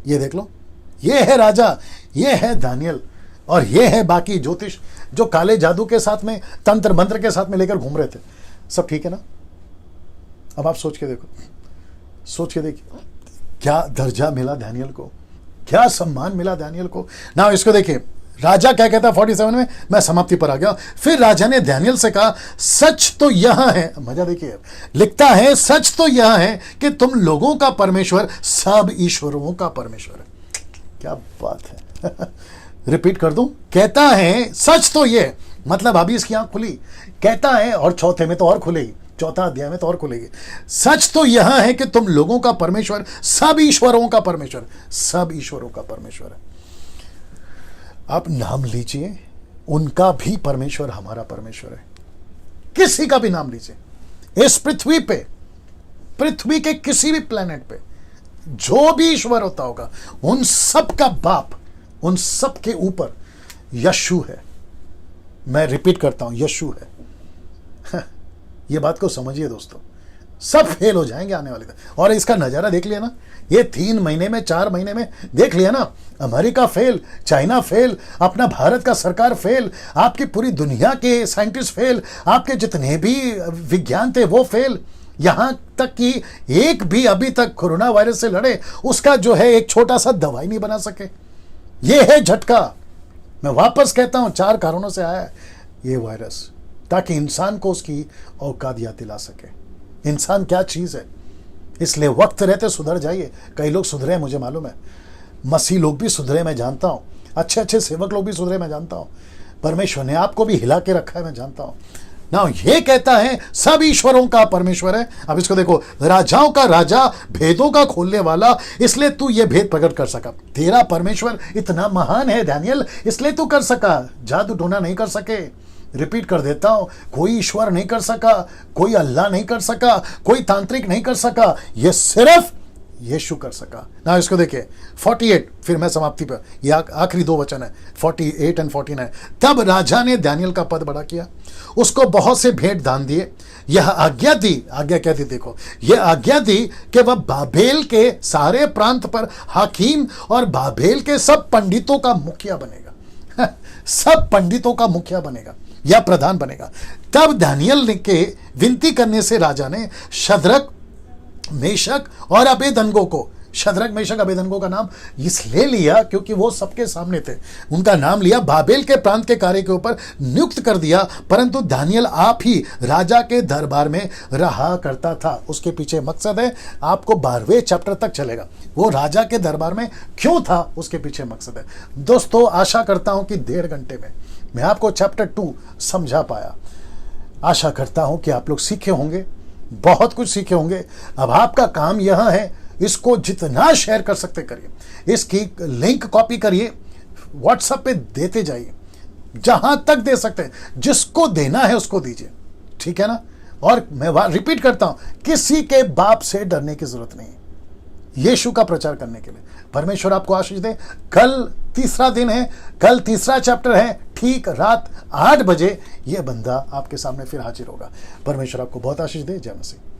ये देख लो, ये है राजा, ये है दानियेल, और ये है बाकी ज्योतिष जो काले जादू के साथ में, तंत्र मंत्र के साथ में लेकर घूम रहे थे। सब ठीक है ना? अब आप सोच के देखो, सोच के देखिए, क्या दर्जा मिला दानियेल को, क्या सम्मान मिला दानियेल को ना। इसको देखिए, राजा क्या कहता है 47 में, मैं समाप्ति पर आ गया। फिर राजा ने दानियेल से कहा, सच तो यह है, मजा देखिए, लिखता है, सच तो यह है कि तुम लोगों का परमेश्वर सब ईश्वरों का परमेश्वर है। क्या बात है। रिपीट कर दूं, कहता है सच तो ये, मतलब अभी इसकी आंख खुली, कहता है, और चौथे में तो और खुलेगी, चौथा अध्याय में तो और खुलेगी। सच तो यह है कि तुम लोगों का परमेश्वर सब ईश्वरों का परमेश्वर, सब ईश्वरों का परमेश्वर है। आप नाम लीजिए, उनका भी परमेश्वर हमारा परमेश्वर है। किसी का भी नाम लीजिए, इस पृथ्वी पे, पृथ्वी के किसी भी प्लेनेट पे जो भी ईश्वर होता होगा, उन सब का बाप, उन सब के ऊपर यशु है। मैं रिपीट करता हूं, यशु है। ये बात को समझिए दोस्तों, सब फेल हो जाएंगे आने वाले दिन। और इसका नजारा देख लिया ना, ये 3 महीने में, 4 महीने में देख लिया ना। अमेरिका फेल, चाइना फेल, अपना भारत का सरकार फेल, आपकी पूरी दुनिया के साइंटिस्ट फेल, आपके जितने भी विज्ञान थे वो फेल। यहां तक कि एक भी अभी तक कोरोना वायरस से लड़े, उसका जो है एक छोटा सा दवाई नहीं बना सके। ये है झटका। मैं वापस कहता हूं, 4 कारणों से आया है ये वायरस, ताकि इंसान को उसकी औकात याद दिला सके, इंसान क्या चीज है। इसलिए वक्त रहते सुधर जाइए। कई लोग सुधरे, मुझे मालूम है, मसीह लोग भी सुधरे, मैं जानता हूं, अच्छे अच्छे सेवक लोग भी सुधरे, मैं जानता हूं। परमेश्वर ने आपको भी हिला के रखा है, मैं जानता हूं। ना ये कहता है सब ईश्वरों का परमेश्वर है। अब इसको देखो, राजाओं का राजा, भेदों का खोलने वाला, इसलिए तू ये भेद प्रकट कर सका। तेरा परमेश्वर इतना महान है दानियल, इसलिए तू कर सका। जादू टोना नहीं कर सके। रिपीट कर देता हूं, कोई ईश्वर नहीं कर सका, कोई अल्लाह नहीं कर सका, कोई तांत्रिक नहीं कर सका, ये सिर्फ यीशु कर सका। ना इसको देखिए 48, फिर मैं समाप्ति पर, यह आखिरी 2 वचन है 48 और 49। तब राजा ने दानियल का पद बड़ा किया, उसको बहुत से भेंट दान दिए, यह आज्ञा दी, आज्ञा क्या थी देखो, यह आज्ञा दी कि वह बाबेल के सारे प्रांत पर हाकिम और बाबेल के सब पंडितों का मुखिया बनेगा। सब पंडितों का मुखिया बनेगा या प्रधान बनेगा। तब दानियल ने के विनती करने से राजा ने शद्रक, मेशक और अबेदनगो को, शद्रक, मेशक, अबेदनगो का नाम इसलिए लिया क्योंकि वो सबके सामने थे, उनका नाम लिया, बाबेल के प्रांत के कार्य के ऊपर नियुक्त कर दिया। परंतु दानियल आप ही राजा के दरबार में रहा करता था। उसके पीछे मकसद है, आपको 12वें चैप्टर तक चलेगा, वो राजा के दरबार में क्यों था, उसके पीछे मकसद है। दोस्तों, आशा करता हूं कि 1.5 घंटे में मैं आपको चैप्टर 2 समझा पाया। आशा करता हूं कि आप लोग सीखे होंगे, बहुत कुछ सीखे होंगे। अब आपका काम यह है, इसको जितना शेयर कर सकते करिए, इसकी लिंक कॉपी करिए, व्हाट्सएप पे देते जाइए, जहां तक दे सकते हैं, जिसको देना है उसको दीजिए, ठीक है ना। और मैं रिपीट करता हूं, किसी के बाप से डरने की जरूरत नहीं है यीशु का प्रचार करने के लिए। परमेश्वर आपको आशीष दे। कल तीसरा दिन है, कल तीसरा चैप्टर है, ठीक रात 8 बजे यह बंदा आपके सामने फिर हाजिर होगा। परमेश्वर आपको बहुत आशीष दे। जय मसीह।